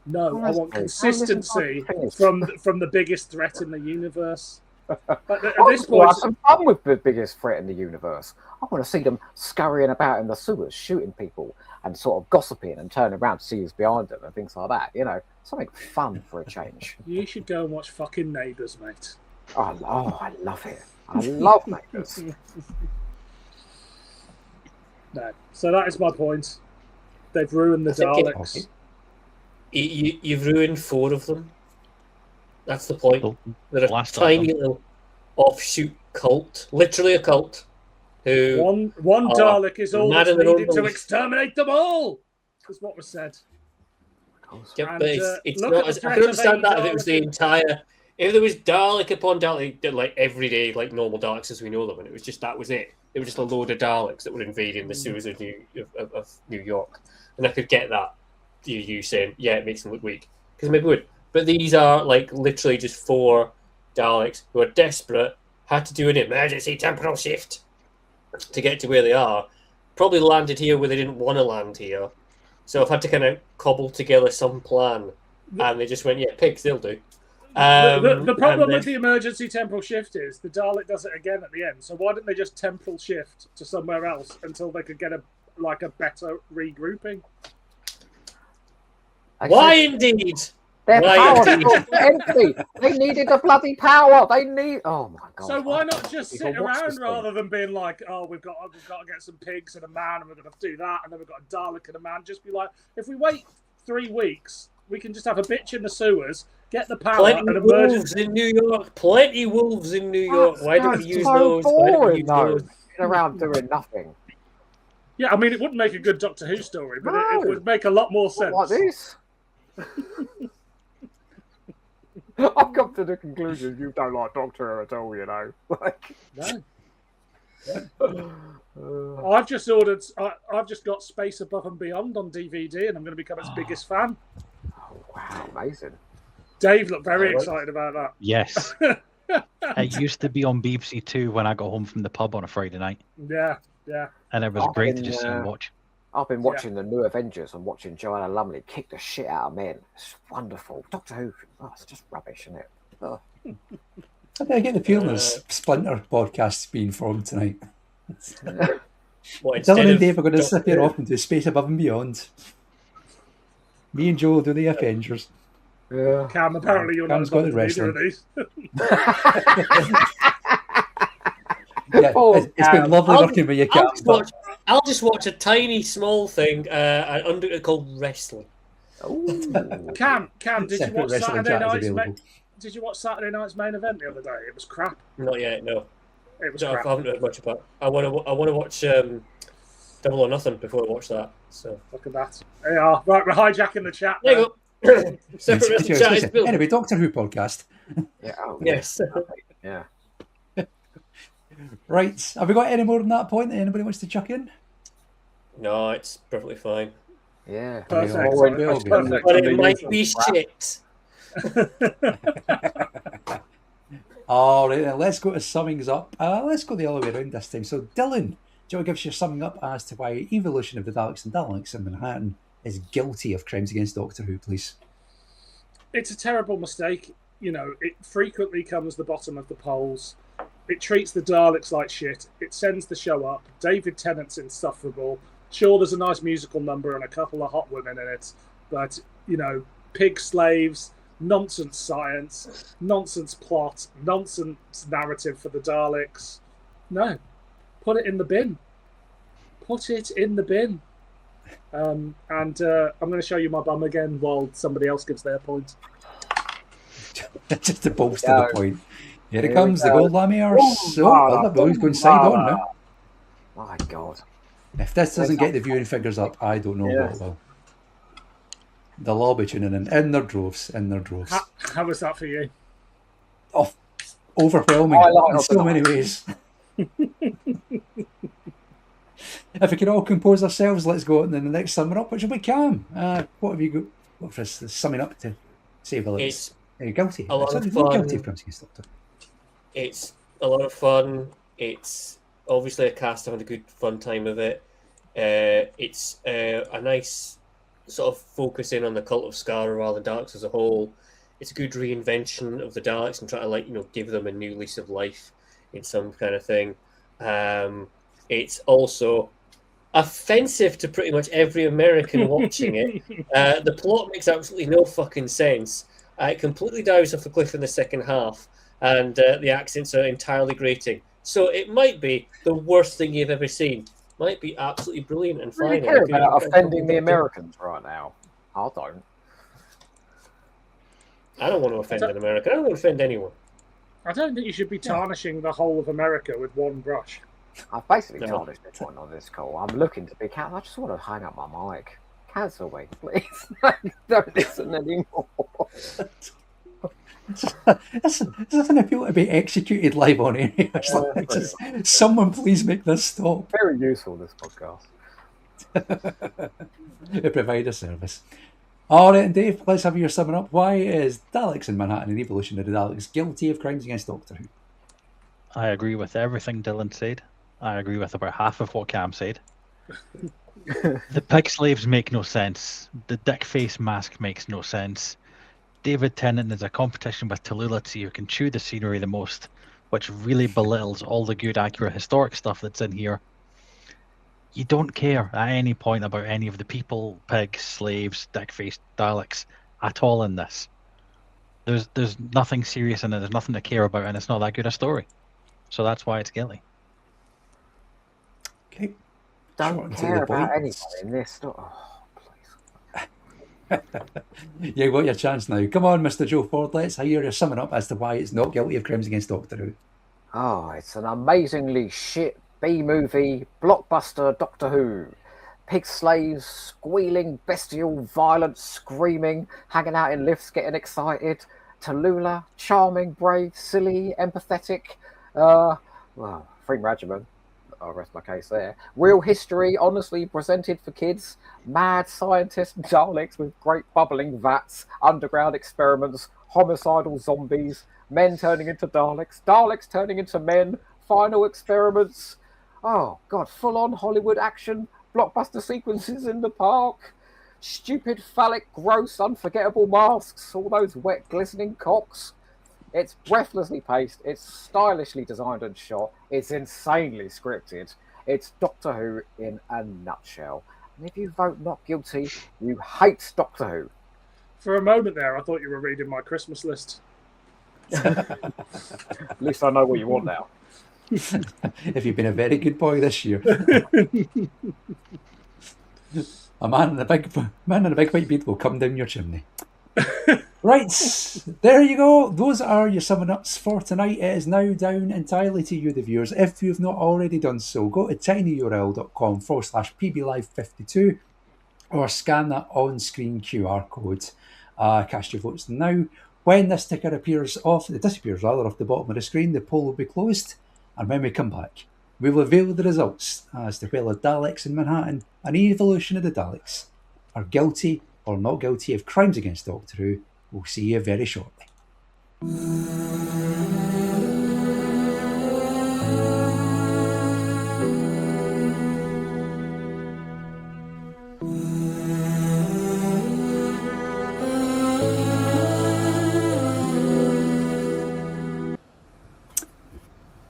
No, I want consistency from the biggest threat in the universe. But at this point, have some fun with the biggest threat in the universe. I want to see them scurrying about in the sewers, shooting people, and sort of gossiping and turning around to see who's behind them and things like that. Something fun for a change. You should go and watch fucking Neighbours, mate. I love it. I love Neighbours. No, so that is my point. They've ruined the Daleks. You've ruined 4 of them. That's the point. They're a Last tiny little offshoot cult, literally a cult. Who one Dalek is all mad that's in their own needed to belief. exterminate them all. That's what was said. Yeah, And, but it's look not. at the As, I threat could of understand that if it was the Dalek. entire. If there was Dalek upon Dalek, like every day, like normal Daleks as we know them, and it was just that was it. It was just a load of Daleks that were invading the sewers of New York, and I could get that. You saying, yeah, it makes them look weak because maybe it would. But these are like literally just 4 Daleks who are desperate, had to do an emergency temporal shift to get to where they are. Probably landed here where they didn't want to land here. So I've had to kind of cobble together some plan. And they just went, yeah, pigs, they'll do. The problem with the emergency temporal shift is the Dalek does it again at the end. So why didn't they just temporal shift to somewhere else until they could get a better regrouping? Why indeed? Their Right. power source empty. They needed the bloody power. They need. Oh my god. So why not just sit People watch around this thing. rather than being like, oh, we've got to get some pigs and a man, and we're going to do that, and then we've got a Dalek and a man. Just be like, if we wait 3 weeks, we can just have a bitch in the sewers, get the power, Plenty and of emerge. wolves in New York. Plenty wolves in New York. Why don't we use those? Why don't we boring, use though. those? Sitting around doing nothing. Yeah, I mean, it wouldn't make a good Doctor Who story, but it No. would make a lot more sense. Not like this. I've come to the conclusion you don't like Doctor Who at all, you know. Like, No. I've just ordered. I've just got Space Above and Beyond on DVD, and I'm going to become its biggest fan. oh, wow, amazing. Dave looked very excited about that. Yes. It used to be on BBC Two when I got home from the pub on a Friday night, Yeah, yeah. and it was I've great been, to just sit and watch. I've been watching the new Avengers and watching Joanna Lumley kick the shit out of men. It's wonderful. Doctor Who, it's just rubbish, isn't it? Oh. I get the feeling there's Splinter podcasts being formed tonight. What, instead Dylan and of Dave are going to Doctor disappear Who? off into space above and beyond. Me and Joe will do the Avengers. Yeah. Cam, apparently you're not Cam's got the involved in either of wrestling. these. Yeah, Oh, it's been lovely I'll- working with you, Cam. I'll just watch a tiny, small thing called wrestling. Ooh. Cam, did you Separate watch wrestling Saturday chat is night's? available. Did you watch Saturday night's main event the other day? It was crap. Not yet, no. It was I crap. haven't heard much about it. I want to watch Double or Nothing before I watch that. So Look at that. They are right. We're hijacking the chat. there now. you go. Separate wrestling chat is built. Anyway, Doctor Who podcast. Yeah, oh, Yes. yeah. Right, have we got any more on that point that anybody wants to chuck in? No, it's perfectly fine. Yeah. Perfect. Well, That's well, perfect. But it might be shit. All right, then let's go to summings up. Let's go the other way around this time. So, Dylan, do you want to give us your summing up as to why Evolution of the Daleks and Daleks in Manhattan is guilty of crimes against Doctor Who, please? It's a terrible mistake. You know, it frequently comes the bottom of the polls. It treats the Daleks like shit. It sends the show up. David Tennant's insufferable. Sure, there's a nice musical number and a couple of hot women in it, but, you know, pig slaves, nonsense science, nonsense plot, nonsense narrative for the Daleks. No, put it in the bin. Put it in the bin. I'm going to show you my bum again while somebody else gives their point. Just to bolster Yeah. the point. Here it Here comes, we the go. gold lammies. So, Boom, the boys going side on now. My God. If this doesn't get the viewing figures up, I don't know Yeah. what will. The lobby tuning in their droves, How was that for you? Oh, overwhelming I like in it so a many lot. ways. If we can all compose ourselves, let's go on to the next summing up, which will be Cam. What have you got? What for us summing up to say about it? It's Guilty. a lot of Sorry, not fun. guilty of crimes against Doctor. It's a lot of fun. It's obviously a cast having a good fun time of it. It's a nice sort of focusing on the cult of Skara rather than Daleks as a whole. It's a good reinvention of the Daleks and try to give them a new lease of life in some kind of thing. It's also offensive to pretty much every American watching it. The plot makes absolutely no fucking sense. It completely dives off a cliff in the second half, and the accents are entirely grating. So it might be the worst thing you've ever seen. Might be absolutely brilliant and Really fine. care about offending the Americans right now. I don't. I don't want to offend an American. I don't want to offend anyone. I don't think you should be tarnishing the whole of America with one brush. I've basically No. tarnished this one on this call. I'm looking to be cancelled. I just want to hang up my mic. Cancel me, please. Don't listen anymore. This doesn't appeal to be executed live on air. It's like, just, someone please make this stop. Very useful, this podcast. To provide a service. All right, Dave, let's have your summing up. Why is Daleks in Manhattan and Evolution of the Daleks guilty of crimes against Doctor Who? I agree with everything Dylan said. I agree with about half of what Cam said. The pig slaves make no sense. The dick face mask makes no sense. David Tennant is a competition with Tallulah to see who can chew the scenery the most, which really belittles all the good, accurate, historic stuff that's in here. You don't care at any point about any of the people, pigs, slaves, dick-faced Daleks at all in this. There's nothing serious in it. There's nothing to care about, and it's not that good a story. So that's why it's guilty. Okay. Don't Short and to care the about point. anyone in this story. Oh, please. You got your chance now. Come on, Mr. Joe Ford. Let's hear your summing up as to why it's not guilty of crimes against Doctor Who. Oh, it's an amazingly shit B-movie blockbuster Doctor Who. Pig slaves, squealing, bestial, violent, screaming, hanging out in lifts, getting excited. Tallulah, charming, brave, silly, empathetic. Well, Freeman Regimen. I'll rest my case there. Real history, honestly presented for kids. Mad scientists, Daleks with great bubbling vats, underground experiments, homicidal zombies, men turning into Daleks, Daleks turning into men, final experiments. Oh, God, full-on Hollywood action, blockbuster sequences in the park. Stupid, phallic, gross, unforgettable masks, all those wet, glistening cocks. It's breathlessly paced, it's stylishly designed and shot, it's insanely scripted. It's Doctor Who in a nutshell. And if you vote not guilty, you hate Doctor Who. For a moment there, I thought you were reading my Christmas list. At least I know what you want now. If you've been a very good boy this year. A man in a big white beard will come down your chimney. Right, there you go. Those are your summing ups for tonight. It is now down entirely to you, the viewers. If you've not already done so, go to tinyurl.com/pblive52 or scan that on-screen QR code. Cast your votes now. When this ticker disappears off the bottom of the screen, the poll will be closed. And when we come back, we will reveal the results as to whether Daleks in Manhattan and evolution of the Daleks are guilty or not guilty of crimes against Doctor Who. We'll see you very shortly.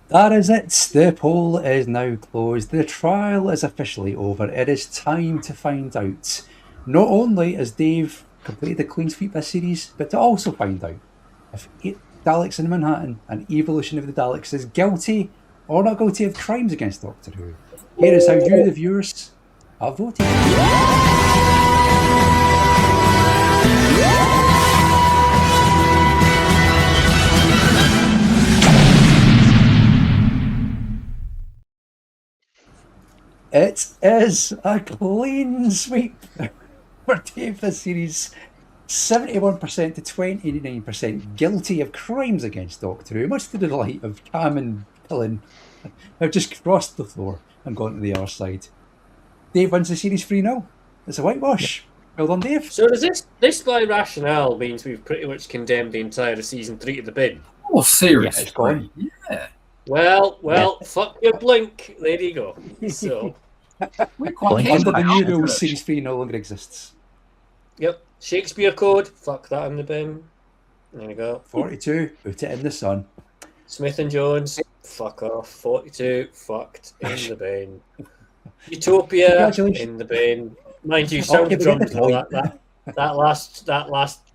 That is it. The poll is now closed. The trial is officially over. It is time to find out. Not only has Dave completed the clean sweep this series, but to also find out if Daleks in Manhattan and evolution of the Daleks is guilty or not guilty of crimes against Doctor Who. Here is how you, the viewers, have voted. It is a clean sweep for Dave this series. 71% to 29% guilty of crimes against Doctor Who, much to the delight of Cam and Dylan, have just crossed the floor and gone to the other side. Dave wins the series 3-0. It's a whitewash. Well done, Dave. So does this by rationale means we've pretty much condemned the entire season 3 to the bin? Oh, seriously? Yeah, it's gone. Yeah. Well, fuck your blink. There you go. So, We're quite Under the new happy rules, with it. series 3 no longer exists. yep. Shakespeare Code, fuck that in the bin. There you go. 42, put it in the sun. Smith and Jones, fuck off. 42, fucked in the bin. Utopia, Congratulations. in the bin. Mind you, sound Okay, of but drums get and the all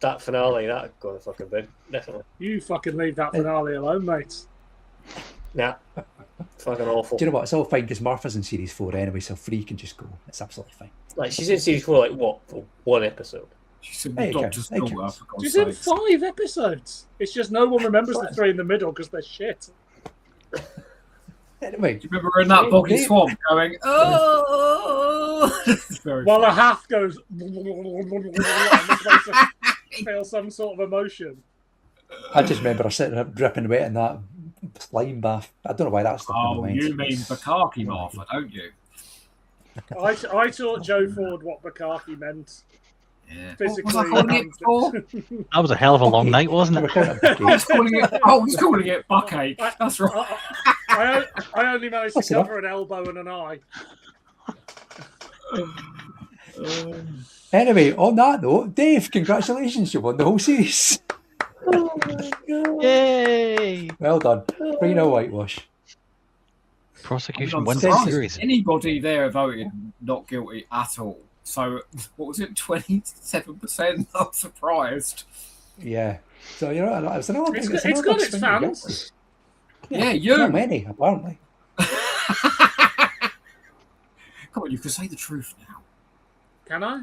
that finale, that go in the fucking bin. Definitely. You fucking leave that finale alone, mate. Nah. Fucking awful. Do you know what? It's all fine because Martha's in series 4 anyway, so 3 can just go. It's absolutely fine. Like, she's in series 4, like, what? For one episode? She's in There you go. Doctor's There you Daughter, go. for God's She's in sakes. 5 episodes. It's just no one remembers the 3 in the middle because they're shit. Anyway, Do you remember we're in that boggy swamp going, oh? While a half goes and it's supposed to feel some sort of emotion. I just remember her sitting up dripping wet in that slime bath. I don't know why that's stuck in Oh, my mind. you mean Bukaki, Martha, don't you? I taught Joe Ford what Bukaki meant. Yeah. Physically. What was I calling it before? That was a hell of a long night, wasn't it? I was calling it buckache. That's right. I only managed to Close enough. cover an elbow and an eye. Anyway, on that note, Dave, congratulations, you won the whole series. Oh my god. Yay! Well done. 3-0 whitewash. Prosecution I'm wins the surprised series. anybody there voted not guilty at all. So, what was it, 27%? I'm surprised. Yeah. So you know, it's an odd. It's It's got its fans. Yeah, you. Not many, apparently. Come on, you can say the truth now. Can I?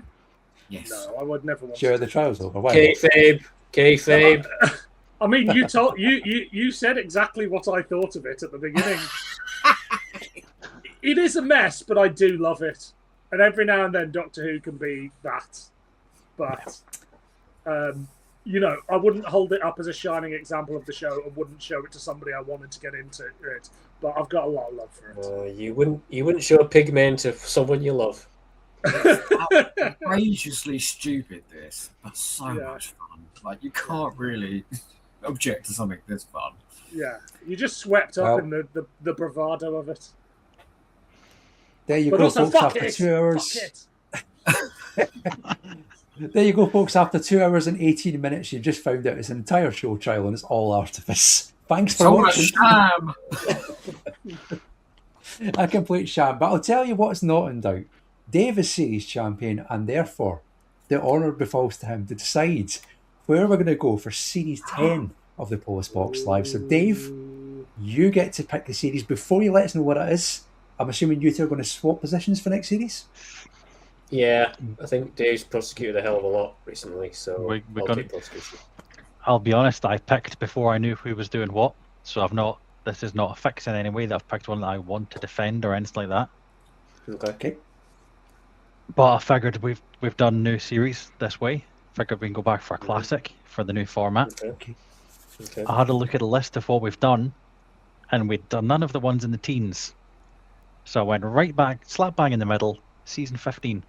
Yes. No, I would never want Share to. the trials over. Why? Kayfabe. I mean, you said exactly what I thought of it at the beginning. It is a mess, but I do love it. And every now and then, Doctor Who can be that. But, you know, I wouldn't hold it up as a shining example of the show and wouldn't show it to somebody I wanted to get into it. But I've got a lot of love for it. You wouldn't show Pigman to someone you love. Outrageously stupid, this, but so much fun. Like, you can't really object to something this fun. Yeah, you just swept up in the bravado of it. There you But go, also, folks. fuck After it. 2 hours. Fuck it. There you go, folks. After 2 hours and 18 minutes, you've just found out it's an entire show trial and it's all artifice. Thanks for watching. Sham. A complete sham. But I'll tell you what's not in doubt. Dave is series champion, and therefore the honour befalls to him to decide where we're going to go for series 10 of the Polis Box Live. So, Dave, you get to pick the series. Before you let us know what it is, I'm assuming you two are going to swap positions for next series? Yeah, I think Dave's prosecuted a hell of a lot recently, so I'll take prosecution. I'll be honest, I picked before I knew who was doing what, so this is not a fix in any way that I've picked one that I want to defend or anything like that. Okay. But I figured we've done new series this way. Figured we can go back for a classic for the new format. Okay. I had a look at a list of what we've done, and we'd done none of the ones in the teens. So I went right back, slap bang in the middle, season 15.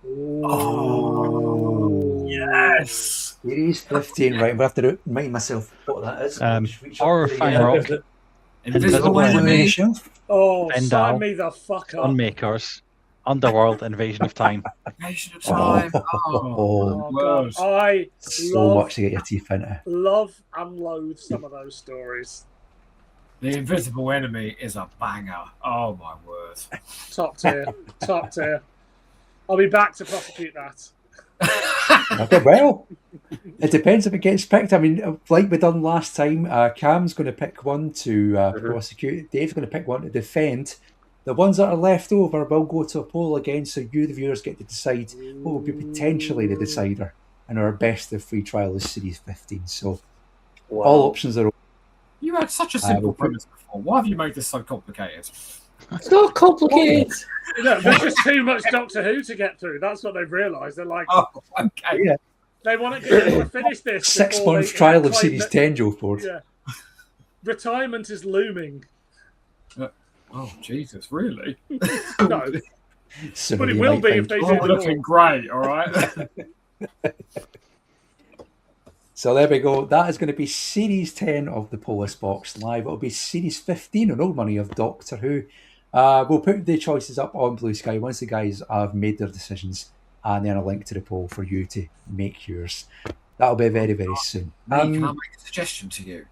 Oh, yes. Series 15, right? I'm going to have to remind myself what that is. Horror Fang Rock, Invisible Enemy. Oh, Vendal, sign me the fuck up. Sunmakers, Underworld, Invasion of Time. Invasion of Time. Oh, God. I so much to get your teeth into. love and loathe some of those stories. The Invisible Enemy is a banger. Oh, my word. Top tier. Top tier. I'll be back to prosecute that. Okay, well, it depends if it gets picked. I mean, like we done last time, Cam's going to pick one to prosecute. Dave's going to pick one to defend. The ones that are left over will go to a poll again, so you, the viewers, get to decide what will be potentially the decider in our best of free trial is Series 15. So all options are open. You had such a simple premise before. Why have you made this so complicated? It's not complicated. No, there's just too much Doctor Who to get through. That's what they've realised. They're like, oh, okay. Yeah. They want to finish this. 6 month trial of Series 10, Joe Ford. Yeah. Retirement is looming. Oh, Jesus, really? No. So But it will be if they do the looking great, all right? So there we go. That is going to be Series 10 of the Polis Box Live. It'll be Series 15 on Old Money of Doctor Who. We'll put the choices up on Blue Sky once the guys have made their decisions, and then a link to the poll for you to make yours. That'll be very, very soon. Can I make a suggestion to you?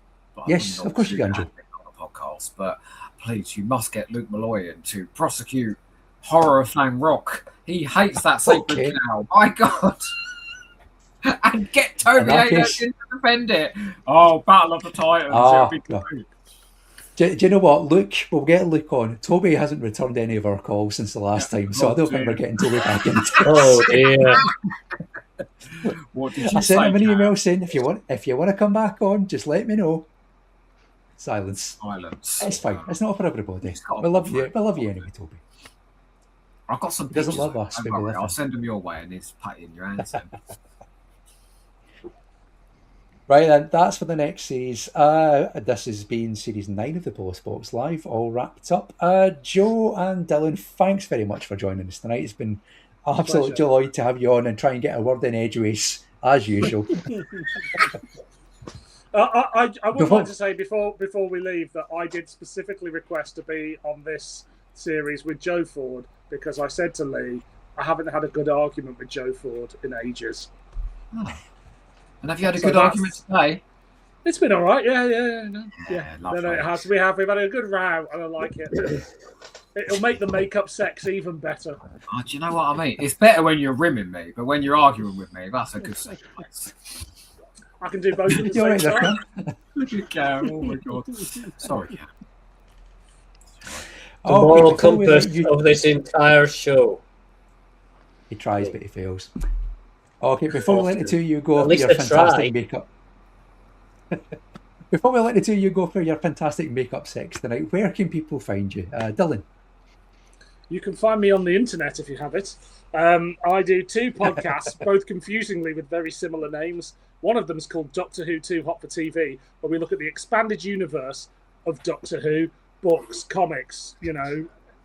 Yes, of course you can, Joe. On the podcast, but please, you must get Luke Malloy in to prosecute Horror Fang Rock. He hates that sacred cow. My God. And get Toby Haydock in to defend it. Oh, Battle of the Titans. It'll be great. Do you know what? Luke, we'll get Luke on. Toby hasn't returned any of our calls since the last time, so I don't think we're getting Toby back in. Oh, dear. What did you I sent him an Cam? email saying, if you want to come back on, just let me know. Silence. It's fine. It's not for everybody. We love you. We love you anyway, Toby. I've got some He doesn't pictures. love us. Don't but we worry, love I'll him. send them your way and he's patting your hands. Right then, that's for the next series. This has been Series 9 of the Polis Box Live, all wrapped up. Joe and Dylan, thanks very much for joining us tonight. It's been absolute joy to have you on and try and get a word in edgeways, as usual. I would like to say before we leave that I did specifically request to be on this series with Joe Ford because I said to Lee, I haven't had a good argument with Joe Ford in ages. Oh. And have you had a good argument today? It's been all right, yeah. No, it has. We've had a good row, and I like it. It'll make the makeup sex even better. Oh, do you know what I mean? It's better when you're rimming me, but when you're arguing with me, that's a good sequence. I can do both at the You're same right there, time. Cam. Look at Cam. Oh my god. Sorry, Cam. The Okay, moral before we compass let you- of this entire show. He tries, but he fails. Okay, before we let the two of you go At for least your I fantastic tried. makeup. Before we let the two of you go for your fantastic makeup sex tonight, where can people find you? Dylan. You can find me on the internet if you have it. I do 2 podcasts, both confusingly with very similar names. One of them is called Doctor Who 2 Hot for TV, where we look at the expanded universe of Doctor Who, books, comics,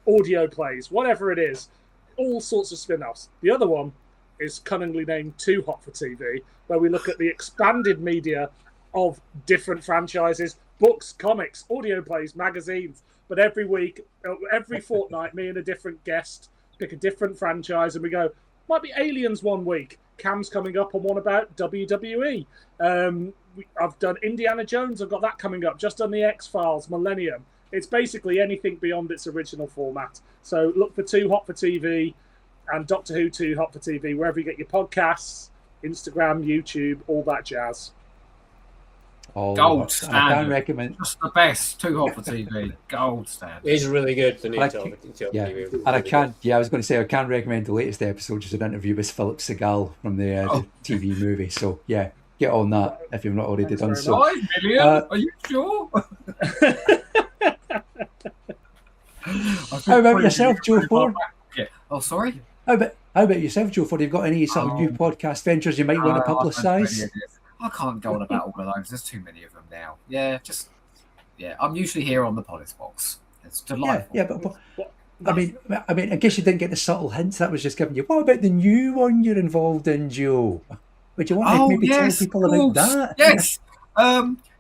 audio plays, whatever it is, all sorts of spin-offs. The other one is cunningly named 2 Hot for TV, where we look at the expanded media of different franchises, books, comics, audio plays, magazines. But every week, every fortnight, me and a different guest pick a different franchise, and we go, might be Aliens one week. Cam's coming up on one about WWE. I've done Indiana Jones. I've got that coming up. Just done the X-Files, Millennium. It's basically anything beyond its original format. So look for 2 Hot for TV and Doctor Who 2 Hot for TV, wherever you get your podcasts, Instagram, YouTube, all that jazz. Gold standard. I can standard. recommend. Just the best. 2 Hot for TV. Gold standard. He's really good, the new I Talk. Yeah, and I can't. Yeah, I was going to say I can't recommend the latest episode, which is an interview with Philip Segal from the TV movie. So yeah, get on that if you've not already done so. 5 million? Are you sure? How about yourself, Joe Ford? Oh, sorry? How about yourself, Joe Ford? Have you got any sort of new podcast ventures you might want to publicise? I can't go on about all of those. There's too many of them now. Yeah, I'm usually here on the Polis Box. It's delightful. Yeah, but I mean, I guess you didn't get the subtle hints. That was just giving you. What about the new one you're involved in, Joe? Would you want to maybe tell people about that? Yes.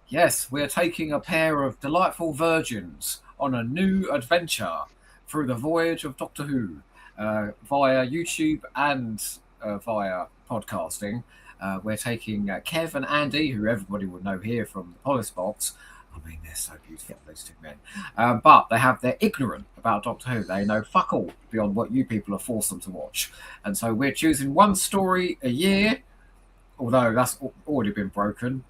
Yes, we're taking a pair of delightful virgins on a new adventure through the voyage of Doctor Who via YouTube and via podcasting. We're taking Kev and Andy, who everybody would know here from the Polis Box. I mean, they're so beautiful, those two men. But they're ignorant about Doctor Who. They know fuck all beyond what you people have forced them to watch. And so we're choosing one story a year, although that's already been broken.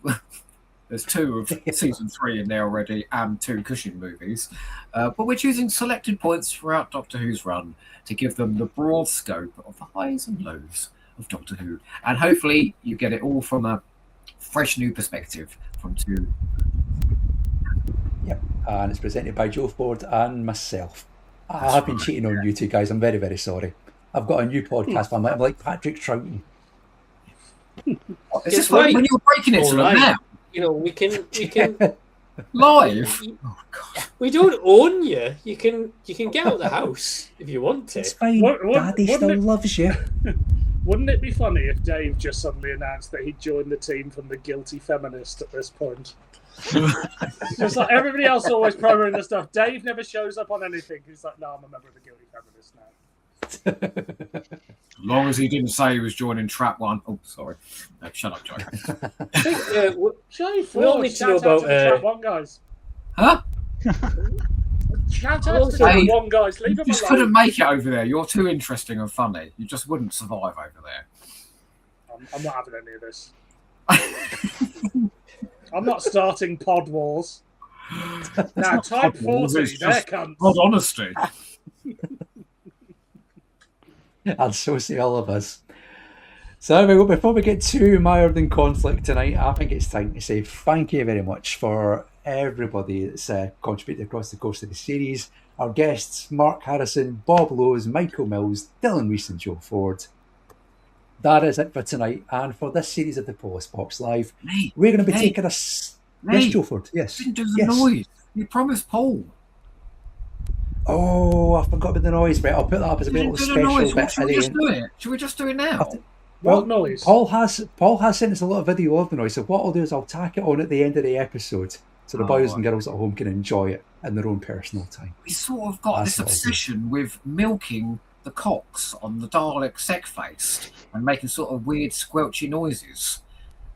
There's 2 of season 3 in there already and 2 Cushing movies. But we're choosing selected points throughout Doctor Who's run to give them the broad scope of the highs and lows of Doctor Who. And hopefully you get it all from a fresh new perspective from 2. Yep, and it's presented by Joe Ford and myself. I have been cheating on you two guys. I'm very, very sorry. I've got a new podcast, but I'm like Patrick Troughton. Is this when you're breaking it to them now? We can live. We don't own you. You can get out of the house if you want to. It's fine. Daddy still loves you. Wouldn't it be funny if Dave just suddenly announced that he'd joined the team from the Guilty Feminist at this point? Just like everybody else always promoting the stuff. Dave never shows up on anything. He's like, no, I'm a member of the Guilty Feminist now. As long as he didn't say he was joining Trap One. Oh, sorry. No, shut up, Joe. We all need to know about Trap One guys. Huh? Shout out to the Trap One guys. Leave them You just alone. couldn't make it over there. You're too interesting and funny. You just wouldn't survive over there. I'm not having any of this. I'm not starting Pod Wars. Now, Type 40, they're cunts. Pod honesty. And so say all of us. So anyway, before we get too mired in conflict tonight, I think it's time to say thank you very much for everybody that's contributed across the course of the series. Our guests, Mark Harrison, Bob Lowes, Michael Mills, Dylan Rees and Joe Ford. That is it for tonight and for this series of the Polis Box Live. We're going to be taking a... Yes, Joe Ford, yes. You didn't do the noise. You promised Paul. Oh, I forgot about the noise, right? I'll put that up as a little special bit. Should we just do it? Should we just do it now? Well, what noise? Paul has sent us a lot of video of the noise, so what I'll do is I'll tack it on at the end of the episode so the boys and girls at home can enjoy it in their own personal time. We sort of got this obsession with milking the cocks on the Dalek sec face and making sort of weird squelchy noises.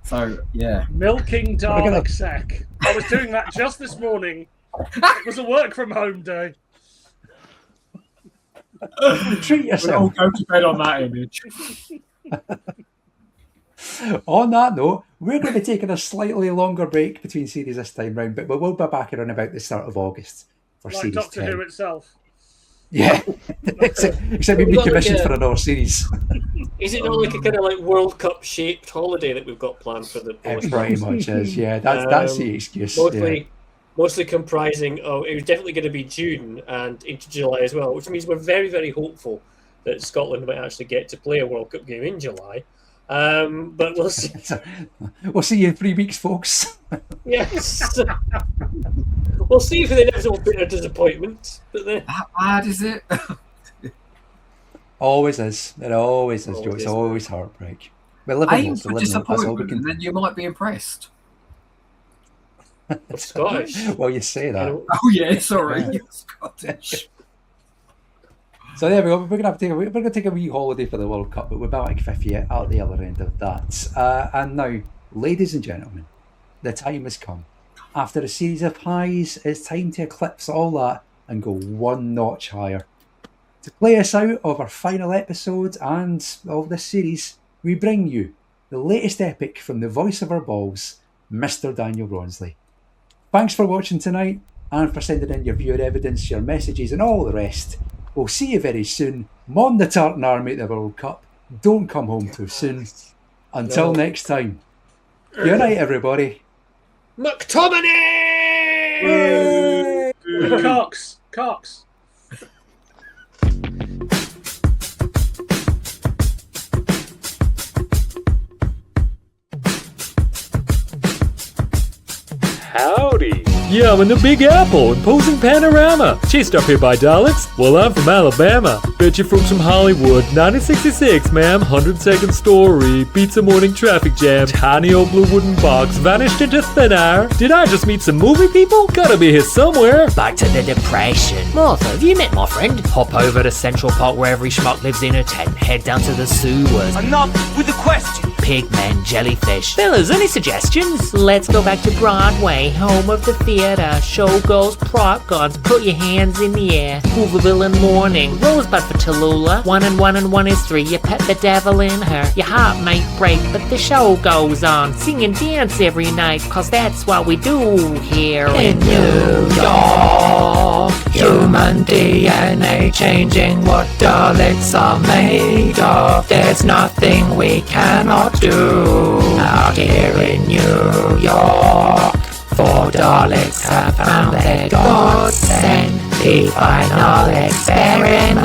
So, yeah. Milking Dalek sec. I was doing that just this morning. It was a work from home day. Treat yourself. We'll all go to bed on that image. On that note, we're going to be taking a slightly longer break between series this time round, but we will be back around about the start of August for Like series Doctor 10. Who itself. Yeah, except we've been commissioned for another series. Is it not like a kind of like World Cup shaped holiday that we've got planned for the It Polis pretty Box? much is, yeah. That's the excuse. Mostly comprising. Oh, it was definitely going to be June and into July as well, which means we're very, very hopeful that Scotland might actually get to play a World Cup game in July. But we'll see. We'll see you in 3 weeks, folks. Yes. We'll see for the inevitable bitter disappointment. But then... How bad is it? Always is. It always is, Joe. It's is. always heartbreak. We live Aim in for disappointment, and then you might be impressed. We're Scottish. Well, you say that. Oh yeah, sorry, you're Scottish. So there we go. We're going to take a wee holiday for the World Cup, but we're back 50th at the other end of that. And now, ladies and gentlemen, the time has come. After a series of highs, it's time to eclipse all that and go one notch higher. To play us out of our final episode and of this series, we bring you the latest epic from the voice of our balls, Mr. Daniel Ronsley. Thanks for watching tonight and for sending in your viewer evidence, your messages and all the rest. We'll see you very soon. Mon the Tartan Army at the World Cup. Don't come home too soon. Until next time. Good night, everybody. McTominay! Cox. Howdy! Yeah, I'm in the Big Apple, imposing panorama. Chased up here by Daleks? Well, I'm from Alabama. Bet you from some Hollywood. 1966, ma'am. 102nd story. Pizza morning traffic jam. Tiny old blue wooden box vanished into thin air. Did I just meet some movie people? Gotta be here somewhere. Back to the depression. Martha, have you met my friend? Hop over to Central Park where every schmuck lives in a tent. Head down to the sewers. Enough with the question. Pigmen, jellyfish. Fellas, any suggestions? Let's go back to Broadway, home of the theater. Showgirls, prop guards, put your hands in the air. Hooverville in mourning, Rosebud for Tallulah. 1 and 1 and 1 is 3, you pet the devil in her. Your heart might break, but the show goes on. Sing and dance every night, cause that's what we do here in New York. Human DNA changing what Daleks are made of. There's nothing we cannot do out here in New York. For Daleks have found their godsend, the final experiment.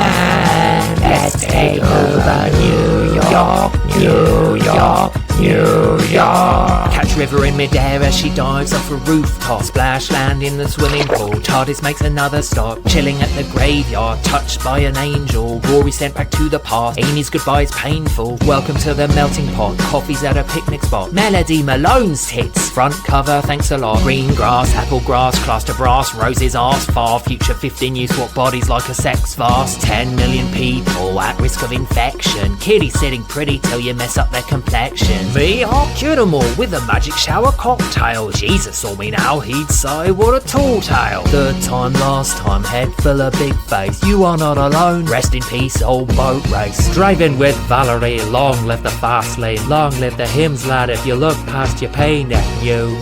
Let's take over New York, New York, New York. Catch River in midair as she dives off a rooftop. Splash land in the swimming pool. TARDIS makes another stop. Chilling at the graveyard, touched by an angel. Rory sent back to the past. Amy's goodbye is painful. Welcome to the melting pot. Coffee's at a picnic spot. Melody Malone's hits. Front cover, thanks a lot. Green grass, apple grass, cluster brass, roses arse. Far future 15 years swap bodies like a sex vase. 10 million people at risk of infection. Kitties sitting pretty till you mess up their complexion. VR cured them all with a magic shower cocktail. Jesus saw me now, he'd say what a tall tale. Third time, last time, head full of big face. You are not alone, rest in peace, old boat race. Driving with Valerie, long live the fast lane. Long live the hymns, lad, if you look past your pain at New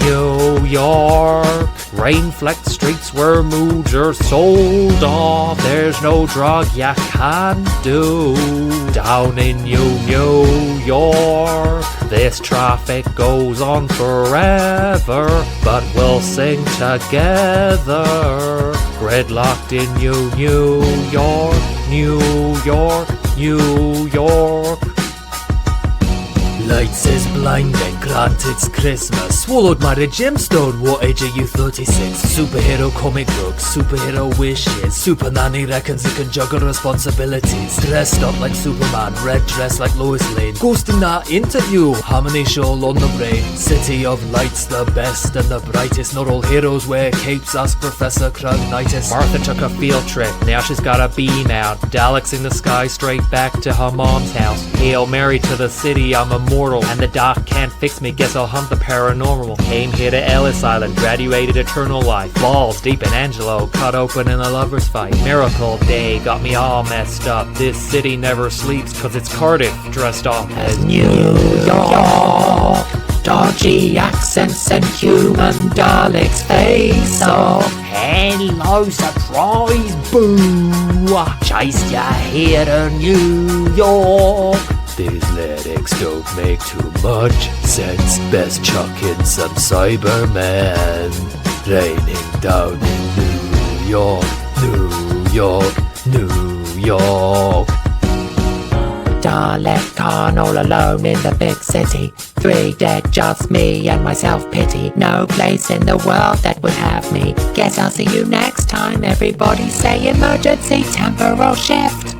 York. Rain-flecked streets where moods are sold off. There's no drug you can do down in New York. This traffic goes on forever, but we'll sing together. Gridlocked in New York, New York, New York. Lights is blinding, grant it's Christmas. Swallowed my gemstone, what age are you? 36. Superhero comic books, superhero wishes. Super nanny reckons he can juggle responsibilities. Dressed up like Superman, red dress like Lois Lane. Ghost in that interview, Harmony show on the brain. City of lights, the best and the brightest. Not all heroes wear capes, ask Professor Cragnitis. Martha took a field trip, now she's got a beam out. Daleks in the sky, straight back to her mom's house. Hail Mary to the city, I'm immortal. And the doc can't fix me, guess I'll hunt the paranormal. Came here to Ellis Island, graduated eternal life. Balls deep in Angelo, cut open in a lover's fight. Miracle day, got me all messed up. This city never sleeps, cause it's Cardiff dressed up as New York. Dodgy accents and human Daleks face off. Hello, surprise, boo! Chase ya here to New York. These lyrics don't make too much sense. Best chuck in some Cybermen. Raining down in New York, New York, New York. Dalek Khan all alone in the big city. 3 dead, just me and my self-pity. No place in the world that would have me. Guess I'll see you next time. Everybody say emergency temporal shift.